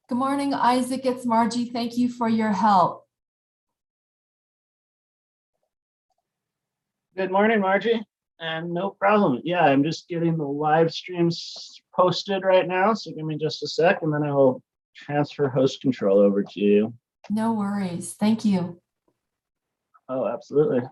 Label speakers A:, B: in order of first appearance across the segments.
A: Good morning, Isaac. It's Margie. Thank you for your help.
B: Good morning, Margie. And no problem. Yeah, I'm just getting the live streams posted right now. So give me just a sec and then I will transfer host control over to you.
A: No worries. Thank you.
B: Oh, absolutely.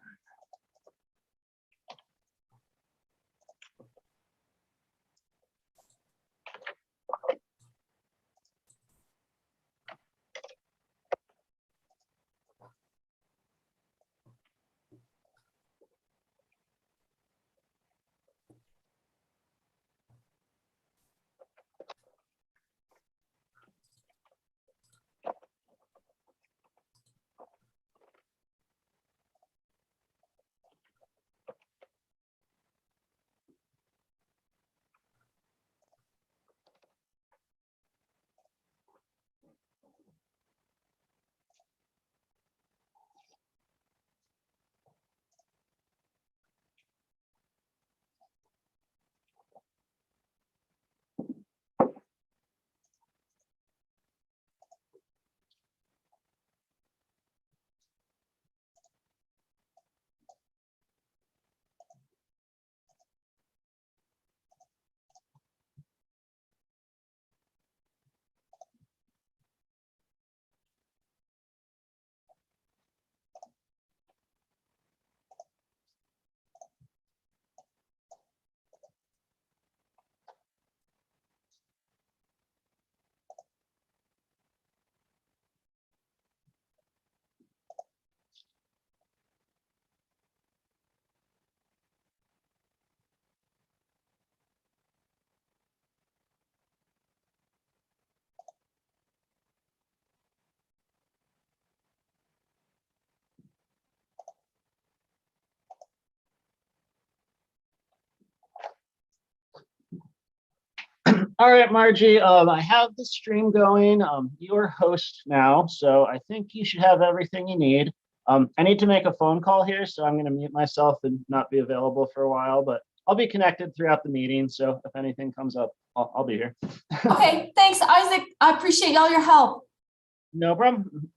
B: All right, Margie, I have the stream going. You're host now, so I think you should have everything you need. I need to make a phone call here, so I'm going to mute myself and not be available for a while, but I'll be connected throughout the meeting. So if anything comes up, I'll be here.
A: Okay, thanks, Isaac. I appreciate all your help.
B: No problem.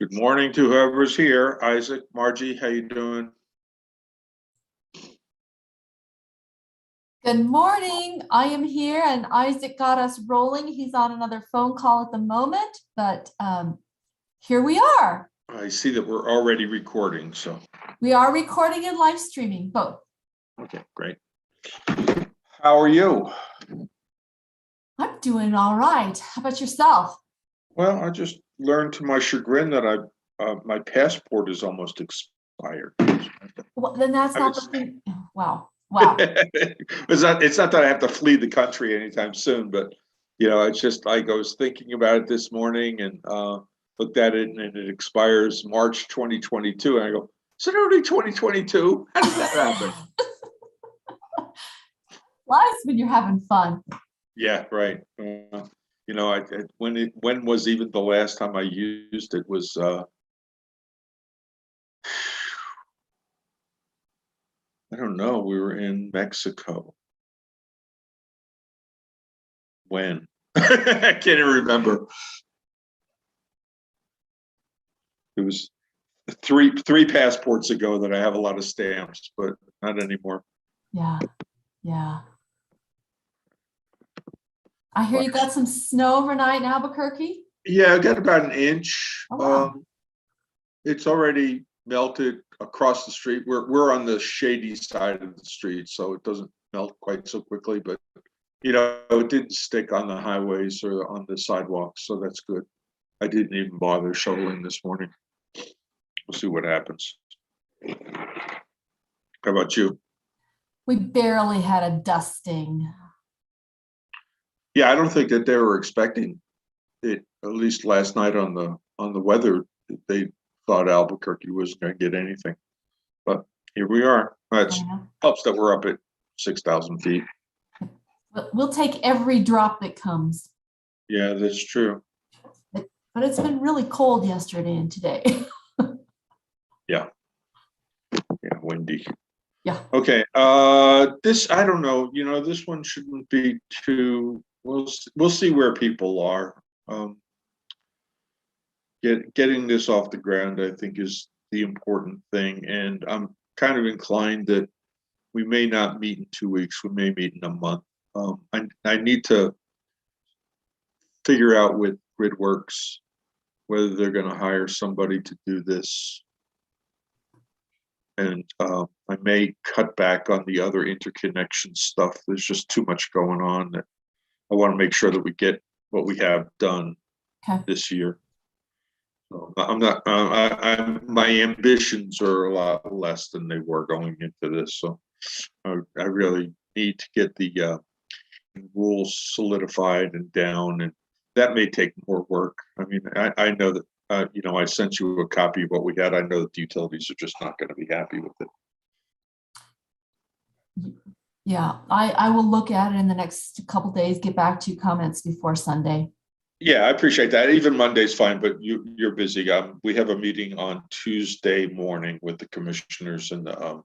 C: Good morning to whoever's here. Isaac, Margie, how you doing?
A: Good morning. I am here and Isaac got us rolling. He's on another phone call at the moment, but here we are.
C: I see that we're already recording, so.
A: We are recording and live streaming both.
C: Okay, great. How are you?
A: I'm doing all right. How about yourself?
C: Well, I just learned to my chagrin that my passport is almost expired.
A: Well, then that's
C: I
A: not
C: was-
A: the thing. Wow. Wow.
C: It's not that I have to flee the country anytime soon, but it's just like I was thinking about it this morning and looked at it and it expires March 2022. And I go, is it already 2022? How did that happen?
A: Life's when you're having fun.
C: Yeah, right. When was even the last time I used it was I don't know. We were in Mexico. When? I can't even remember. It was three passports ago that I have a lot of stamps, but not anymore.
A: Yeah. Yeah. I hear you got some snow overnight in Albuquerque.
C: Yeah, I got about an inch.
A: Oh, wow.
C: It's already melted across the street. We're on the shady side of the street, so it doesn't melt quite so quickly, but it didn't stick on the highways or on the sidewalks, so that's good. I didn't even bother shoveling this morning. We'll see what happens. How about you?
A: We barely had a dusting.
C: Yeah, I don't think that they were expecting it, at least last night on the weather. They thought Albuquerque wasn't going to get anything, but here we are. It helps that we're up at 6,000 feet.
A: We'll take every drop that comes.
C: Yeah, that's true.
A: But it's been really cold yesterday and today.
C: Yeah, windy.
A: Yeah.
C: Okay. This, I don't know. This one shouldn't be too. We'll see where people are. Getting this off the ground, I think, is the important thing, and I'm kind of inclined that we may not meet in 2 weeks. We may meet in a month. I need to figure out with GridWorks whether they're going to hire somebody to do this. And I may cut back on the other interconnection stuff. There's just too much going on that I want to make sure that we get what we have done this year. So I'm not, my ambitions are a lot less than they were going into this. So I really need to get the rules solidified and down, and that may take more work. I mean, I know that I sent you a copy of what we had. I know that the utilities are just not going to be happy with it.
A: Yeah, I will look at it in the next couple of days, get back to you comments before Sunday. Yeah,
C: I appreciate that. Even Monday's fine, but you're busy. We have a meeting on Tuesday morning with the commissioners and the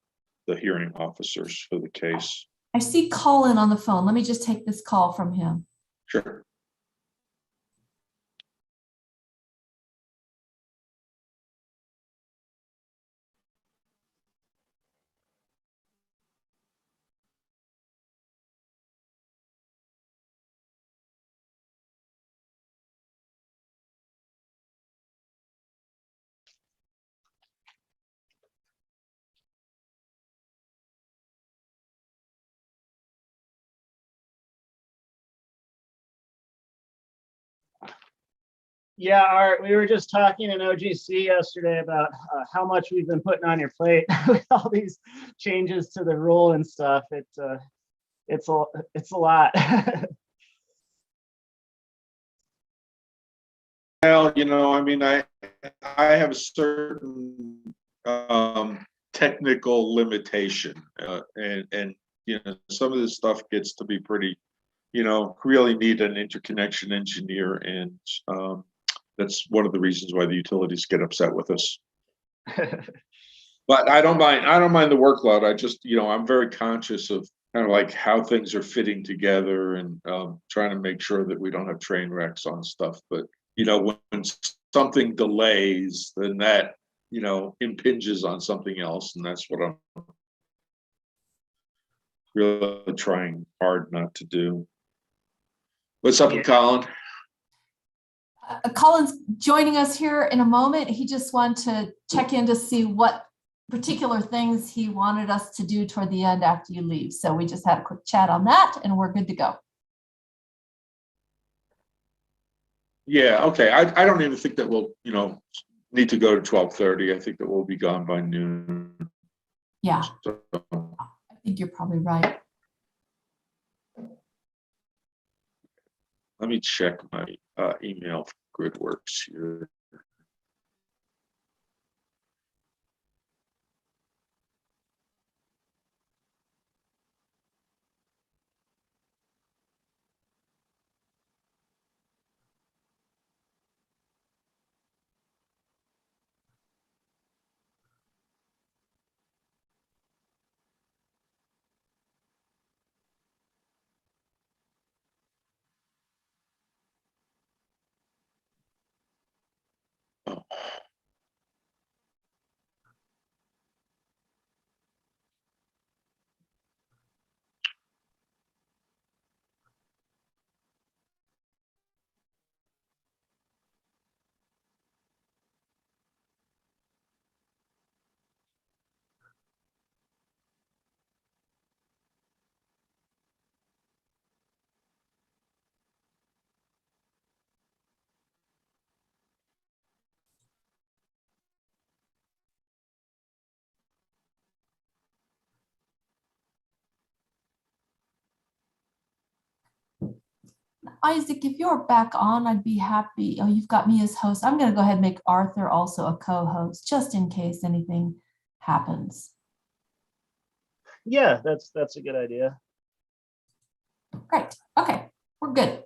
C: hearing officers for the case.
A: I see Colin on the phone. Let me just take this call from him.
C: Sure.
B: Yeah, we were just talking in OGC yesterday about how much we've been putting on your plate with all these changes to the rule and stuff. It's a lot.
C: Well, I mean, I have a certain technical limitation, and some of this stuff gets to be pretty, really need an interconnection engineer, and that's one of the reasons why the utilities get upset with us. But I don't mind the workload. I just, I'm very conscious of kind of like how things are fitting together and trying to make sure that we don't have train wrecks on stuff. But when something delays, then that, impinges on something else. And that's what I'm really trying hard not to do. What's up, Colin?
A: Colin's joining us here in a moment. He just wanted to check in to see what particular things he wanted us to do toward the end after you leave. So we just had a quick chat on that and we're good to go.
C: Yeah, okay. I don't even think that we'll, need to go to 12:30. I think that we'll be gone by noon.
A: Yeah,
C: So,
A: I think you're probably right.
C: let me check my email for GridWorks here. Oh.
A: Isaac, if you're back on, I'd be happy. Oh, you've got me as host. I'm going to go ahead and make Arthur also a co-host just in case anything happens.
B: Yeah, that's a good idea.
A: Great. Okay, we're good.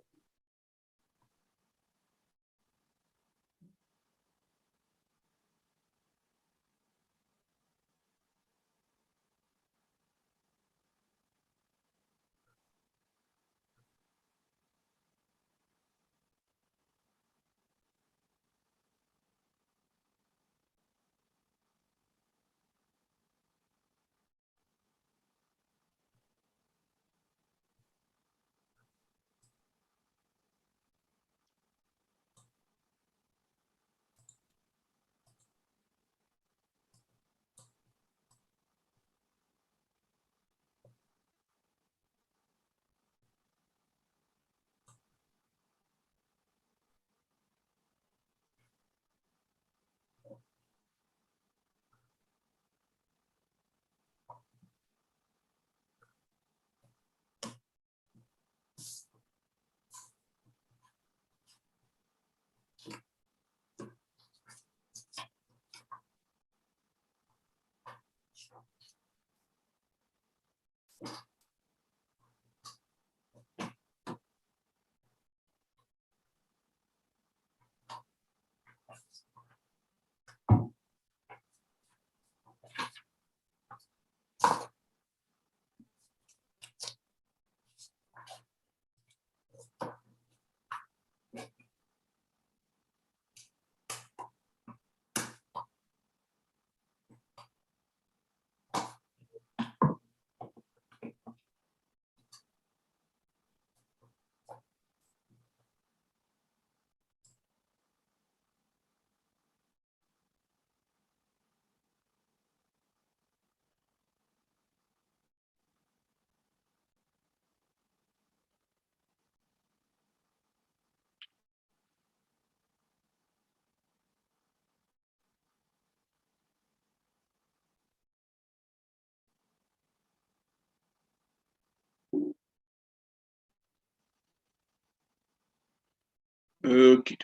C: Okay.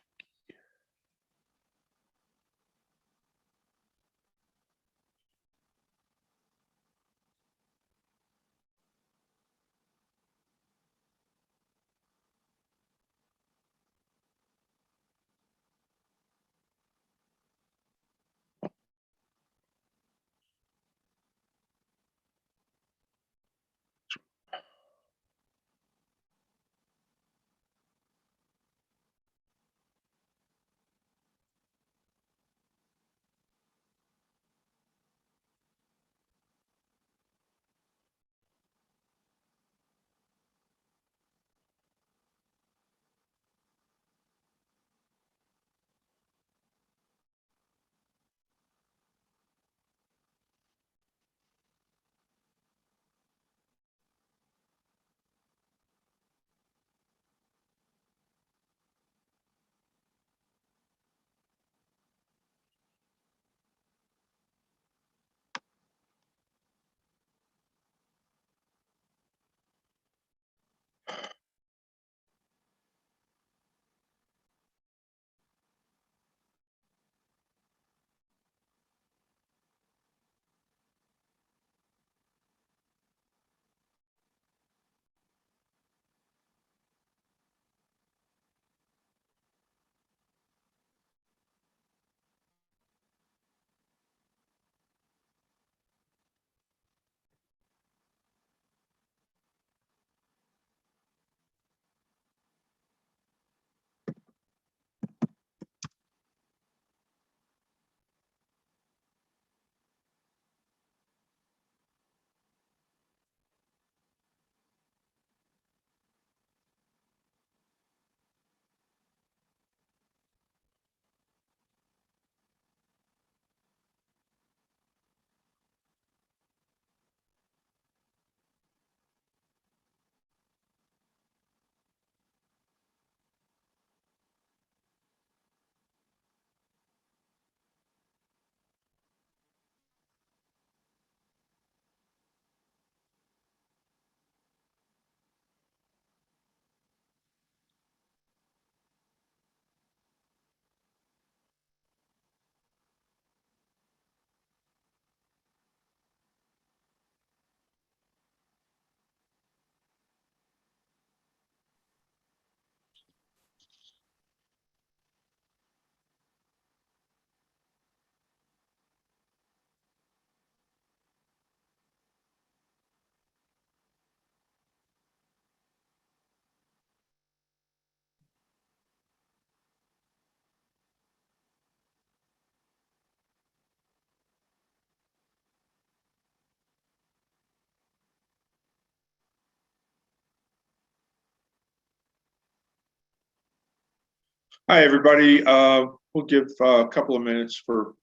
C: Hi, everybody. We'll give a couple of minutes for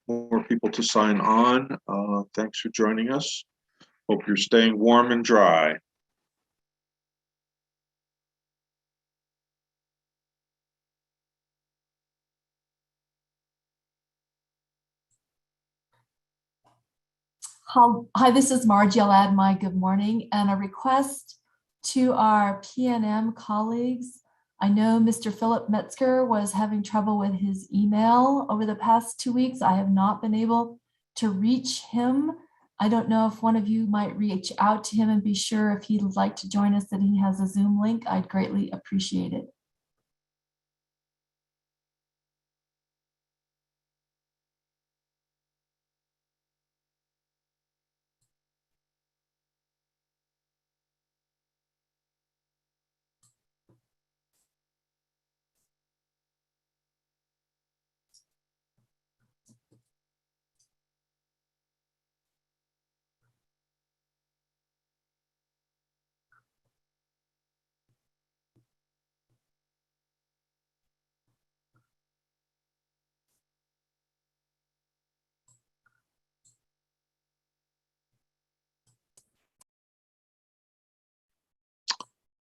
C: more people to sign on. Thanks for joining us. Hope you're staying warm and dry.
A: Hi, this is Margie. I'll add my good morning and a request to our PNM colleagues. I know Mr. Philip Metzger was having trouble with his email over the past 2 weeks. I have not been able to reach him. I don't know if one of you might reach out to him and be sure if he'd like to join us, that he has a Zoom link. I'd greatly appreciate it.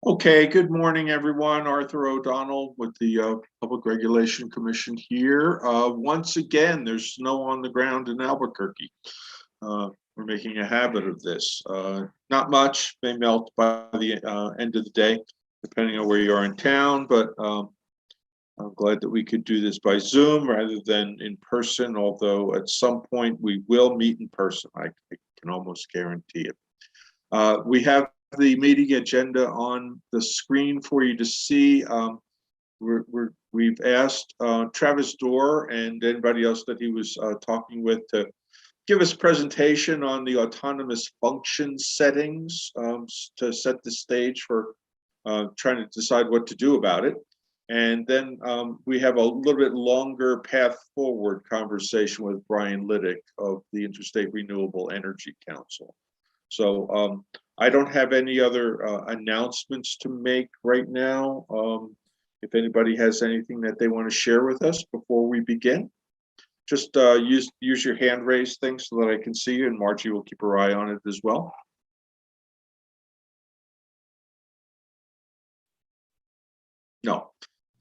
C: Okay, good morning, everyone. Arthur O'Donnell with the Public Regulation Commission here. Once again, there's snow on the ground in Albuquerque. We're making a habit of this. Not much, may melt by the end of the day, depending on where you are in town, but I'm glad that we could do this by Zoom rather than in person, although at some point we will meet in person. I can almost guarantee it. We have the meeting agenda on the screen for you to see. We've asked Travis Dorr and anybody else that he was talking with to give us a presentation on the autonomous function settings to set the stage for trying to decide what to do about it. And then we have a little bit longer path forward conversation with Brian Liddick of the Interstate Renewable Energy Council. So I don't have any other announcements to make right now. If anybody has anything that they want to share with us before we begin, just use your hand raise thing so that I can see you, and Margie will keep her eye on it as well. No.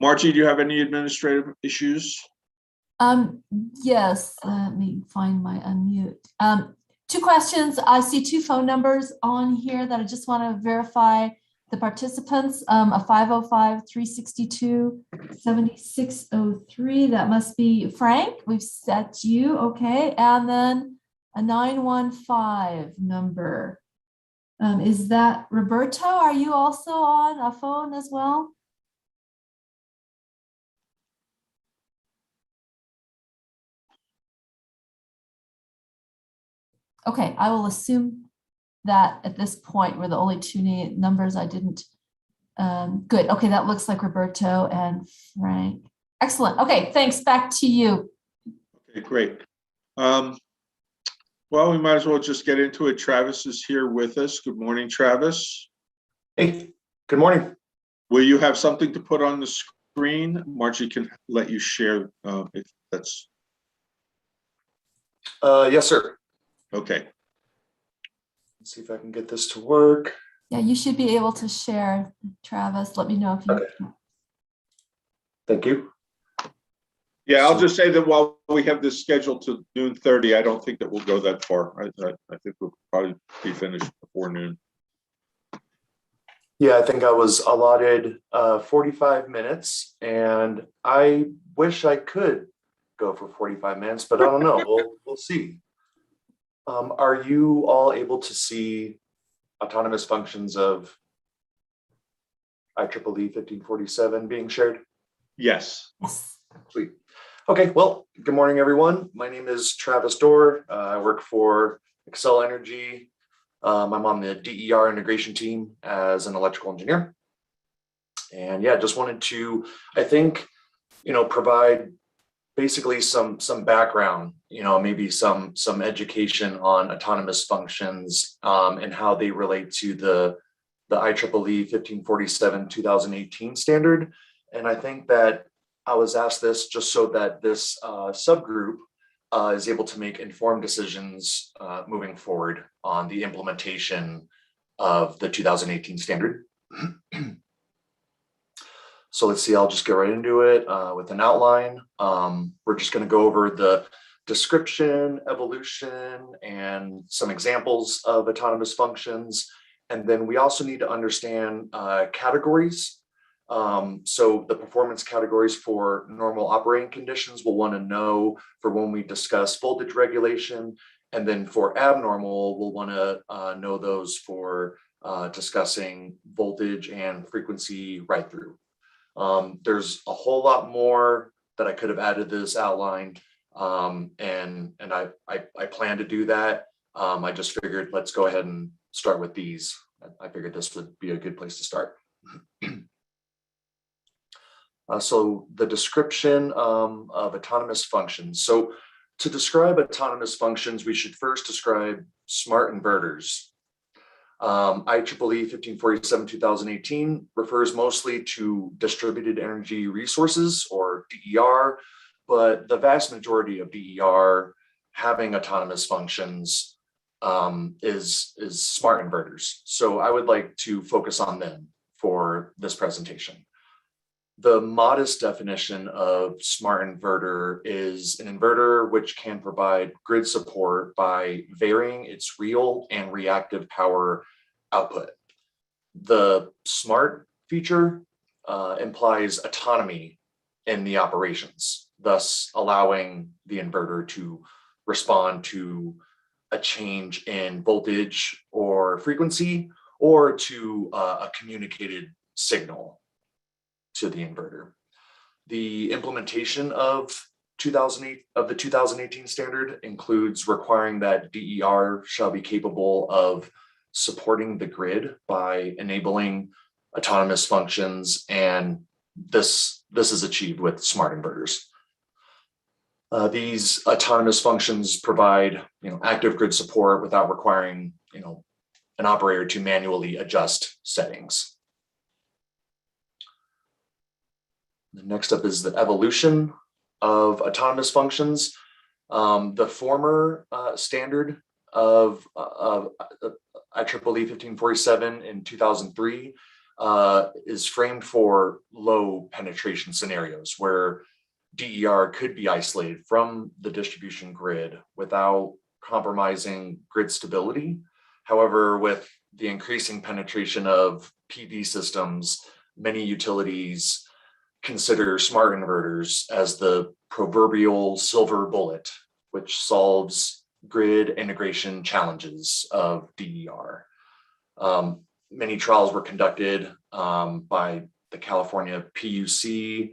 C: Margie, do you have any administrative issues?
A: Yes, let me find my unmute. 2 questions. I see 2 phone numbers on here that I just want to verify the participants. A 505-362-7603. That must be Frank. We've set you. Okay. And then a 915 number. Is that Roberto? Are you also on a phone as well? Okay, I will assume that at this point we're the only 2 numbers I didn't. Good. Okay, that looks like Roberto and Frank. Excellent. Okay, thanks. Back to you.
C: Okay, great. Well, we might as well just get into it. Travis is here with us. Good morning, Travis.
D: Hey, good morning.
C: Will you have something to put on the screen? Margie can let you share if that's.
D: Yes, sir.
C: Okay.
D: Let's see if I can get this to work.
A: Yeah, you should be able to share, Travis. Let me know if you.
D: Okay. Thank you.
C: Yeah, I'll just say that while we have this scheduled to noon 30, I don't think that we'll go that far. I think we'll probably be finished before noon.
D: Yeah, I think I was allotted 45 minutes, and I wish I could go for 45 minutes, but I don't know. We'll see. Are you all able to see autonomous functions of IEEE 1547 being shared?
C: Yes.
A: Yes.
D: Sweet. Okay, well, good morning, everyone. My name is Travis Dorr. I work for Xcel Energy. I'm on the DER integration team as an electrical engineer. And yeah, just wanted to, I think, provide basically some background, maybe some education on autonomous functions and how they relate to the IEEE 1547 2018 standard, And I think that I was asked this just so that this subgroup is able to make informed decisions moving forward on the implementation of the 2018 standard. So let's see, I'll just get right into it with an outline. We're just going to go over the description, evolution, and some examples of autonomous functions. And then we also need to understand categories. So the performance categories for normal operating conditions we'll want to know for when we discuss voltage regulation. And then for abnormal, we'll want to know those for discussing voltage and frequency right through. There's a whole lot more that I could have added to this outline. And I plan to do that. I just figured let's go ahead and start with these. I figured this would be a good place to start. So the description of autonomous functions. So to describe autonomous functions, we should first describe smart inverters. IEEE 1547 2018 refers mostly to distributed energy resources, or DER, but the vast majority of DER having autonomous functions is smart inverters. So I would like to focus on them for this presentation. The modest definition of smart inverter is an inverter which can provide grid support by varying its real and reactive power output. The smart feature implies autonomy in the operations, thus allowing the inverter to respond to a change in voltage or frequency, or to a communicated signal to the inverter. The implementation of the 2018 standard includes requiring that DER shall be capable of supporting the grid by enabling autonomous functions, and this is achieved with smart inverters. These autonomous functions provide active grid support without requiring an operator to manually adjust settings. The next up is the evolution of autonomous functions. The former standard of IEEE 1547 in 2003 is framed for low penetration scenarios where DER could be isolated from the distribution grid without compromising grid stability. However, with the increasing penetration of PV systems, many utilities consider smart inverters as the proverbial silver bullet, which solves grid integration challenges of DER. Many trials were conducted by the California PUC,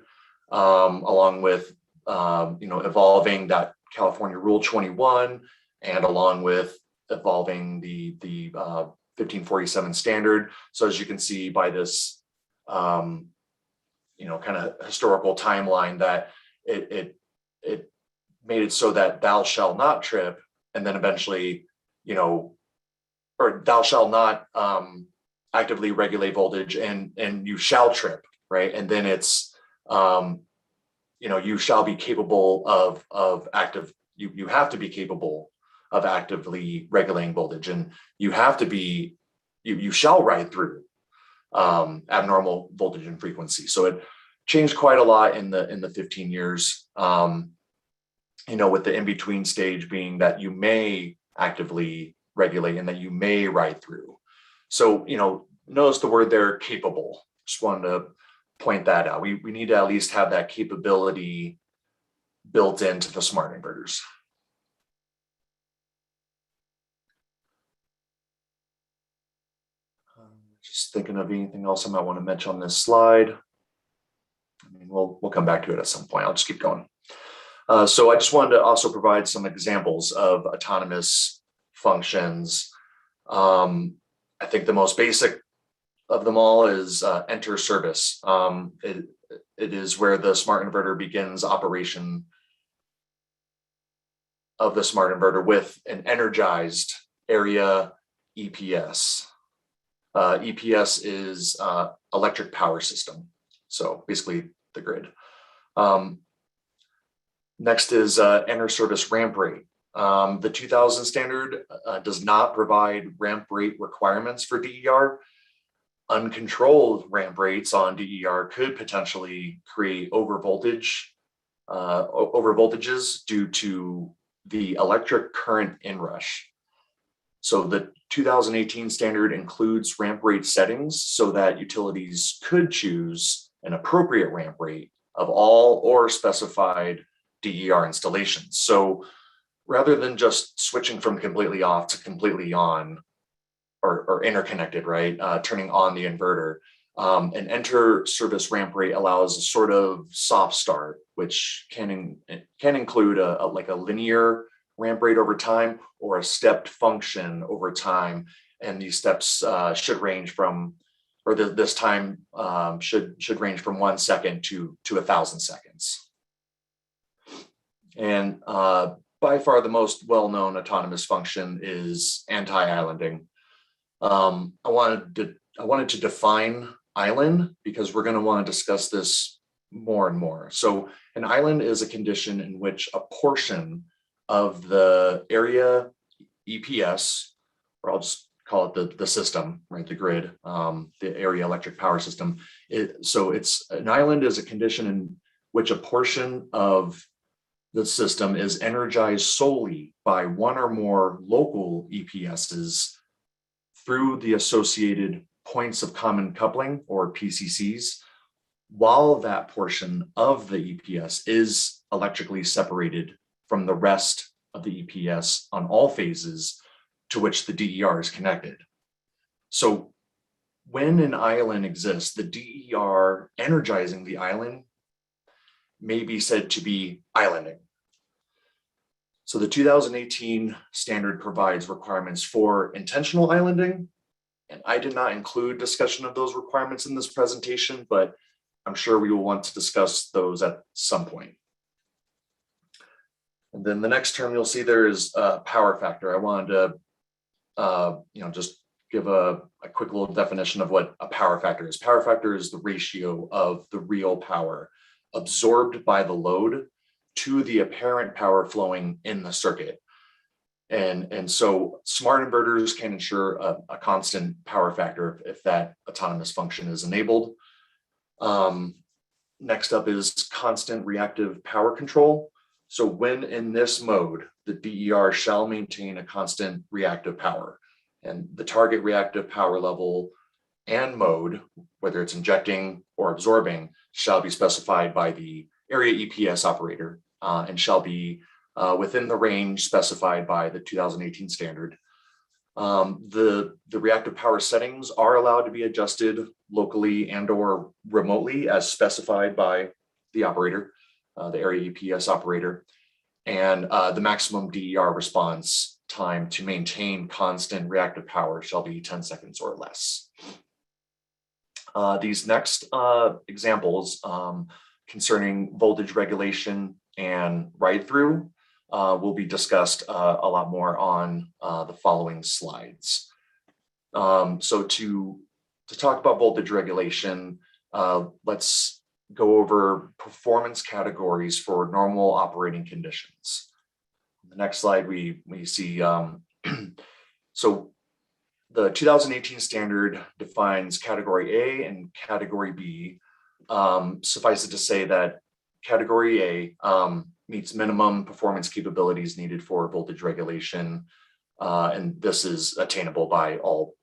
D: along with evolving that California Rule 21, and along with evolving the 1547 standard. So as you can see by this kind of historical timeline, that it made it so that thou shall not trip, and then eventually, or thou shall not actively regulate voltage, and you shall trip, right? And then it's you shall be capable of active. You have to be capable of actively regulating voltage, and you have to be. You shall ride through abnormal voltage and frequency. So it changed quite a lot in the 15 years. With the in-between stage being that you may actively regulate and that you may ride through. So, notice the word there, capable. Just wanted to point that out. We need to at least have that capability built into the smart inverters. Just thinking of anything else I might want to mention on this slide. I mean, we'll come back to it at some point. I'll just keep going. So I just wanted to also provide some examples of autonomous functions. I think the most basic of them all is enter service. It is where the smart inverter begins operation of the smart inverter with an energized area EPS. EPS is electric power system. So basically the grid. Next is enter service ramp rate. The 2000 standard does not provide ramp rate requirements for DER. Uncontrolled ramp rates on DER could potentially create overvoltages due to the electric current inrush. So the 2018 standard includes ramp rate settings so that utilities could choose an appropriate ramp rate of all or specified DER installations. So rather than just switching from completely off to completely on, or interconnected, right? Turning on the inverter. An enter service ramp rate allows a sort of soft start, which can include like a linear ramp rate over time or a stepped function over time. And these steps should range from, or this time should range from 1 second to 1,000 seconds. And by far the most well-known autonomous function is anti-islanding. I wanted to define island because we're going to want to discuss this more and more. So an island is a condition in which a portion of the area EPS, or I'll just call it the system, right? The grid, the area electric power system. So it's an island is a condition in which a portion of the system is energized solely by one or more local EPSs through the associated points of common coupling, or PCCs, while that portion of the EPS is electrically separated from the rest of the EPS on all phases to which the DER is connected. So when an island exists, the DER energizing the island may be said to be islanding. So the 2018 standard provides requirements for intentional islanding, and I did not include discussion of those requirements in this presentation, but I'm sure we will want to discuss those at some point. And then the next term you'll see there is power factor. I wanted to just give a quick little definition of what a power factor is. Power factor is the ratio of the real power absorbed by the load to the apparent power flowing in the circuit. And so smart inverters can ensure a constant power factor if that autonomous function is enabled. Next up is constant reactive power control. So when in this mode, the DER shall maintain a constant reactive power, and the target reactive power level and mode, whether it's injecting or absorbing, shall be specified by the area EPS operator and shall be within the range specified by the 2018 standard. The reactive power settings are allowed to be adjusted locally and or remotely as specified by the operator, the area EPS operator, and the maximum DER response time to maintain constant reactive power shall be 10 seconds or less. These next examples concerning voltage regulation and ride-through will be discussed a lot more on the following slides. So to talk about voltage regulation, let's go over performance categories for normal operating conditions. The next slide we see, so the 2018 standard defines category A and category B. Suffice it to say that category A meets minimum performance capabilities needed for voltage regulation, and this is attainable by all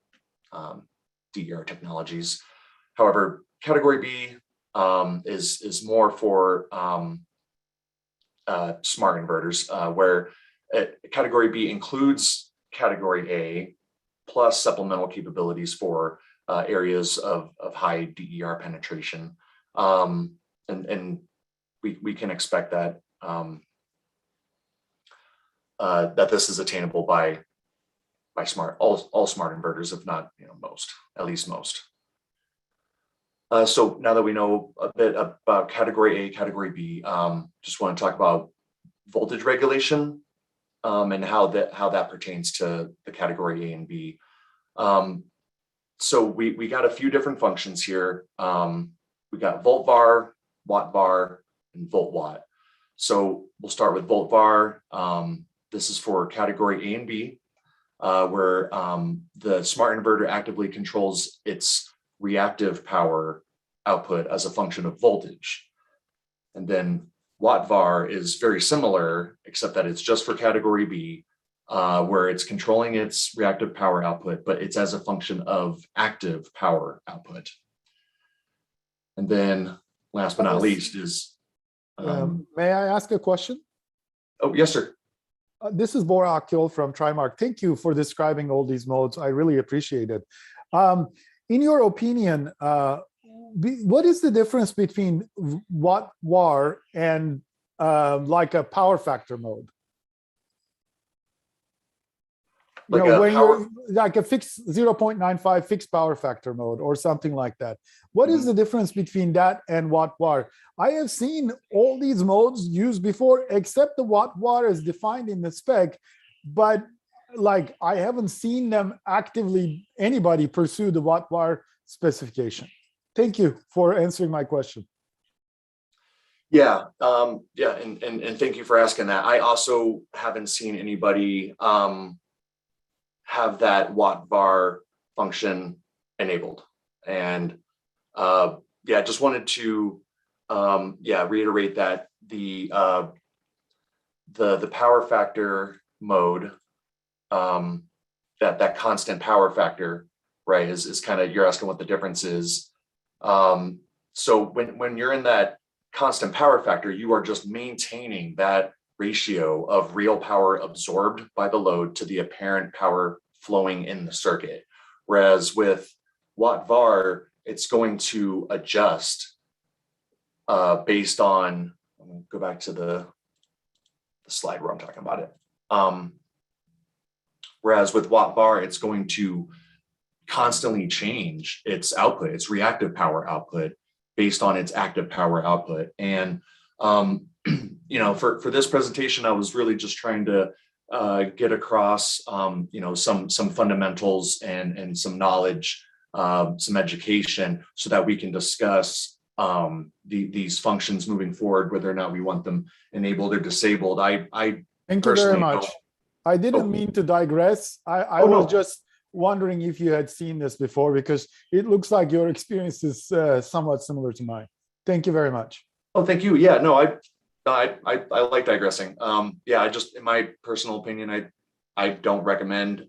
D: DER technologies. However, category B is more for smart inverters, where category B includes category A plus supplemental capabilities for areas of high DER penetration. And we can expect that that this is attainable by all smart inverters, if not most, at least most. So now that we know a bit about category A, category B, just want to talk about voltage regulation and how that pertains to the category A and B. So we got a few different functions here. we got volt var, watt var, and volt watt. So we'll start with volt var. This is for category A and B, where the smart inverter actively controls its reactive power output as a function of voltage. And then watt var is very similar, except that it's just for category B, where it's controlling its reactive power output, but it's as a function of active power output. And then last but not least is...
E: may I ask a question?
D: Oh, yes, sir.
E: This is Bora Akyol from Trimark. Thank you for describing all these modes. I really appreciate it. In your opinion, what is the difference between watt var and like a power factor mode?
D: Like
E: when you're like a fixed 0.95 fixed power factor mode or something like that. What is the difference between that and watt var? I have seen all these modes used before, except the watt var is defined in the spec, but like I haven't seen them actively, anybody pursue the watt var specification. Thank you for answering my question.
D: Yeah, and thank you for asking that. I also haven't seen anybody have that watt var function enabled. And yeah, just wanted to reiterate that the power factor mode, that constant power factor, right, is kind of, you're asking what the difference is. So when you're in that constant power factor, you are just maintaining that ratio of real power absorbed by the load to the apparent power flowing in the circuit. Whereas with watt var, it's going to adjust based on, I'm going to go back to the slide where I'm talking about it. Whereas with watt var, it's going to constantly change its output, its reactive power output, based on its active power output. And you know, for this presentation, I was really just trying to get across you know, some fundamentals and some knowledge, some education, so that we can discuss these functions moving forward, whether or not we want them enabled or disabled. I
E: Thank you very much. I didn't mean to digress. I was just wondering if you had seen this before, because it looks like your experience is somewhat similar to mine. Thank you very much.
D: Oh, thank you. Yeah, no, I like digressing. Yeah, I just, in my personal opinion, I don't recommend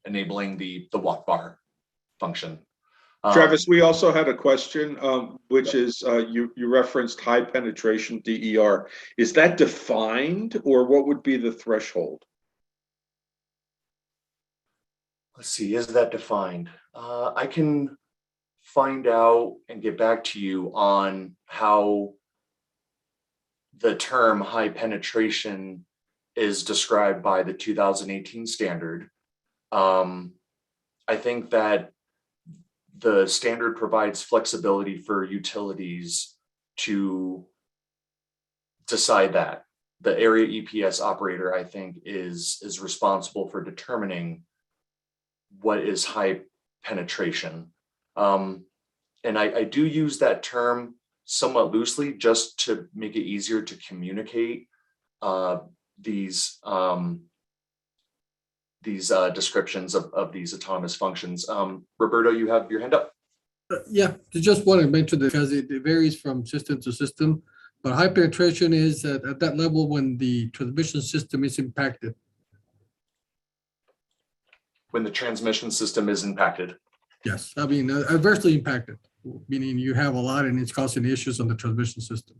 D: enabling the watt var function.
C: Travis, we also had a question, which is you referenced high penetration DER. Is that defined, or what would be the threshold?
D: Let's see, is that defined? I can find out and get back to you on how the term high penetration is described by the 2018 standard. I think that the standard provides flexibility for utilities to decide that. The area EPS operator, I think, is responsible for determining what is high penetration. And I do use that term somewhat loosely, just to make it easier to communicate these descriptions of these autonomous functions. Roberto, you have your hand up.
F: Yeah, I just want to mention that because it varies from system to system, but high penetration is at that level when the transmission system is impacted.
D: When the transmission system is impacted.
F: Yes, I mean adversely impacted, meaning you have a lot and it's causing issues on the transmission system.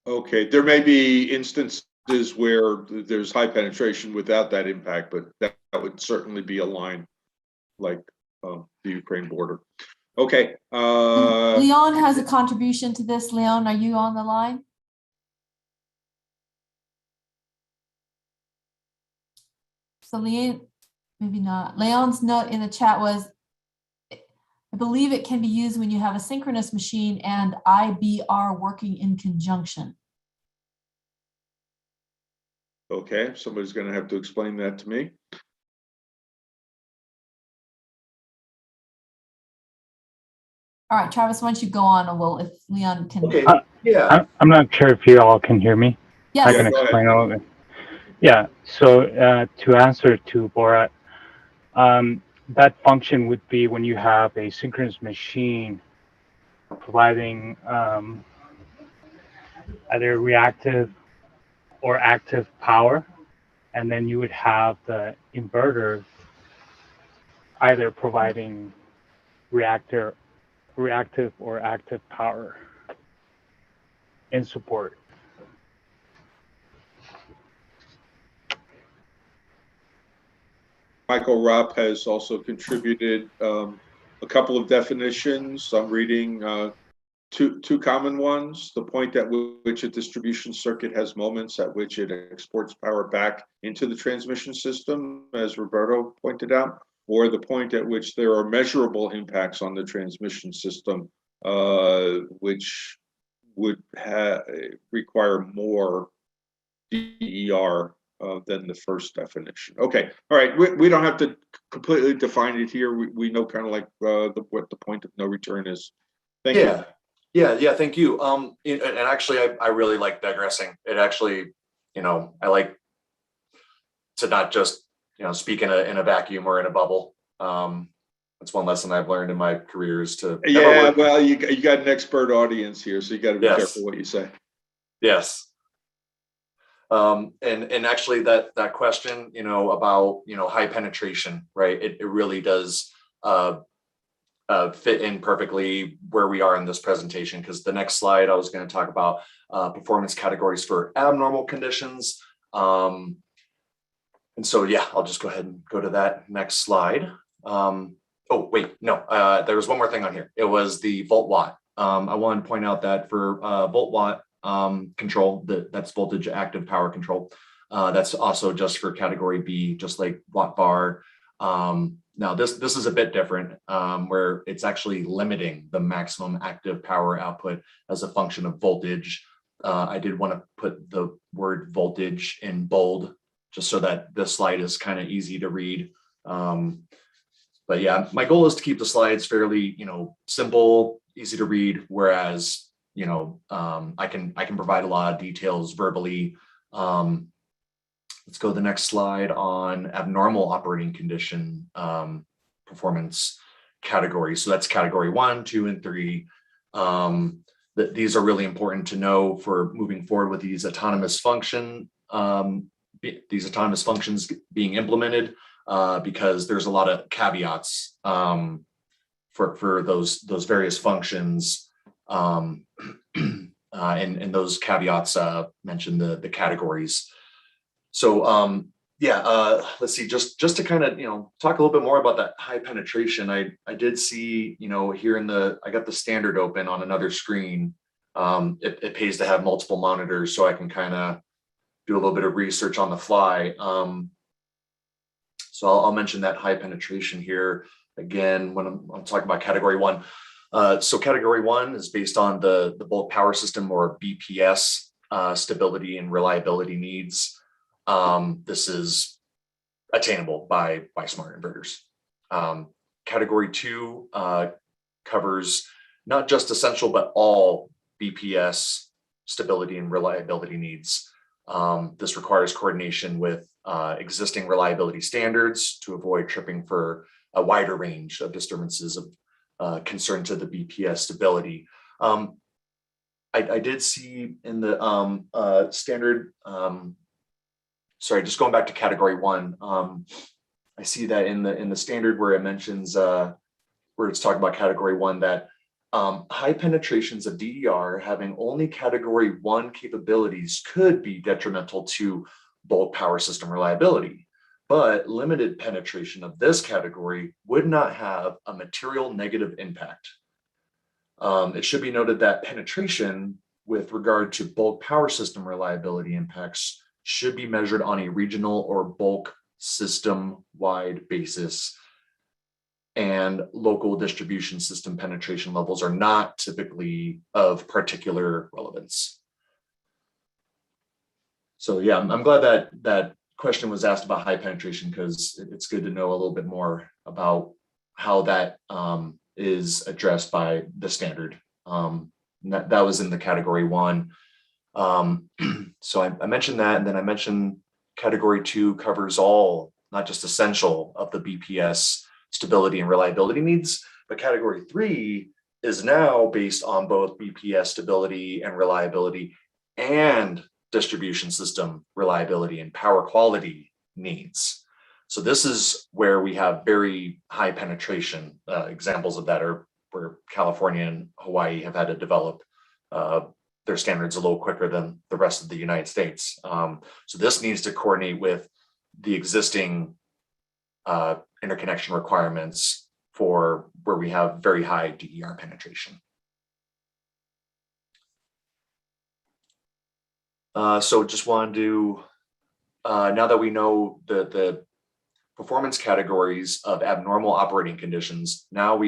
C: Okay, there may be instances where there's high penetration without that impact, but that would certainly be a line like the Ukraine border. Okay.
A: Leon has a contribution to this. Leon, are you on the line? So Leon, maybe not. Leon's note in the chat was, I believe it can be used when you have a synchronous machine and IBR working in conjunction.
C: Okay, somebody's going to have to explain that to me.
A: All right, Travis, why don't you go on and we'll, if Leon can.
D: Okay, yeah.
G: I'm not sure if you all can hear me.
A: Yes.
G: I can
C: go ahead.
G: explain a little bit. Yeah, so to answer to Borat, that function would be when you have a synchronous machine providing either reactive or active power, and then you would have the inverter either providing reactive or active power in support.
C: Michael Rupp has also contributed a couple of definitions. I'm reading two common ones. The point at which a distribution circuit has moments at which it exports power back into the transmission system, as Roberto pointed out, or the point at which there are measurable impacts on the transmission system, which would require more DER than the first definition. Okay, all right. We don't have to completely define it here. We know kind of like what the point of no return is. Thank you.
D: Yeah. Thank you. And actually, I really like digressing. It actually, I like to not just speak in a vacuum or in a bubble. That's one lesson I've learned in my career is to.
C: Yeah, well, you got an expert audience here, so you got to be careful what you say.
D: Yes. And actually that question, about, high penetration, right? It really does fit in perfectly where we are in this presentation, because the next slide I was going to talk about performance categories for abnormal conditions. And so, yeah, I'll just go ahead and go to that next slide. Oh, wait, no, there was one more thing on here. It was the volt watt. I want to point out that for volt watt control, that's voltage active power control. That's also just for category B, just like watt bar. Now this is a bit different, where it's actually limiting the maximum active power output as a function of voltage. I did want to put the word voltage in bold, just so that this slide is kind of easy to read. But yeah, my goal is to keep the slides fairly, simple, easy to read, whereas I can provide a lot of details verbally. Let's go to the next slide on abnormal operating condition performance category. So that's category 1, 2, and 3. These are really important to know for moving forward with these autonomous functions being implemented, because there's a lot of caveats for those various functions. And those caveats mention the categories. So let's see, just to kind of talk a little bit more about that high penetration. I did see here I got the standard open on another screen. It pays to have multiple monitors, so I can kind of do a little bit of research on the fly. So I'll mention that high penetration here again when I'm talking about category 1. So category 1 is based on the bulk power system, or BPS, stability and reliability needs. This is attainable by smart inverters. Category 2 covers not just essential, but all BPS stability and reliability needs. This requires coordination with existing reliability standards to avoid tripping for a wider range of disturbances of concern to the BPS stability. I did see in the standard, sorry, just going back to category 1, I see that in the standard where it mentions where it's talking about category 1 that high penetrations of DER having only category 1 capabilities could be detrimental to bulk power system reliability, but limited penetration of this category would not have a material negative impact. It should be noted that penetration with regard to bulk power system reliability impacts should be measured on a regional or bulk system-wide basis, and local distribution system penetration levels are not typically of particular relevance. So yeah, I'm glad that question was asked about high penetration, because it's good to know a little bit more about how that is addressed by the standard. That was in the category 1. So I mentioned that, and then I mentioned category 2 covers all, not just essential, of the BPS stability and reliability needs, but category 3 is now based on both BPS stability and reliability and distribution system reliability and power quality needs. So this is where we have very high penetration. Examples of that are where California and Hawaii have had to develop their standards a little quicker than the rest of the United States. So this needs to coordinate with the existing interconnection requirements for where we have very high DER penetration. So just wanted to, now that we know the performance categories of abnormal operating conditions, now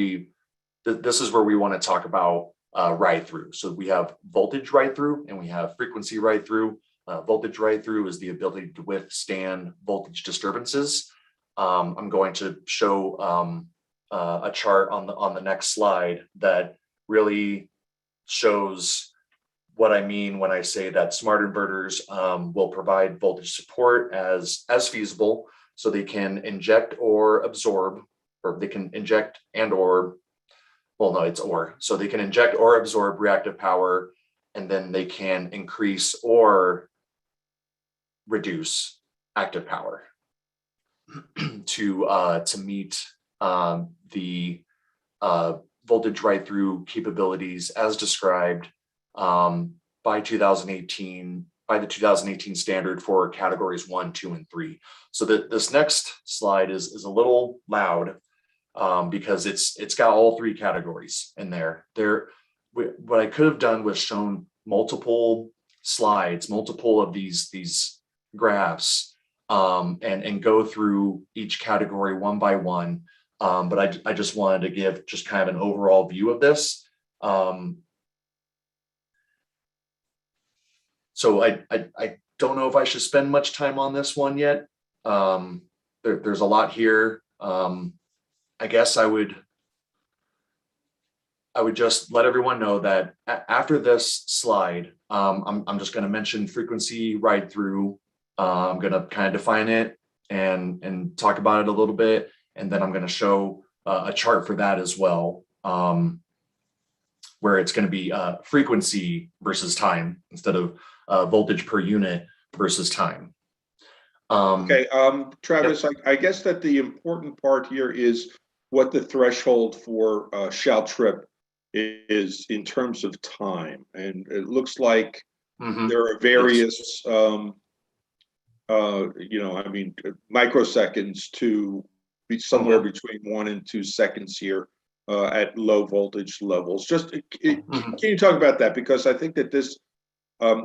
D: this is where we want to talk about ride through. So we have voltage ride through and we have frequency ride through. Voltage ride through is the ability to withstand voltage disturbances. I'm going to show a chart on the next slide that really shows what I mean when I say that smart inverters will provide voltage support as feasible, so they can inject or absorb, or they can inject and or, well, no, it's or. So they can inject or absorb reactive power, and then they can increase or reduce active power to meet the voltage ride through capabilities as described by 2018, by the 2018 standard for categories 1, 2, and 3. So this next slide is a little loud because it's got all 3 categories in there. What I could have done was shown multiple slides, multiple of these graphs, and go through each category one by one. But I just wanted to give just kind of an overall view of this. So I don't know if I should spend much time on this one yet. There's a lot here. I guess I would just let everyone know that after this slide, I'm just going to mention frequency ride through. I'm going to kind of define it and talk about it a little bit, and then I'm going to show a chart for that as well, where it's going to be frequency versus time instead of voltage per unit versus time.
C: Okay, Travis, yep. I guess that the important part here is what the threshold for shall trip is in terms of time, and it looks like there are various, microseconds to be somewhere between 1 and 2 seconds here at low voltage levels. Just can you talk about that, because I think that this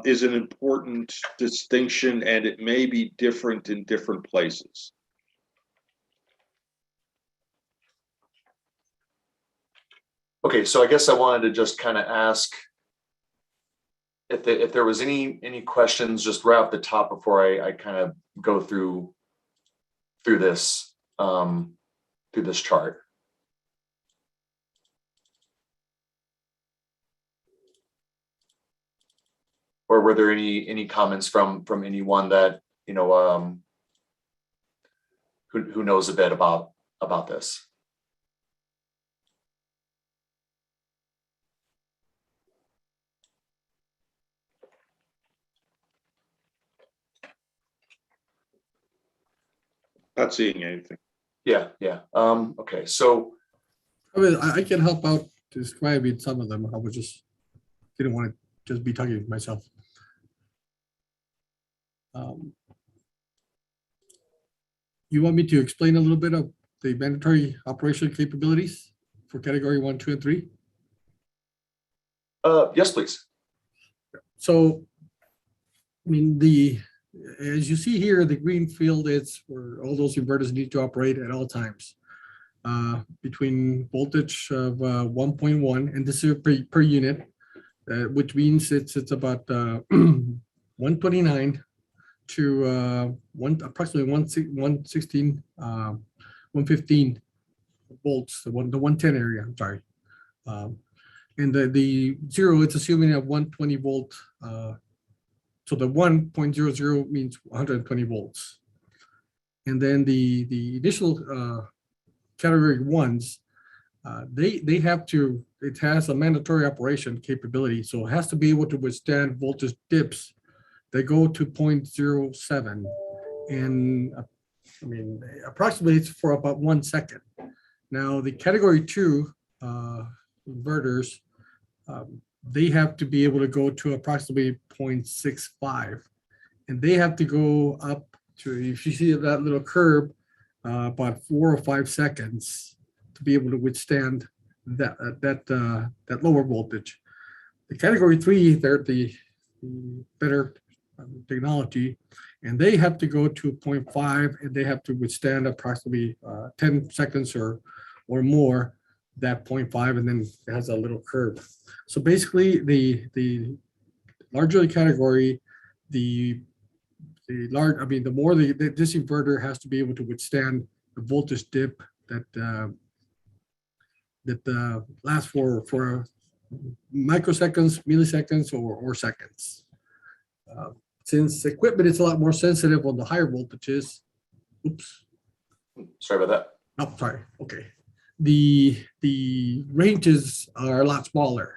C: is an important distinction, and it may be different in different places.
D: Okay, so I guess I wanted to just kind of ask if there was any questions just right off the top before I kind of go through this chart. Or were there any comments from anyone that who knows a bit about this?
C: Not seeing anything.
D: Yeah. Okay, so
F: I mean, I can help out describing some of them. I was just didn't want to just be talking to myself. You want me to explain a little bit of the mandatory operational capabilities for category 1, 2, and 3?
D: Yes, please.
F: So, I mean, as you see here, the green field is where all those inverters need to operate at all times between voltage of 1.1, and this is per unit, which means it's about 129 to approximately 116, 115 volts, the 110 area, I'm sorry. And the 0, it's assuming a 120 volt. So the 1.00 means 120 volts. And then the initial category ones, they have to, it has a mandatory operation capability. So it has to be able to withstand voltage dips that go to 0.07. And I mean, approximately it's for about 1 second. Now the category 2 inverters, they have to be able to go to approximately 0.65. And they have to go up to, if you see that little curve, about 4 or 5 seconds to be able to withstand that lower voltage. The category 3, they're the better technology, and they have to go to 0.5, and they have to withstand approximately 10 seconds or more, that 0.5, and then it has a little curve. So basically, the larger the category, the more this inverter has to be able to withstand the voltage dip that lasts for microseconds, milliseconds, or seconds. Since equipment is a lot more sensitive on the higher voltages, oops.
D: Sorry about that.
F: Oh, sorry. Okay. The ranges are a lot smaller.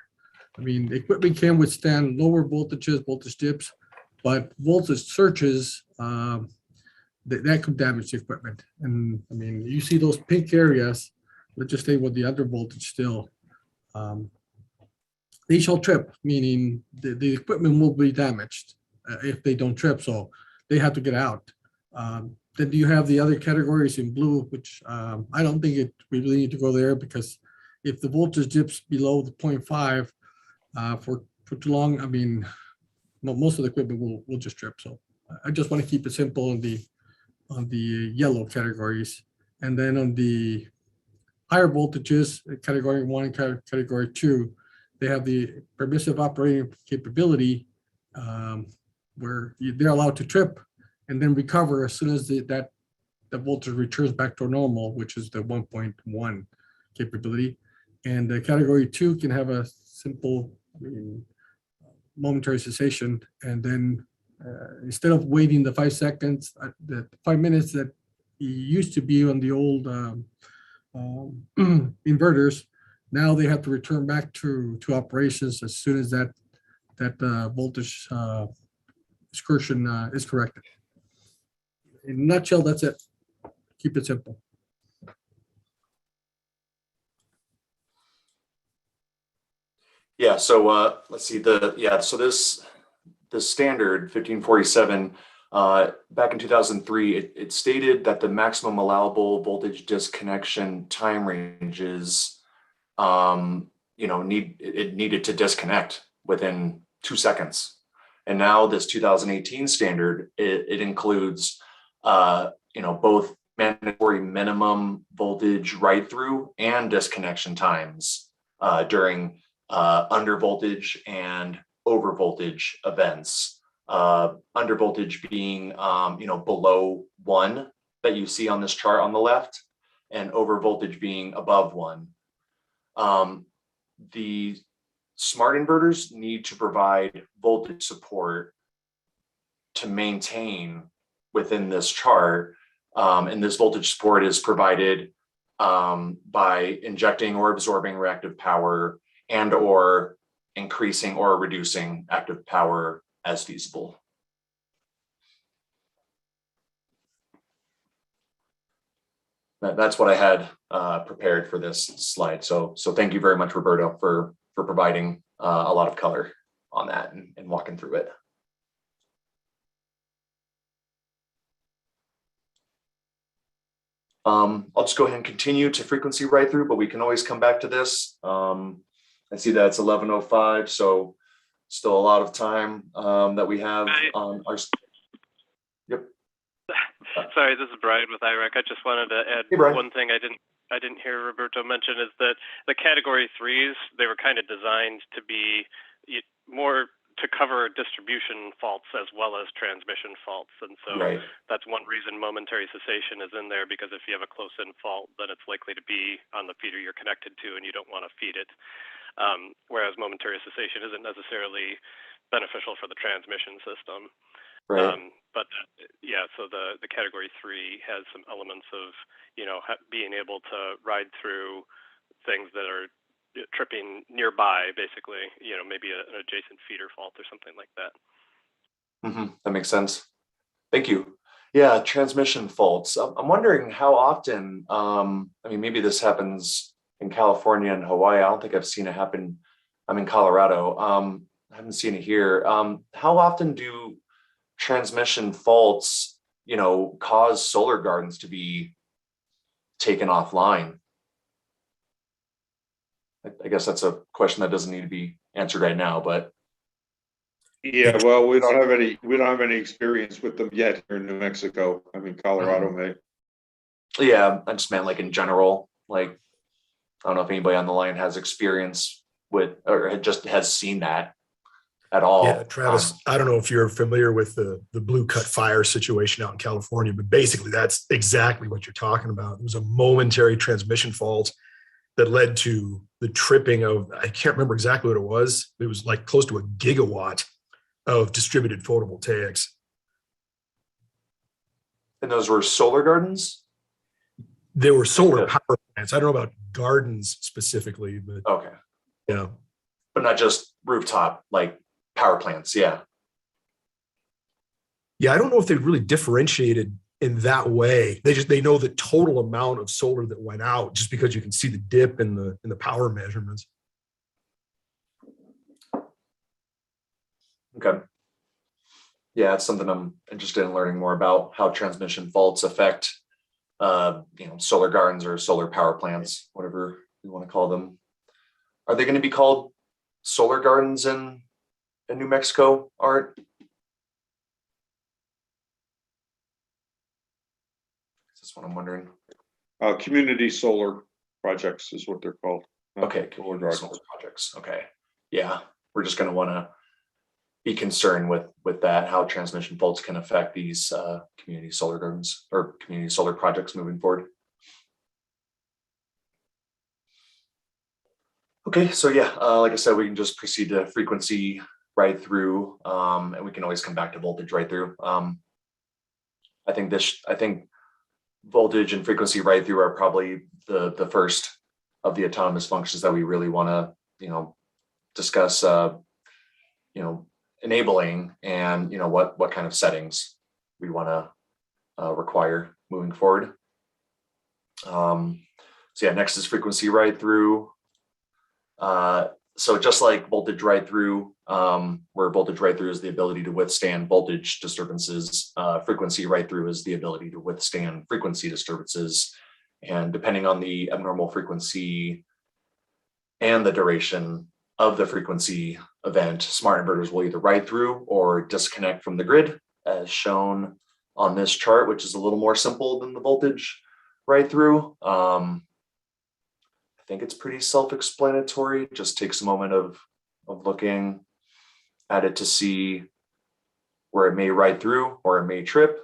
F: I mean, the equipment can withstand lower voltages, voltage dips, but voltage surges, that could damage the equipment. And I mean, you see those pink areas, let's just stay with the under voltage still. They shall trip, meaning the equipment will be damaged if they don't trip, so they have to get out. Then you have the other categories in blue, which I don't think we really need to go there, because if the voltage dips below the 0.5 for too long, I mean, most of the equipment will just trip. So I just want to keep it simple on the yellow categories. And then on the higher voltages, category 1 and category 2, they have the permissive operating capability, where they're allowed to trip and then recover as soon as the voltage returns back to normal, which is the 1.1 capability. And the category 2 can have a simple momentary cessation, and then instead of waiting the 5 seconds, the 5 minutes that used to be on the old inverters, now they have to return back to operations as soon as that voltage excursion is corrected. In a nutshell, that's it. Keep it simple.
D: Yeah, so let's see, so this standard 1547, back in 2003, it stated that the maximum allowable voltage disconnection time ranges, it needed to disconnect within 2 seconds. And now this 2018 standard, it includes, both mandatory minimum voltage write through and disconnection times during under voltage and over voltage events. Under voltage being, below 1 that you see on this chart on the left, and over voltage being above 1. The smart inverters need to provide voltage support to maintain within this chart. And this voltage support is provided by injecting or absorbing reactive power and or increasing or reducing active power as feasible. That's what I had prepared for this slide. So thank you very much, Roberto, for providing a lot of color on that and walking through it. I'll just go ahead and continue to frequency write through, but we can always come back to this. I see that it's 11:05, so still a lot of time that we have on our. Yep.
H: Sorry, this is Brian with IREC. I just wanted to add one thing I didn't hear Roberto mention, is that the category 3s, they were kind of designed to be more to cover distribution faults as well as transmission faults. And so that's one reason momentary cessation is in there, because if you have a close-in fault, then it's likely to be on the feeder you're connected to and you don't want to feed it. Whereas momentary cessation isn't necessarily beneficial for the transmission system. But yeah, so the category 3 has some elements of, you know, being able to ride through things that are tripping nearby, basically, you know, maybe an adjacent feeder fault or something like that.
D: That makes sense. Thank you. Yeah, transmission faults. I'm wondering how often, I mean, maybe this happens in California and Hawaii. I don't think I've seen it happen. I'm in Colorado. I haven't seen it here. How often do transmission faults, you know, cause solar gardens to be taken offline? I guess that's a question that doesn't need to be answered right now, but
C: yeah, well, we don't have any experience with them yet here in New Mexico. I mean, Colorado may.
D: Yeah, I just meant like in general, like, I don't know if anybody on the line has experience with, or just has seen that at all.
I: Yeah, Travis, I don't know if you're familiar with the Blue Cut Fire situation out in California, but basically that's exactly what you're talking about. It was a momentary transmission fault that led to the tripping of, I can't remember exactly what it was. It was like close to a gigawatt of distributed photovoltaics.
D: And those were solar gardens?
I: There were solar power plants. I don't know about gardens specifically, but
D: okay.
I: Yeah.
D: But not just rooftop, like power plants, yeah.
I: Yeah, I don't know if they really differentiated in that way. They know the total amount of solar that went out, just because you can see the dip in the power measurements.
D: Okay. Yeah, it's something I'm interested in learning more about, how transmission faults affect you know, solar gardens or solar power plants, whatever you want to call them. Are they going to be called solar gardens in New Mexico, Art? That's what I'm wondering.
C: Community solar projects is what they're called.
D: Okay, community solar projects. Okay, yeah, we're just going to want to be concerned with that, how transmission faults can affect these community solar gardens or community solar projects moving forward. Okay, so yeah, like I said, we can just proceed to frequency right through, and we can always come back to voltage right through. I think voltage and frequency right through are probably the first of the autonomous functions that we really want to, you know, discuss, you know, enabling, and you know what kind of settings we want to require moving forward. So yeah, next is frequency right through. So just like voltage right through, where voltage right through is the ability to withstand voltage disturbances, frequency right through is the ability to withstand frequency disturbances. And depending on the abnormal frequency and the duration of the frequency event, smart inverters will either ride through or disconnect from the grid, as shown on this chart, which is a little more simple than the voltage ride through. I think it's pretty self-explanatory. It just takes a moment of looking at it to see where it may ride through, or it may trip,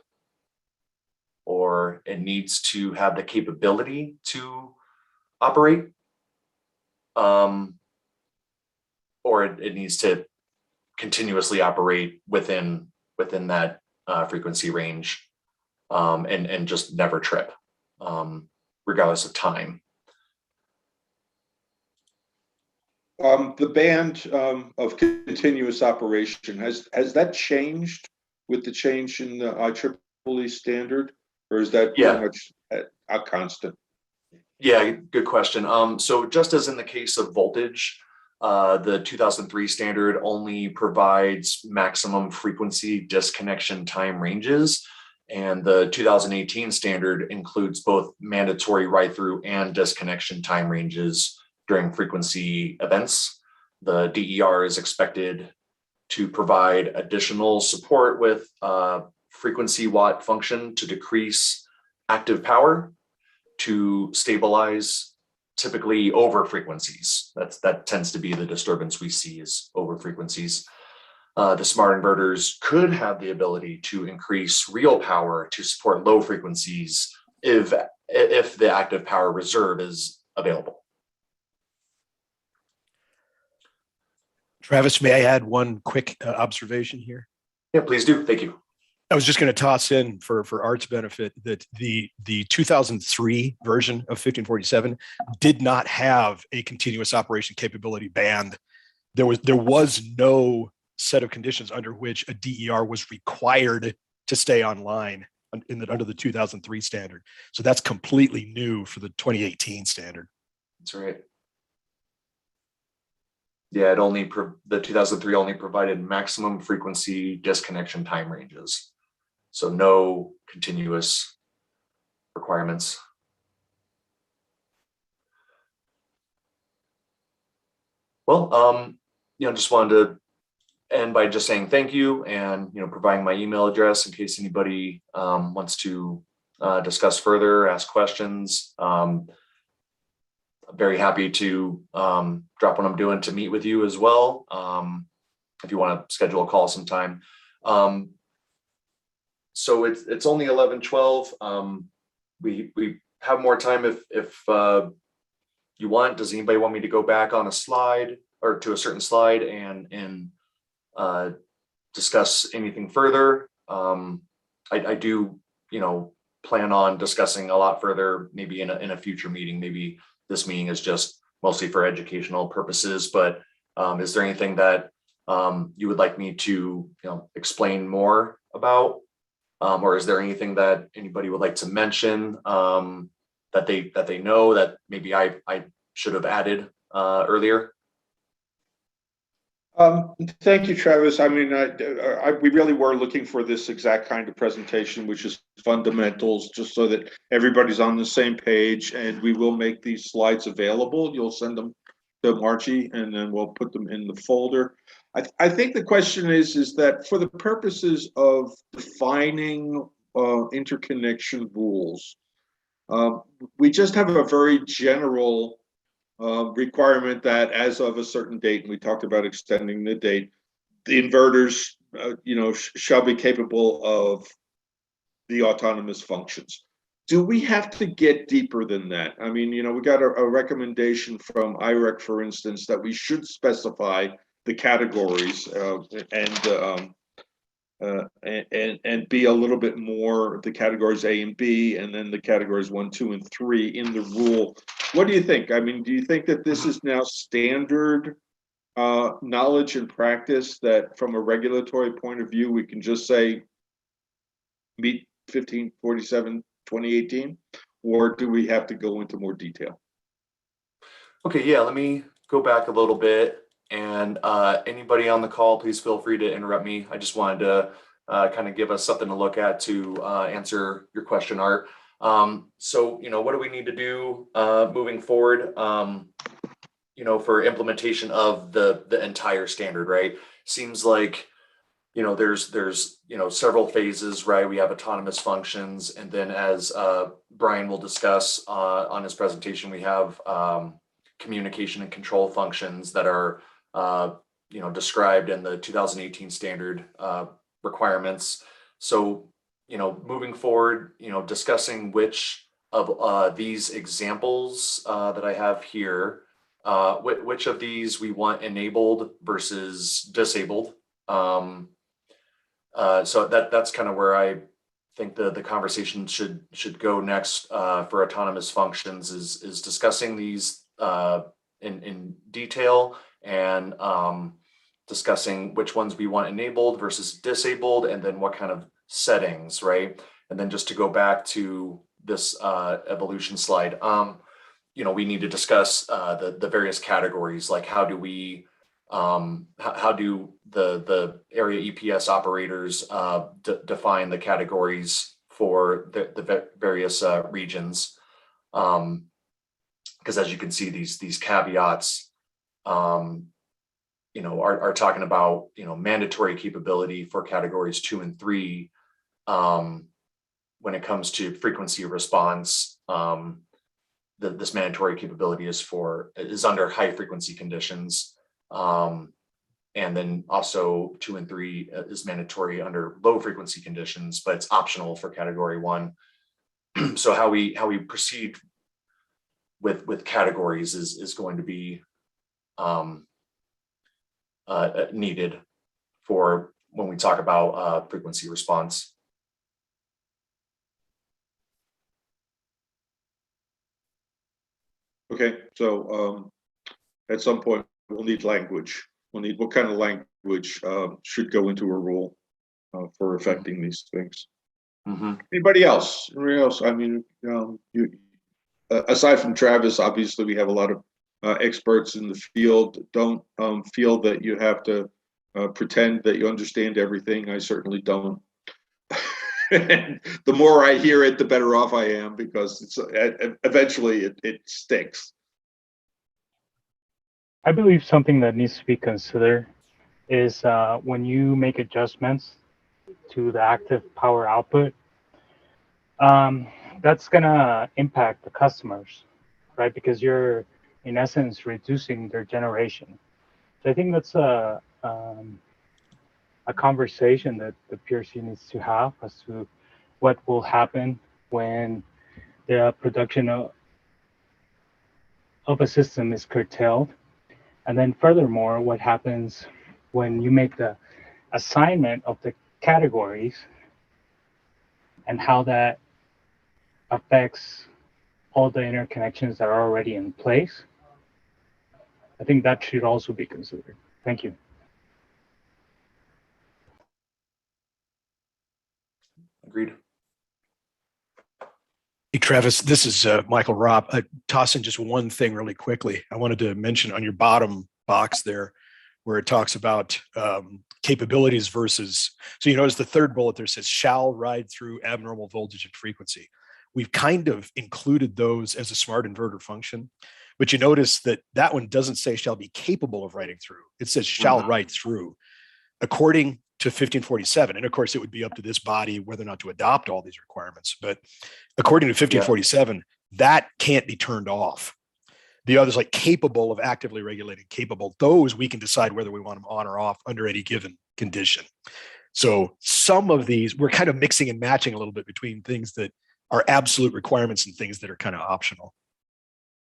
D: or it needs to have the capability to operate, or it needs to continuously operate within that frequency range, and just never trip, regardless of time.
C: The band of continuous operation, has that changed with the change in the IEEE standard, or is that pretty much a constant?
D: Yeah, good question. So just as in the case of voltage, the 2003 standard only provides maximum frequency disconnection time ranges, and the 2018 standard includes both mandatory write-through and disconnection time ranges during frequency events. The DER is expected to provide additional support with frequency watt function to decrease active power to stabilize typically over frequencies. That tends to be the disturbance we see is over frequencies. the smart inverters could have the ability to increase real power to support low frequencies if the active power reserve is available.
I: Travis, may I add one quick observation here?
D: Yeah, please do. Thank you.
I: I was just going to toss in for Art's benefit that the 2003 version of 1547 did not have a continuous operation capability band. There was no set of conditions under which a DER was required to stay online under the 2003 standard. So that's completely new for the 2018 standard.
D: That's right. Yeah, the 2003 only provided maximum frequency disconnection time ranges. So no continuous requirements. Well, just wanted to end by just saying thank you and, providing my email address in case anybody wants to discuss further, ask questions. I'm very happy to drop what I'm doing to meet with you as well. If you want to schedule a call sometime. So it's only 11:12. We have more time if you want. Does anybody want me to go back on a slide or to a certain slide and discuss anything further? I do, plan on discussing a lot further, maybe in a future meeting. Maybe this meeting is just mostly for educational purposes, but is there anything that you would like me to, explain more about? Or is there anything that anybody would like to mention that they know that maybe I should have added earlier?
C: Thank you, Travis. I mean, we really were looking for this exact kind of presentation, which is fundamentals, just so that everybody's on the same page. And we will make these slides available. You'll send them to Margie, and then we'll put them in the folder. I think the question is that for the purposes of defining interconnection rules, we just have a very general requirement that as of a certain date, and we talked about extending the date, the inverters, shall be capable of the autonomous functions. Do we have to get deeper than that? I mean, we got a recommendation from IREC, for instance, that we should specify the categories and be a little bit more the categories A and B, and then the categories 1, 2, and 3 in the rule. What do you think? I mean, do you think that this is now standard knowledge and practice, that from a regulatory point of view, we can just say meet 1547 2018, or do we have to go into more detail?
D: Okay, yeah, let me go back a little bit. And anybody on the call, please feel free to interrupt me. I just wanted to kind of give us something to look at to answer your question, Art. So, what do we need to do moving forward, for implementation of the entire standard, right? Seems like, there's several phases, right? We have autonomous functions, and then as Brian will discuss on his presentation, we have communication and control functions that are described in the 2018 standard requirements. So, moving forward, discussing which of these examples that I have here, which of these we want enabled versus disabled. So that's kind of where I think the conversation should go next for autonomous functions is discussing these in detail and discussing which ones we want enabled versus disabled, and then what kind of settings, right? And then just to go back to this evolution slide, we need to discuss the various categories, like how do we how do the area EPS operators define the categories for the various regions, because as you can see, these caveats are talking about mandatory capability for categories 2 and 3 when it comes to frequency response. This mandatory capability is under high frequency conditions, and And then also 2 and 3 is mandatory under low frequency conditions, but it's optional for category 1. So how we proceed with categories is going to be needed for when we talk about frequency response.
C: Okay, so at some point we'll need language. We'll need what kind of language should go into a rule for affecting these things. Anybody else? Anybody else? I mean, aside from Travis, obviously we have a lot of experts in the field. Don't feel that you have to pretend that you understand everything. I certainly don't. And the more I hear it, the better off I am, because it's eventually it sticks.
G: I believe something that needs to be considered is when you make adjustments to the active power output, that's gonna impact the customers, right? Because you're in essence reducing their generation. So I think that's a conversation that the PRC needs to have as to what will happen when the production of a system is curtailed. And then furthermore, what happens when you make the assignment of the categories and how that affects all the interconnections that are already in place. I think that should also be considered. Thank you.
D: Agreed.
I: Hey, Travis, this is Michael Robb. Toss in just one thing really quickly. I wanted to mention on your bottom box there, where it talks about capabilities versus, so you notice the third bullet there says shall ride through abnormal voltage and frequency. We've kind of included those as a smart inverter function, but you notice that that one doesn't say shall be capable of riding through. It says shall ride through. According to 1547, and of course it would be up to this body whether or not to adopt all these requirements, but according to 1547, that can't be turned off. The others, like capable of actively regulating, capable, those we can decide whether we want them on or off under any given condition. So some of these, we're kind of mixing and matching a little bit between things that are absolute requirements and things that are kind of optional.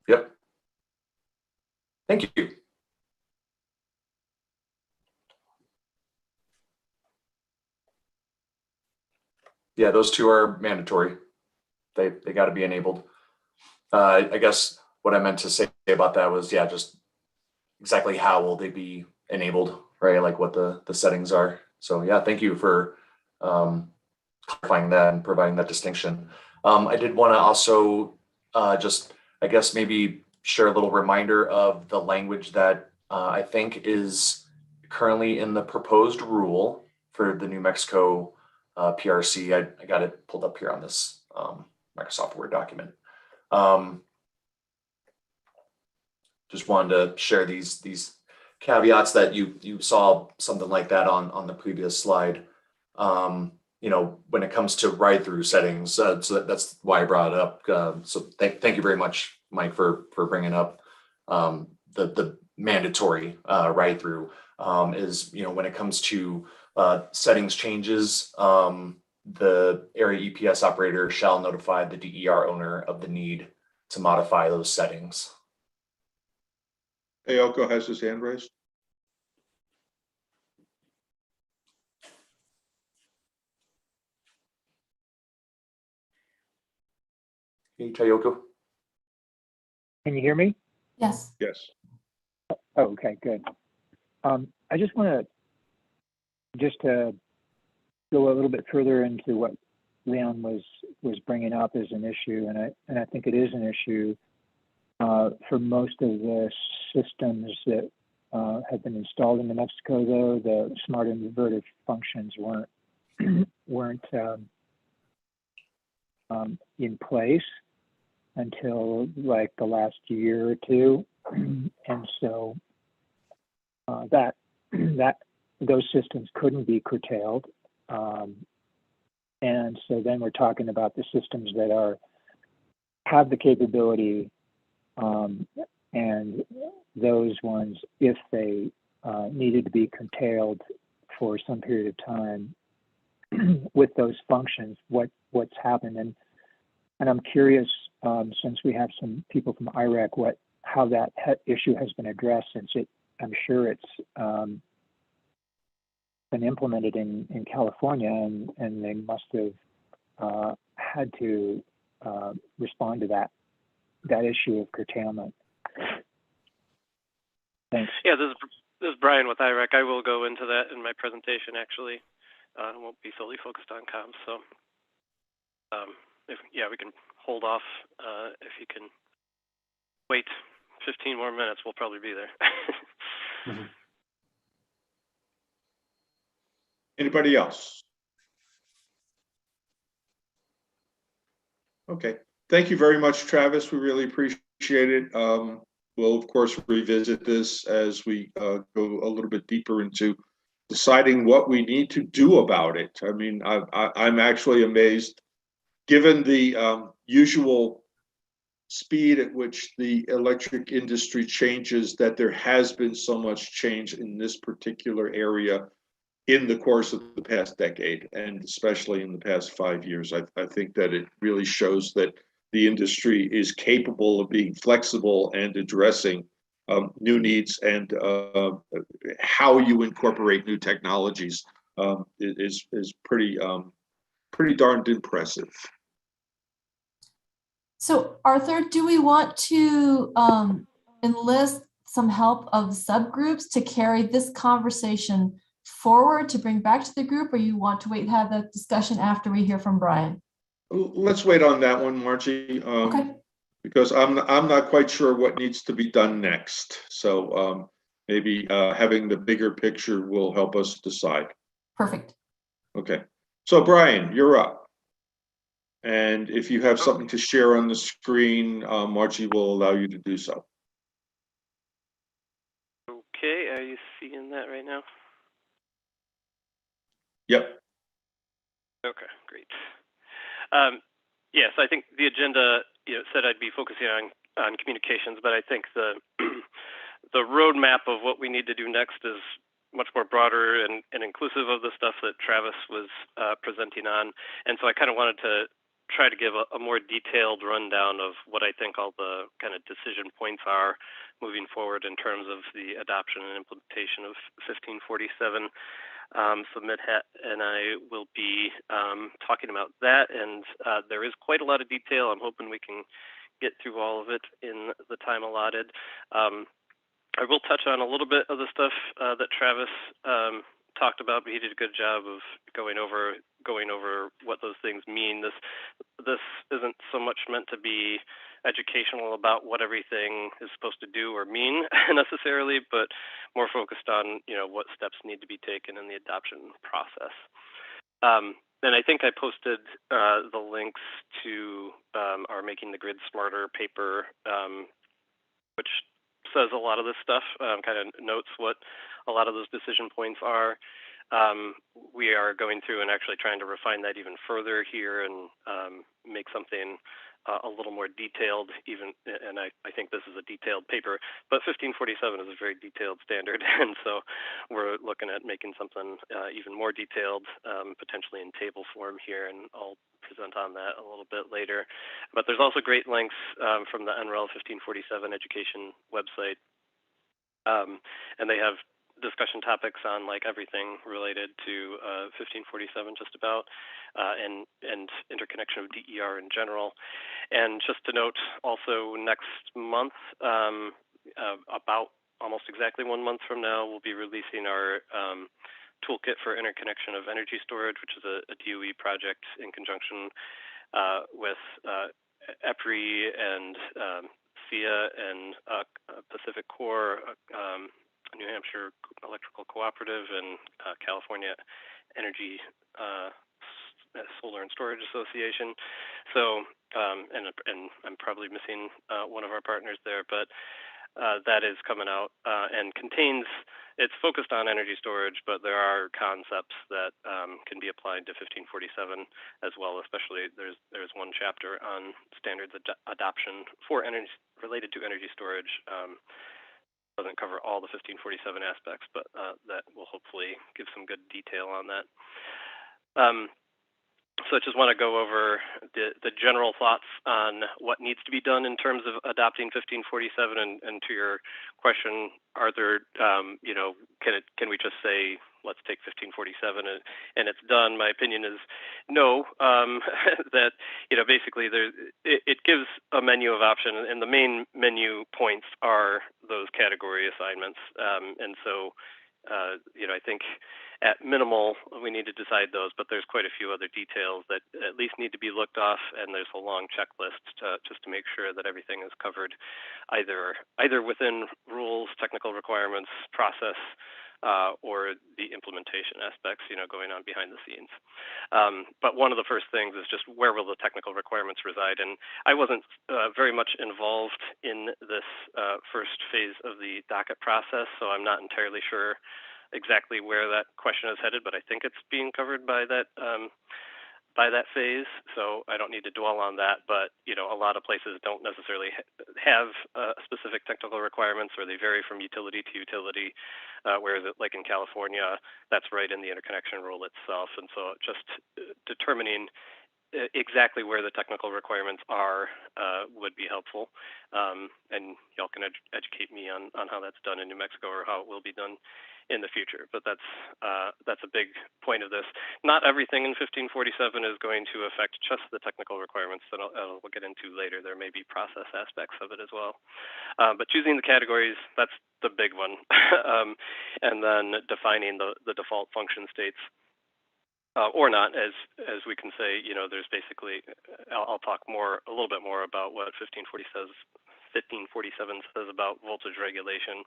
D: Yep. Thank you. Yeah, those two are mandatory. They got to be enabled. I guess what I meant to say about that was, yeah, just exactly how will they be enabled, right? Like what the settings are. So yeah, thank you for clarifying that and providing that distinction. I did want to also just, I guess, maybe share a little reminder of the language that I think is currently in the proposed rule for the New Mexico PRC. I got it pulled up here on this Microsoft Word document. Just wanted to share these caveats that you saw something like that on the previous slide. You know, when it comes to ride-through settings, so that's why I brought it up. So thank you very much, Mike, for bringing up the mandatory ride-through. Is, you know, when it comes to settings changes, the area EPS operator shall notify the DER owner of the need to modify those settings.
C: Ayoko has his hand raised.
D: Hey, Tayoko.
J: Can you hear me?
A: Yes.
C: Yes.
J: Oh, okay, good. I just want to go a little bit further into what Leon was bringing up as an issue, and I think it is an issue for most of the systems that have been installed in New Mexico. Though the smart inverter functions weren't in place until like the last year or two, and so that those systems couldn't be curtailed. And so then we're talking about the systems that have the capability, and those ones, if they needed to be curtailed for some period of time with those functions, what's happened. And I'm curious, since we have some people from IREC, how that issue has been addressed, since I'm sure it's been implemented in California, and they must have had to respond to that issue of curtailment. Thanks.
H: Yeah, this is Brian with IREC. I will go into that in my presentation, actually. I won't be solely focused on comms. So, we can hold off. If you can wait 15 more minutes, we'll probably be there.
C: Mhm. Anybody else? Okay. Thank you very much, Travis. We really appreciate it. We'll, of course, revisit this as we go a little bit deeper into deciding what we need to do about it. I mean, I'm actually amazed, given the usual speed at which the electric industry changes, that there has been so much change in this particular area in the course of the past decade, and especially in the past 5 years. I think that it really shows that the industry is capable of being flexible and addressing new needs, and how you incorporate new technologies is pretty darned impressive.
A: So Arthur, do we want to enlist some help of subgroups to carry this conversation forward to bring back to the group, or you want to wait and have that discussion after we hear from Brian?
C: Let's wait on that one, Margie.
A: Okay.
C: Because I'm not quite sure what needs to be done next. So maybe having the bigger picture will help us decide.
A: Perfect.
C: Okay. So Brian, you're up. And if you have something to share on the screen, Margie will allow you to do so.
H: Okay, are you seeing that right now?
C: Yep.
H: Okay, great. Yes, I think the agenda said I'd be focusing on communications, but I think the roadmap of what we need to do next is much more broader and inclusive of the stuff that Travis was presenting on. And so I kind of wanted to try to give a more detailed rundown of what I think all the kind of decision points are moving forward in terms of the adoption and implementation of 1547. So Midhat and I will be talking about that, and there is quite a lot of detail. I'm hoping we can get through all of it in the time allotted. I will touch on a little bit of the stuff that Travis talked about, but he did a good job of going over what those things mean. This isn't so much meant to be educational about what everything is supposed to do or mean necessarily, but more focused on what steps need to be taken in the adoption process. And I think I posted the links to our Making the Grid Smarter paper, which says a lot of this stuff, kind of notes what a lot of those decision points are. We are going through and actually trying to refine that even further here and make something a little more detailed, and I think this is a detailed paper, but 1547 is a very detailed standard, and so we're looking at making something even more detailed, potentially in table form here, and I'll present on that a little bit later. But there's also great links from the NREL 1547 education website, and they have discussion topics on like everything related to 1547 just about, and interconnection of DER in general. And just to note also, next month, about almost exactly 1 month from now, we'll be releasing our Toolkit for Interconnection of Energy Storage, which is a DOE project in conjunction with EPRI and SIA and Pacific Core, New Hampshire Electrical Cooperative, and California Energy Solar and Storage Association. So, and I'm probably missing one of our partners there, but that is coming out and it's focused on energy storage, but there are concepts that can be applied to 1547 as well. Especially there's one chapter on standards adoption for energy related to energy storage. doesn't cover all the 1547 aspects, but that will hopefully give some good detail on that. So I just want to go over the general thoughts on what needs to be done in terms of adopting 1547. And to your question, Arthur, you know, can we just say, let's take 1547 and it's done? My opinion is no. That, you know, basically it gives a menu of options, and the main menu points are those category assignments. And so, you know, I think at minimal, we need to decide those, but there's quite a few other details that at least need to be looked off, and there's a long checklist just to make sure that everything is covered either within rules, technical requirements, process, or the implementation aspects, you know, going on behind the scenes. But one of the first things is just where will the technical requirements reside? And I wasn't very much involved in this first phase of the docket process, so I'm not entirely sure exactly where that question is headed, but I think it's being covered by that phase, so I don't need to dwell on that. But, you know, a lot of places don't necessarily have specific technical requirements, or they vary from utility to utility, whereas like in California, that's right in the interconnection rule itself. And so just determining exactly where the technical requirements are would be helpful. And y'all can educate me on how that's done in New Mexico, or how it will be done in the future. But that's a big point of this. Not everything in 1547 is going to affect just the technical requirements that we'll get into later. There may be process aspects of it as well. But choosing the categories, that's the big one. And then defining the default function states. Or not, as we can say, you know, there's basically, I'll talk a little bit more about what 1547 says about voltage regulation.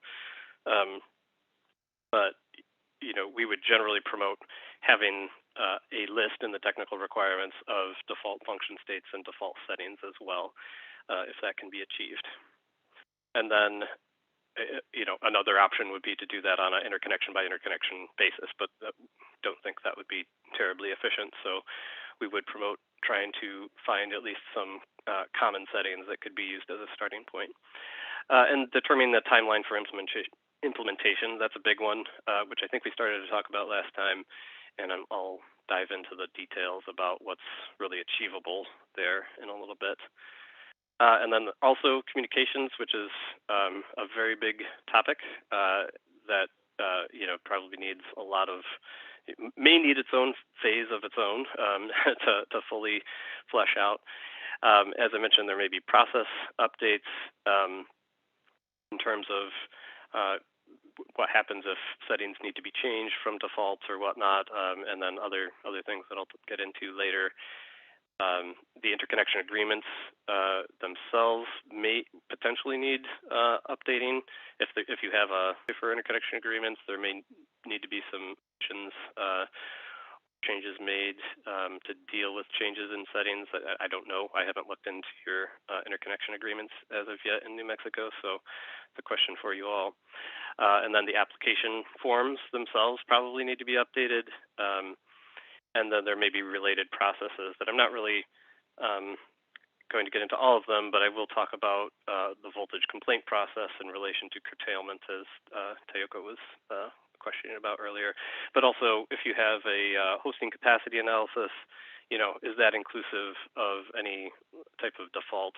H: But, you know, we would generally promote having a list in the technical requirements of default function states and default settings as well, if that can be achieved. And then, you know, another option would be to do that on an interconnection by interconnection basis, but don't think that would be terribly efficient. So we would promote trying to find at least some common settings that could be used as a starting point. And determining the timeline for implementation, that's a big one, which I think we started to talk about last time, and I'll dive into the details about what's really achievable there in a little bit. And then also communications, which is a very big topic that you know, probably needs a lot of, it may need its own phase of its own to fully flesh out. As I mentioned, there may be process updates in terms of what happens if settings need to be changed from defaults or whatnot, and then other things that I'll get into later. The interconnection agreements themselves may potentially need updating. If you have for interconnection agreements, there may need to be some changes made to deal with changes in settings. I don't know. I haven't looked into your interconnection agreements as of yet in New Mexico, so it's a question for you all. And then the application forms themselves probably need to be updated. And then there may be related processes that I'm not really going to get into all of them, but I will talk about the voltage complaint process in relation to curtailment, as Tayoko was questioning about earlier. But also, if you have a hosting capacity analysis, you know, is that inclusive of any type of default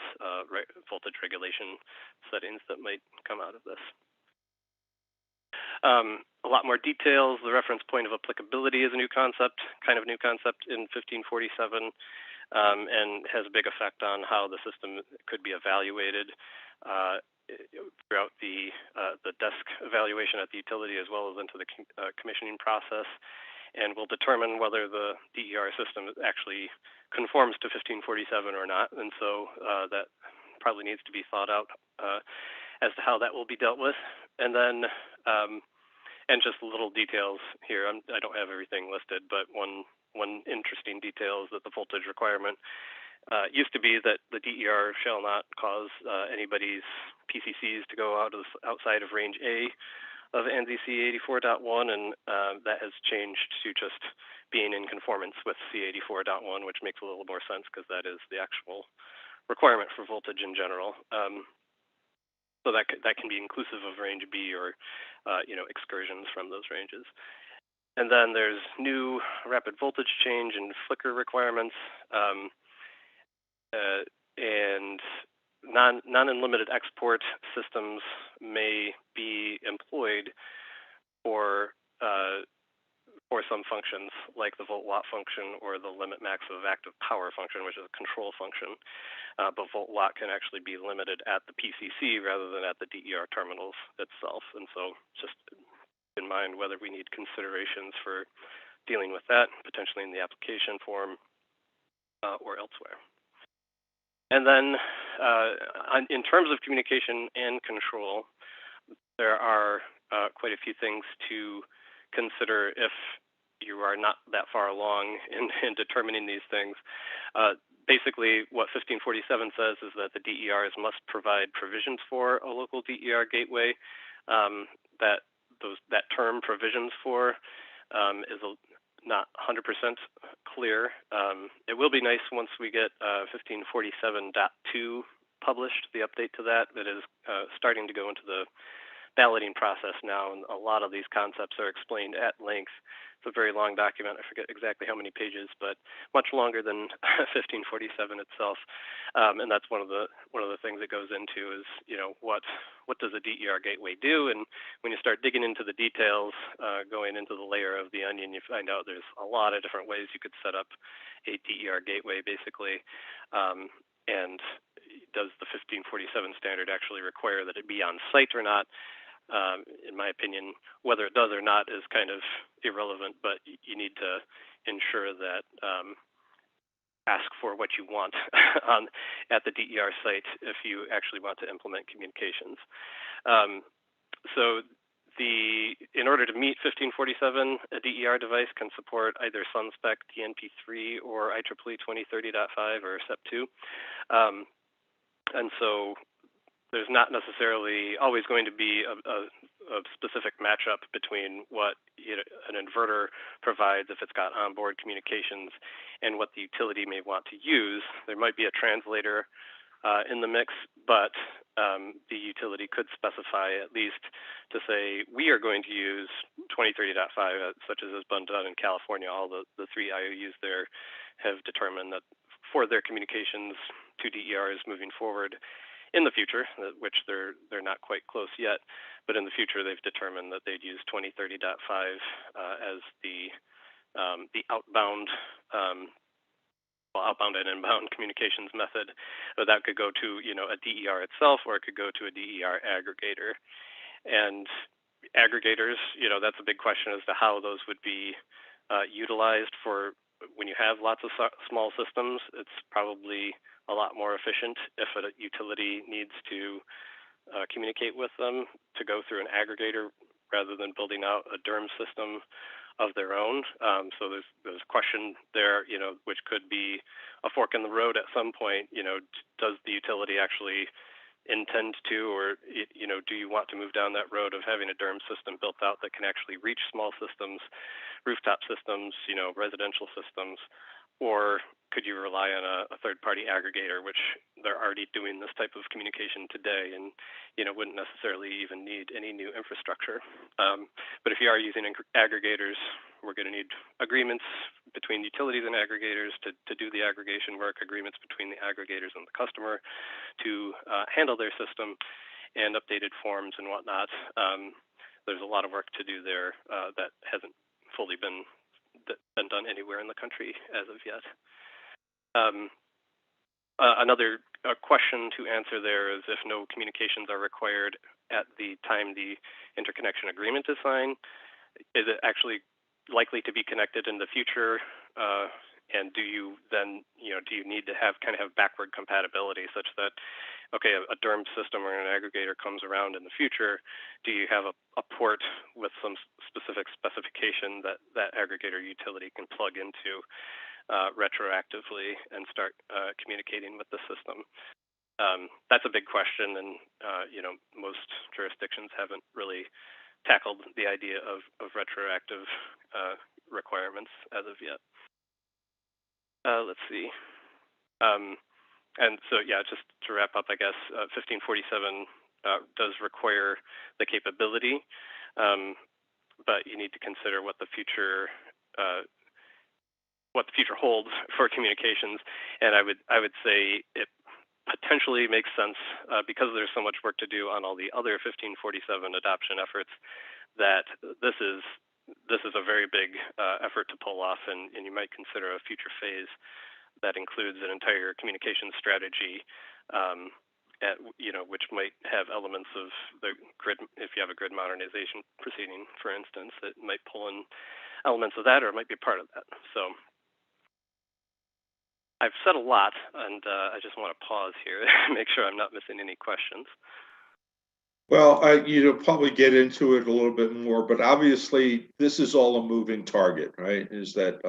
H: voltage regulation settings that might come out of this? A lot more details. The reference point of applicability is a new concept, kind of new concept in 1547, and has a big effect on how the system could be evaluated throughout the desk evaluation at the utility, as well as into the commissioning process, and will determine whether the DER system actually conforms to 1547 or not. And so that probably needs to be thought out as to how that will be dealt with. And then and just little details here. I don't have everything listed, but one interesting detail is that the voltage requirement used to be that the DER shall not cause anybody's PCCs to go outside of range A of ANSI C84.1, and that has changed to just being in conformance with C84.1, which makes a little more sense because that is the actual requirement for voltage in general. So that can be inclusive of range B or, excursions from those ranges. And then there's new rapid voltage change and flicker requirements, and non-unlimited export systems may be employed for some functions like the volt-watt function or the limit max of active power function, which is a control function. But volt-watt can actually be limited at the PCC rather than at the DER terminals itself. And so just in mind whether we need considerations for dealing with that, potentially in the application form or elsewhere. And then in terms of communication and control, there are quite a few things to consider if you are not that far along in determining these things. Basically, what 1547 says is that the DERs must provide provisions for a local DER gateway. That term provisions for is not 100% clear. It will be nice once we get 1547.2 published, the update to that. That is starting to go into the balloting process now, and a lot of these concepts are explained at length. It's a very long document. I forget exactly how many pages, but much longer than 1547 itself. And that's one of the things that goes into is, what does a DER gateway do? And when you start digging into the details, going into the layer of the onion, you find out there's a lot of different ways you could set up a DER gateway, basically. And does the 1547 standard actually require that it be on site or not? In my opinion, whether it does or not is kind of irrelevant, but you need to ensure that ask for what you want at the DER site if you actually want to implement communications. So in order to meet 1547, a DER device can support either SunSpec DNP3 or IEEE 2030.5 or SEP2. And so there's not necessarily always going to be a specific matchup between what an inverter provides if it's got onboard communications and what the utility may want to use. There might be a translator in the mix, but the utility could specify at least to say, we are going to use 2030.5, such as has been done in California. All the three IOUs there have determined that for their communications to DERs moving forward, in the future, which they're not quite close yet, but in the future they've determined that they'd use 2030.5 as the outbound and inbound communications method. So that could go to a DER itself, or it could go to a DER aggregator. And aggregators, that's a big question as to how those would be utilized for when you have lots of small systems. It's probably a lot more efficient if a utility needs to communicate with them to go through an aggregator rather than building out a DERM system of their own. So there's a question there, which could be a fork in the road at some point. Does the utility actually intend to, or do you want to move down that road of having a DERM system built out that can actually reach small systems, rooftop systems, residential systems, or could you rely on a third-party aggregator, which they're already doing this type of communication today, and wouldn't necessarily even need any new infrastructure. But if you are using aggregators, we're going to need agreements between utilities and aggregators to do the aggregation work, agreements between the aggregators and the customer to handle their system, and updated forms and whatnot. There's a lot of work to do there that hasn't fully been done anywhere in the country as of yet. Another question to answer there is if no communications are required at the time the interconnection agreement is signed, is it actually likely to be connected in the future? And do you then, do you need to have backward compatibility such that, okay, a DERM system or an aggregator comes around in the future, do you have a port with some specific specification that that aggregator utility can plug into retroactively and start communicating with the system? That's a big question, and most jurisdictions haven't really tackled the idea of retroactive requirements as of yet. Let's see. And so, yeah, just to wrap up, I guess 1547 does require the capability, but you need to consider what the future holds for communications. And I would say it potentially makes sense because there's so much work to do on all the other 1547 adoption efforts, that this is a very big effort to pull off, and you might consider a future phase that includes an entire communication strategy, which might have elements of the grid. If you have a grid modernization proceeding, for instance, that might pull in elements of that, or it might be part of that. So I've said a lot, and I just want to pause here and make sure I'm not missing any questions.
C: Well, probably get into it a little bit more, but obviously this is all a moving target, right? Is that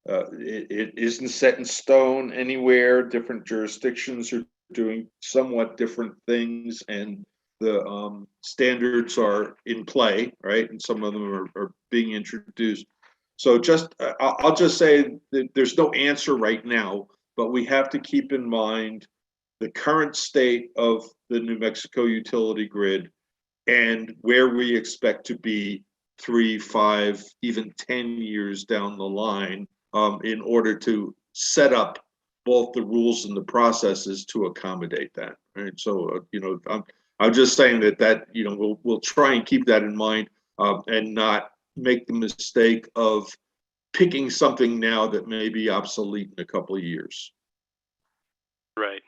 C: it isn't set in stone anywhere. Different jurisdictions are doing somewhat different things, and the standards are in play, right? And some of them are being introduced. So I'll just say that there's no answer right now, but we have to keep in mind the current state of the New Mexico utility grid and where we expect to be 3, 5, even 10 years down the line, in order to set up both the rules and the processes to accommodate that. Right. So, I'm just saying that we'll try and keep that in mind, and not make the mistake of picking something now that may be obsolete in a couple of years.
H: Right.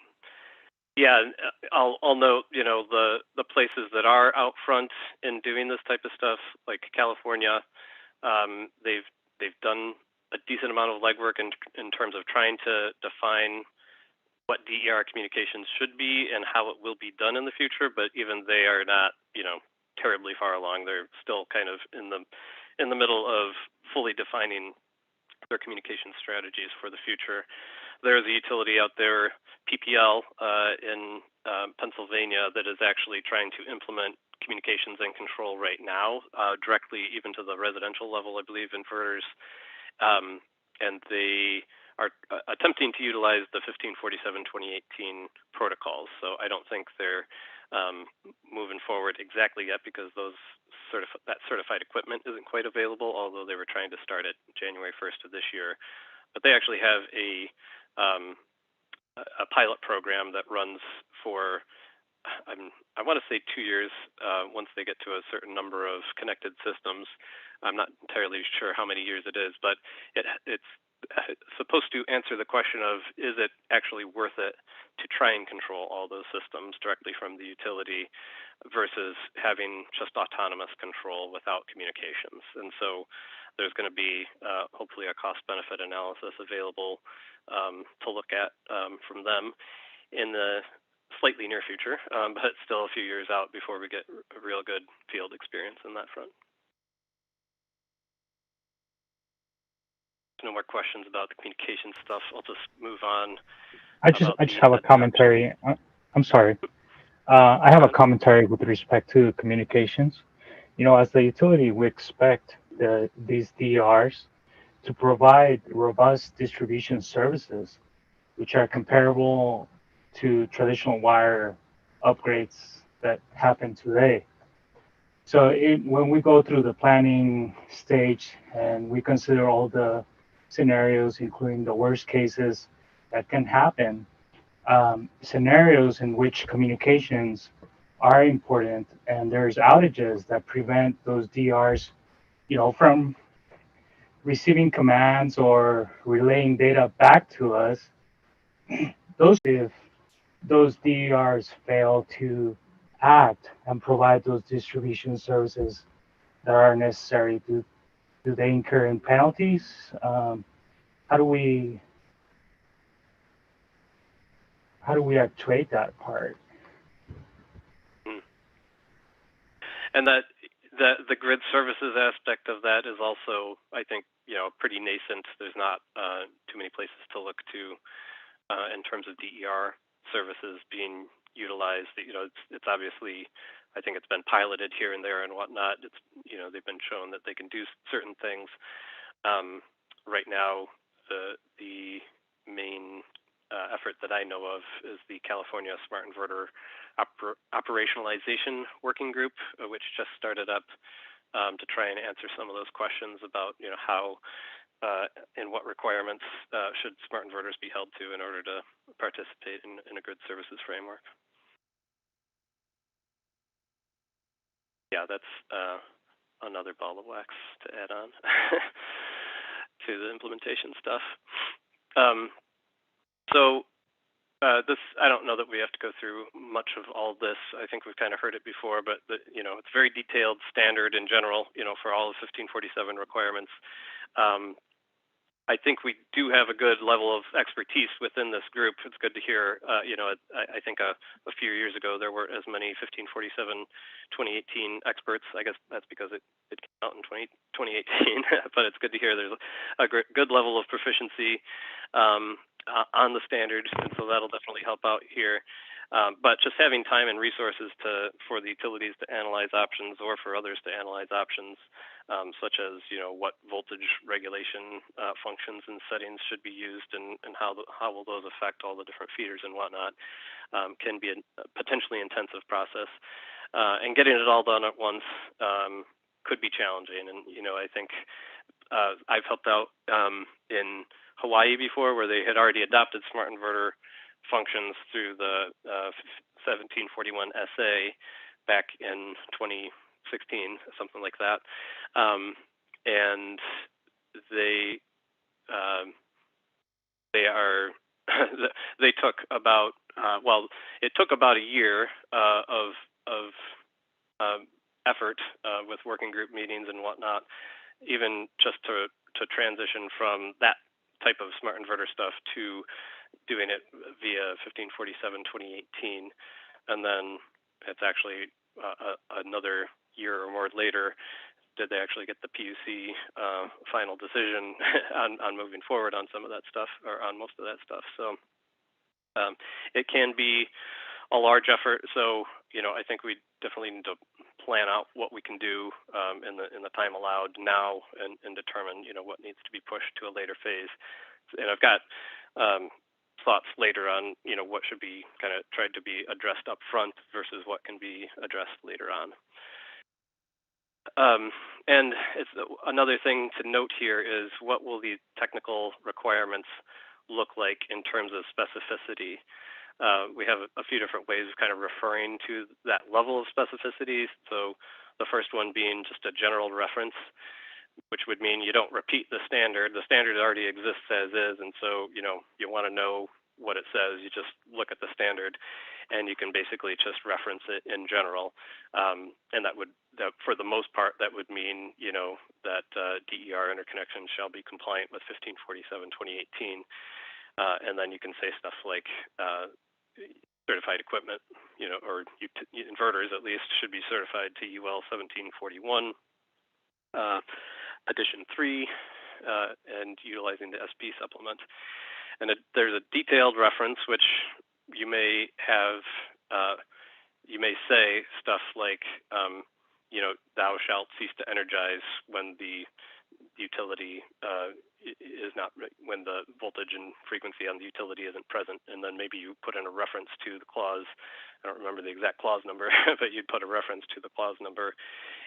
H: Yeah, I'll note, the places that are out front in doing this type of stuff, like California, they've done a decent amount of legwork in terms of trying to define what DER communications should be and how it will be done in the future. But even they are not, terribly far along. They're still kind of in the middle of fully defining their communication strategies for the future. There's a utility out there, PPL, in Pennsylvania, that is actually trying to implement communications and control right now, directly even to the residential level, I believe, inverters. And they are attempting to utilize the 1547-2018 protocols. So I don't think they're moving forward exactly yet, because that certified equipment isn't quite available, although they were trying to start it January 1st of this year. But they actually have a pilot program that runs for, I want to say 2 years, once they get to a certain number of connected systems. I'm not entirely sure how many years it is, but it's supposed to answer the question of, is it actually worth it to try and control all those systems directly from the utility versus having just autonomous control without communications. And so there's going to be hopefully a cost-benefit analysis available to look at from them in the slightly near future, but still a few years out before we get a real good field experience in that front. No more questions about the communication stuff. I'll just move on.
G: I just have a commentary. I'm sorry. I have a commentary with respect to communications. As the utility, we expect these DERs to provide robust distribution services, which are comparable to traditional wire upgrades that happen today. So when we go through the planning stage and we consider all the scenarios, including the worst cases that can happen, scenarios in which communications are important and there's outages that prevent those DRs, from receiving commands or relaying data back to us. If those DRs fail to act and provide those distribution services that are necessary, do they incur in penalties? How do we actuate that part?
H: And that the grid services aspect of that is also, I think, pretty nascent. There's not too many places to look to in terms of DER services being utilized. It's obviously, I think it's been piloted here and there and whatnot. It's they've been shown that they can do certain things. Right now, the main effort that I know of is the California Smart Inverter Operationalization Working Group, which just started up to try and answer some of those questions about, how and what requirements should smart inverters be held to in order to participate in a grid services framework. Yeah, that's another ball of wax to add on to the implementation stuff. This, I don't know that we have to go through much of all this. I think we've kind of heard it before, but it's very detailed standard in general, for all of 1547 requirements. I think we do have a good level of expertise within this group. It's good to hear. I think a few years ago there weren't as many 1547 2018 experts. I guess that's because it came out in 2018. But it's good to hear there's a good level of proficiency on the standard, and so that'll definitely help out here. But just having time and resources for the utilities to analyze options, or for others to analyze options, such as what voltage regulation functions and settings should be used, and how will those affect all the different feeders and whatnot, can be a potentially intensive process. And getting it all done at once could be challenging. And I think I've helped out in Hawaii before, where they had already adopted smart inverter functions through the 1741 SA back in 2016, something like that. And they they took about it took about a year of effort with working group meetings and whatnot, even just to transition from that type of smart inverter stuff to doing it via 1547 2018. And then it's actually another year or more later did they actually get the PUC final decision on moving forward on some of that stuff, or on most of that stuff. So it can be a large effort. So I think we definitely need to plan out what we can do in the time allowed now, and determine what needs to be pushed to a later phase. And I've got thoughts later on what should be kind of tried to be addressed up front versus what can be addressed later on. And it's another thing to note here is, what will the technical requirements look like in terms of specificity? We have a few different ways of kind of referring to that level of specificity. So the first one being just a general reference, which would mean you don't repeat the standard. The standard already exists as is, and so you want to know what it says. You just look at the standard, and you can basically just reference it in general. And that for the most part, that would mean that DER interconnection shall be compliant with 1547 2018. And then you can say stuff like certified equipment, or inverters at least, should be certified to UL 1741. Edition 3, and utilizing the SP supplement. And there's a detailed reference, which you may have, you may say stuff like, thou shalt cease to energize when the utility when the voltage and frequency on the utility isn't present. And then maybe you put in a reference to the clause. I don't remember the exact clause number, but you'd put a reference to the clause number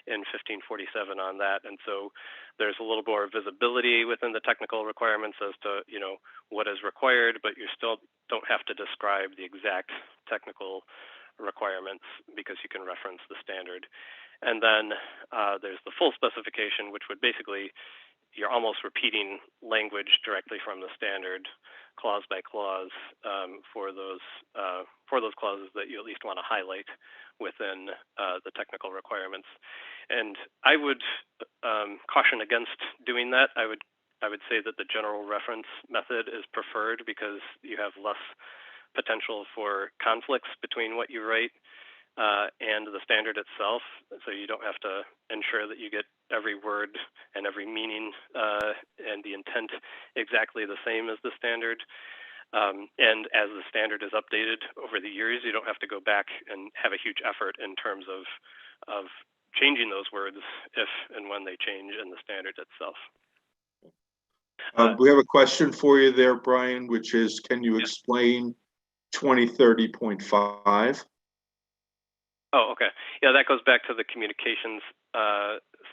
H: in 1547 on that. And so there's a little more visibility within the technical requirements as to, what is required, but you still don't have to describe the exact technical requirements because you can reference the standard. And then there's the full specification, which would basically, you're almost repeating language directly from the standard, clause by clause, for those clauses that you at least want to highlight within the technical requirements. And I would caution against doing that. I would say that the general reference method is preferred because you have less potential for conflicts between what you write and the standard itself. So you don't have to ensure that you get every word and every meaning and the intent exactly the same as the standard. And as the standard is updated over the years, you don't have to go back and have a huge effort in terms of changing those words if and when they change in the standard itself.
C: We have a question for you there, Brian, which is, can you explain 2030.5?
H: Oh, okay. Yeah, that goes back to the communications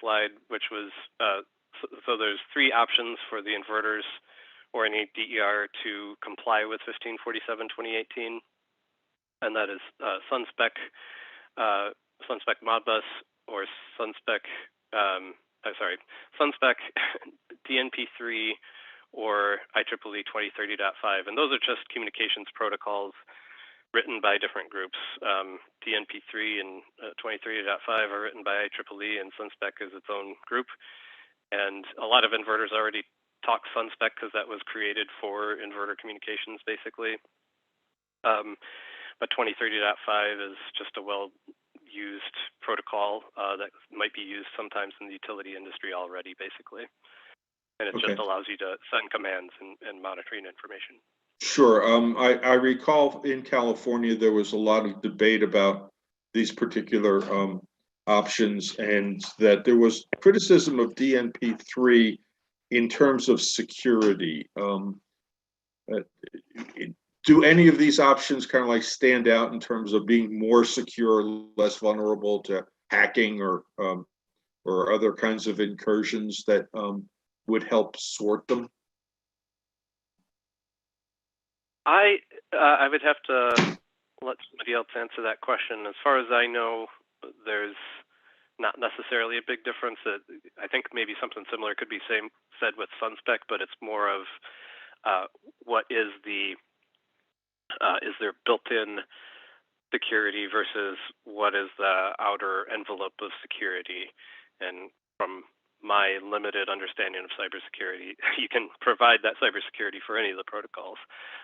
H: slide, which was, so there's 3 options for the inverters or any DER to comply with 1547/2018, and that is SunSpec, SunSpec Modbus, or SunSpec, SunSpec DNP3, or IEEE 2030.5, and those are just communications protocols written by different groups. DNP3 and 2030.5 are written by IEEE, and SunSpec is its own group. And a lot of inverters already talk SunSpec because that was created for inverter communications, basically. But 2030.5 is just a well-used protocol that might be used sometimes in the utility industry already, basically. And it just allows you to send commands and monitoring information.
C: Sure. I recall in California, there was a lot of debate about these particular options, and that there was criticism of DNP3 in terms of security. Do any of these options kind of like stand out in terms of being more secure, less vulnerable to hacking or other kinds of incursions that would help sort them?
H: I would have to let somebody else answer that question. As far as I know, there's not necessarily a big difference. I think maybe something similar could be said with SunSpec, but it's more of what is there built-in security versus what is the outer envelope of security. And from my limited understanding of cybersecurity, you can provide that cybersecurity for any of the protocols,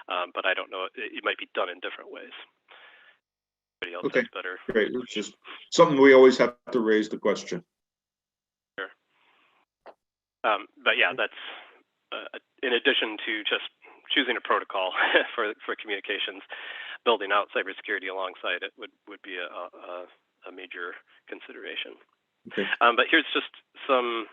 H: but I don't know, it might be done in different ways.
C: Okay, great. It's just something we always have to raise the question.
H: Sure. But yeah, that's in addition to just choosing a protocol for communications, building out cybersecurity alongside it would be a major consideration.
C: Okay.
H: But here's just some,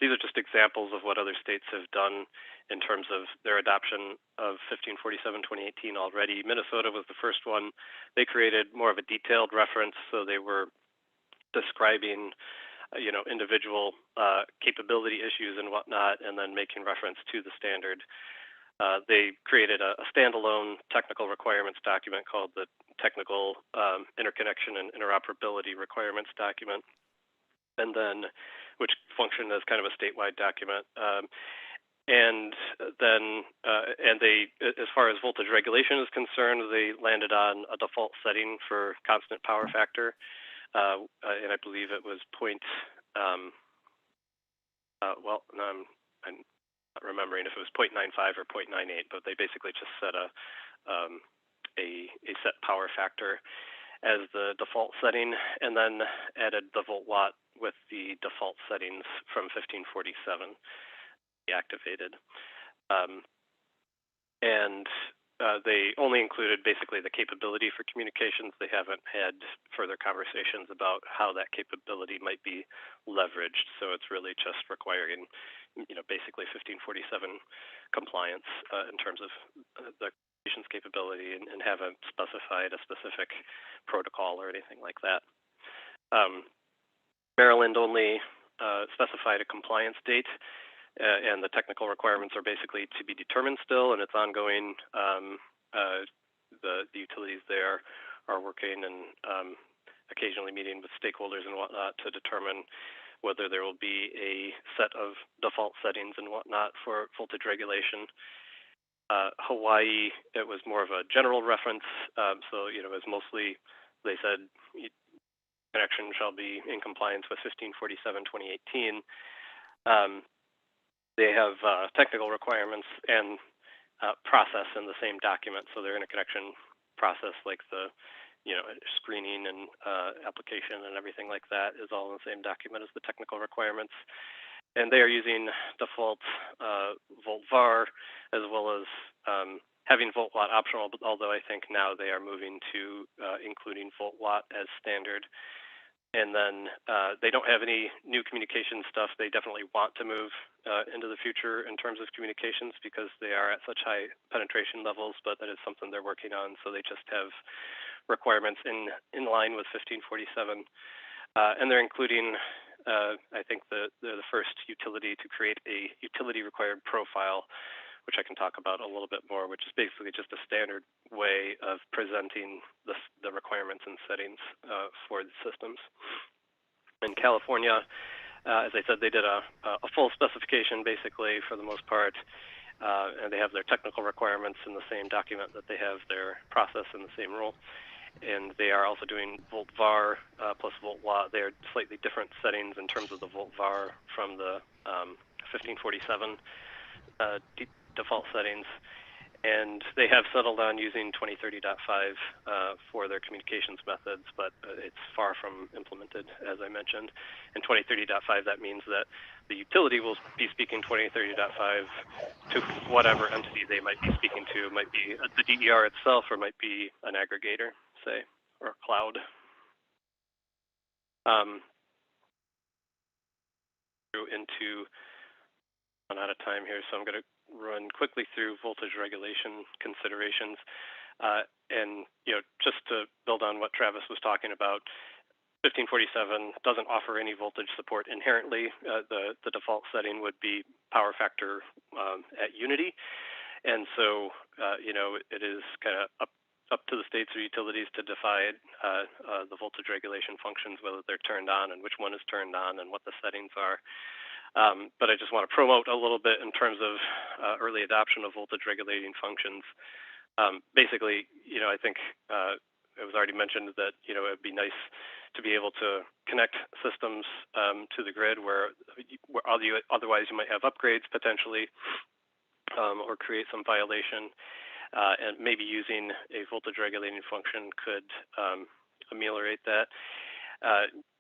H: these are just examples of what other states have done in terms of their adoption of 1547/2018 already. Minnesota was the first one. They created more of a detailed reference, so they were describing, individual capability issues and whatnot, and then making reference to the standard. They created a standalone technical requirements document called the Technical Interconnection and Interoperability Requirements Document, and then which functioned as kind of a statewide document. And then, they, as far as voltage regulation is concerned, they landed on a default setting for constant power factor, and I believe it was I'm not remembering if it was 0.95 or 0.98, but they basically just set a set power factor as the default setting, and then added the volt watt with the default settings from 1547 deactivated. And they only included basically the capability for communications. They haven't had further conversations about how that capability might be leveraged. So it's really just requiring, basically 1547 compliance in terms of the communications capability, and haven't specified a specific protocol or anything like that. Maryland only specified a compliance date, and the technical requirements are basically to be determined still, and it's ongoing. The utilities there are working and occasionally meeting with stakeholders and whatnot to determine whether there will be a set of default settings and whatnot for voltage regulation. Hawaii, it was more of a general reference. So, it was mostly, they said, connection shall be in compliance with 1547/2018. They have technical requirements and process in the same document. So their interconnection process, like the screening and application and everything like that, is all in the same document as the technical requirements. And they are using default volt var, as well as having volt watt optional, although I think now they are moving to including volt watt as standard. And then they don't have any new communication stuff. They definitely want to move into the future in terms of communications because they are at such high penetration levels, but that is something they're working on. So they just have requirements in line with 1547. And they're including, I think they're the first utility to create a utility required profile, which I can talk about a little bit more, which is basically just a standard way of presenting the requirements and settings for the systems. In California, as I said, they did a full specification basically for the most part, and they have their technical requirements in the same document that they have their process in the same rule. And they are also doing volt var plus volt watt. They are slightly different settings in terms of the volt var from the 1547 default settings. And they have settled on using 2030.5 for their communications methods, but it's far from implemented, as I mentioned. In 2030.5, that means that the utility will be speaking 2030.5 to whatever entity they might be speaking to. It might be the DER itself, or might be an aggregator, say, or a cloud. I'm out of time here, so I'm going to run quickly through voltage regulation considerations. And just to build on what Travis was talking about, 1547 doesn't offer any voltage support inherently. The default setting would be power factor at unity, and so it is kind of up to the states or utilities to decide the voltage regulation functions, whether they're turned on and which one is turned on and what the settings are. But I just want to promote a little bit in terms of early adoption of voltage regulating functions. Basically, I think it was already mentioned that it would be nice to be able to connect systems to the grid where otherwise you might have upgrades potentially or create some violation. And maybe using a voltage regulating function could ameliorate that.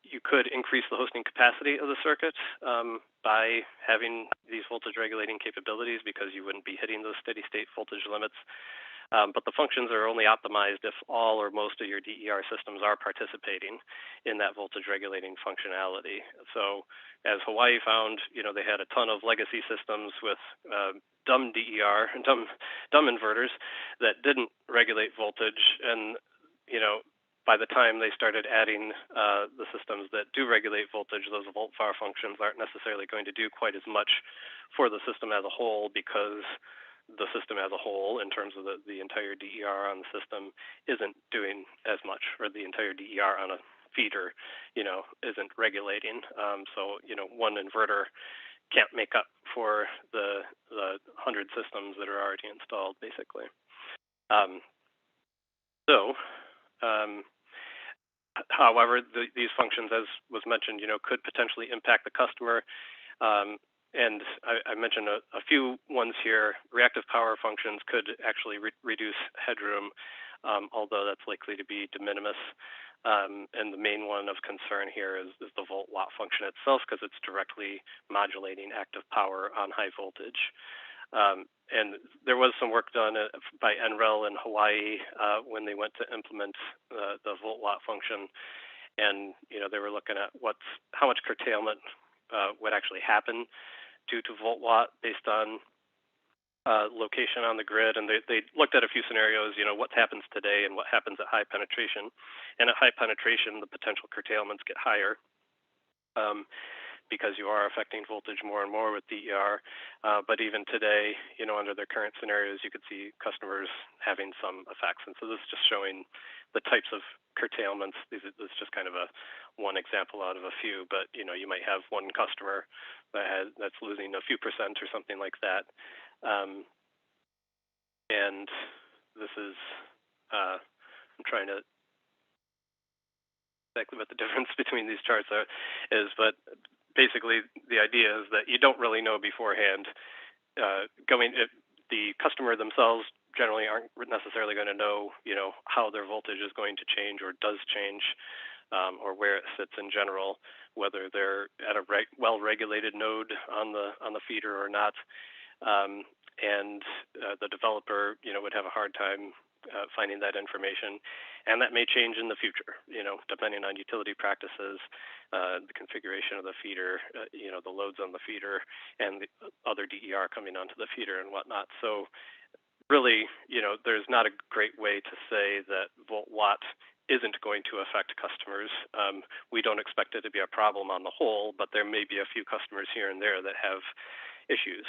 H: You could increase the hosting capacity of the circuit by having these voltage regulating capabilities because you wouldn't be hitting those steady state voltage limits. But the functions are only optimized if all or most of your DER systems are participating in that voltage regulating functionality. So as Hawaii found, they had a ton of legacy systems with dumb DER, dumb inverters that didn't regulate voltage. And, by the time they started adding the systems that do regulate voltage, those volt var functions aren't necessarily going to do quite as much for the system as a whole because the system as a whole, in terms of the entire DER on the system, isn't doing as much, or the entire DER on a feeder, isn't regulating. So, one inverter can't make up for the 100 systems that are already installed, basically. However, these functions, as was mentioned, could potentially impact the customer. And I mentioned a few ones here. Reactive power functions could actually reduce headroom, although that's likely to be de minimis. And the main one of concern here is the volt watt function itself, because it's directly modulating active power on high voltage. And there was some work done by NREL in Hawaii when they went to implement the volt watt function, and they were looking at how much curtailment would actually happen due to volt watt based on location on the grid. And they looked at a few scenarios, what happens today and what happens at high penetration. And at high penetration, the potential curtailments get higher because you are affecting voltage more and more with DER. But even today, under their current scenarios, you could see customers having some effects. And so this is just showing the types of curtailments. This is just kind of one example out of a few, but you might have one customer that's losing a few percent or something like that. And this is, I'm trying to exactly what the difference between these charts is, but basically the idea is that you don't really know beforehand. The customer themselves generally aren't necessarily going to know, how their voltage is going to change or does change, or where it sits in general, whether they're at a well-regulated node on the feeder or not. And the developer, would have a hard time finding that information. And that may change in the future, depending on utility practices, the configuration of the feeder, the loads on the feeder, and the other DER coming onto the feeder and whatnot. So really, there's not a great way to say that volt-watt isn't going to affect customers. We don't expect it to be a problem on the whole, but there may be a few customers here and there that have issues.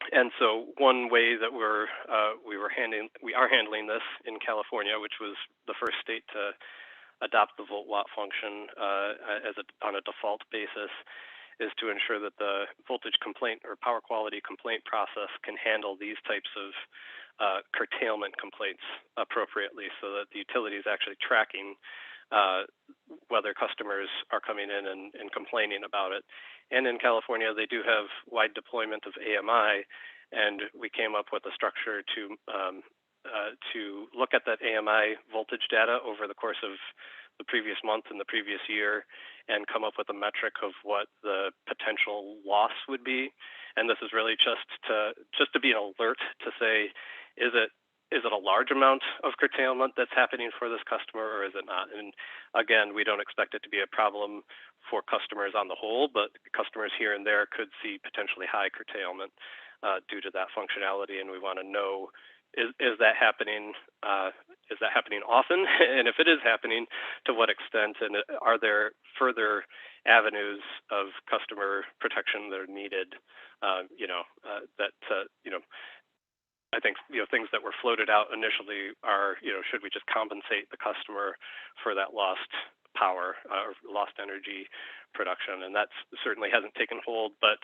H: And so one way that we are handling this in California, which was the first state to adopt the volt-watt function on a default basis, is to ensure that the voltage complaint or power quality complaint process can handle these types of curtailment complaints appropriately, so that the utility is actually tracking whether customers are coming in and complaining about it. And in California, they do have wide deployment of AMI, and we came up with a structure to look at that AMI voltage data over the course of the previous month and the previous year, and come up with a metric of what the potential loss would be. And this is really just to be an alert to say, is it a large amount of curtailment that's happening for this customer, or is it not? And again, we don't expect it to be a problem for customers on the whole, but customers here and there could see potentially high curtailment due to that functionality, and we want to know, is that happening? Is that happening often? And if it is happening, to what extent? And are there further avenues of customer protection that are needed? I think things that were floated out initially are, should we just compensate the customer for that lost power or lost energy production? And that certainly hasn't taken hold, but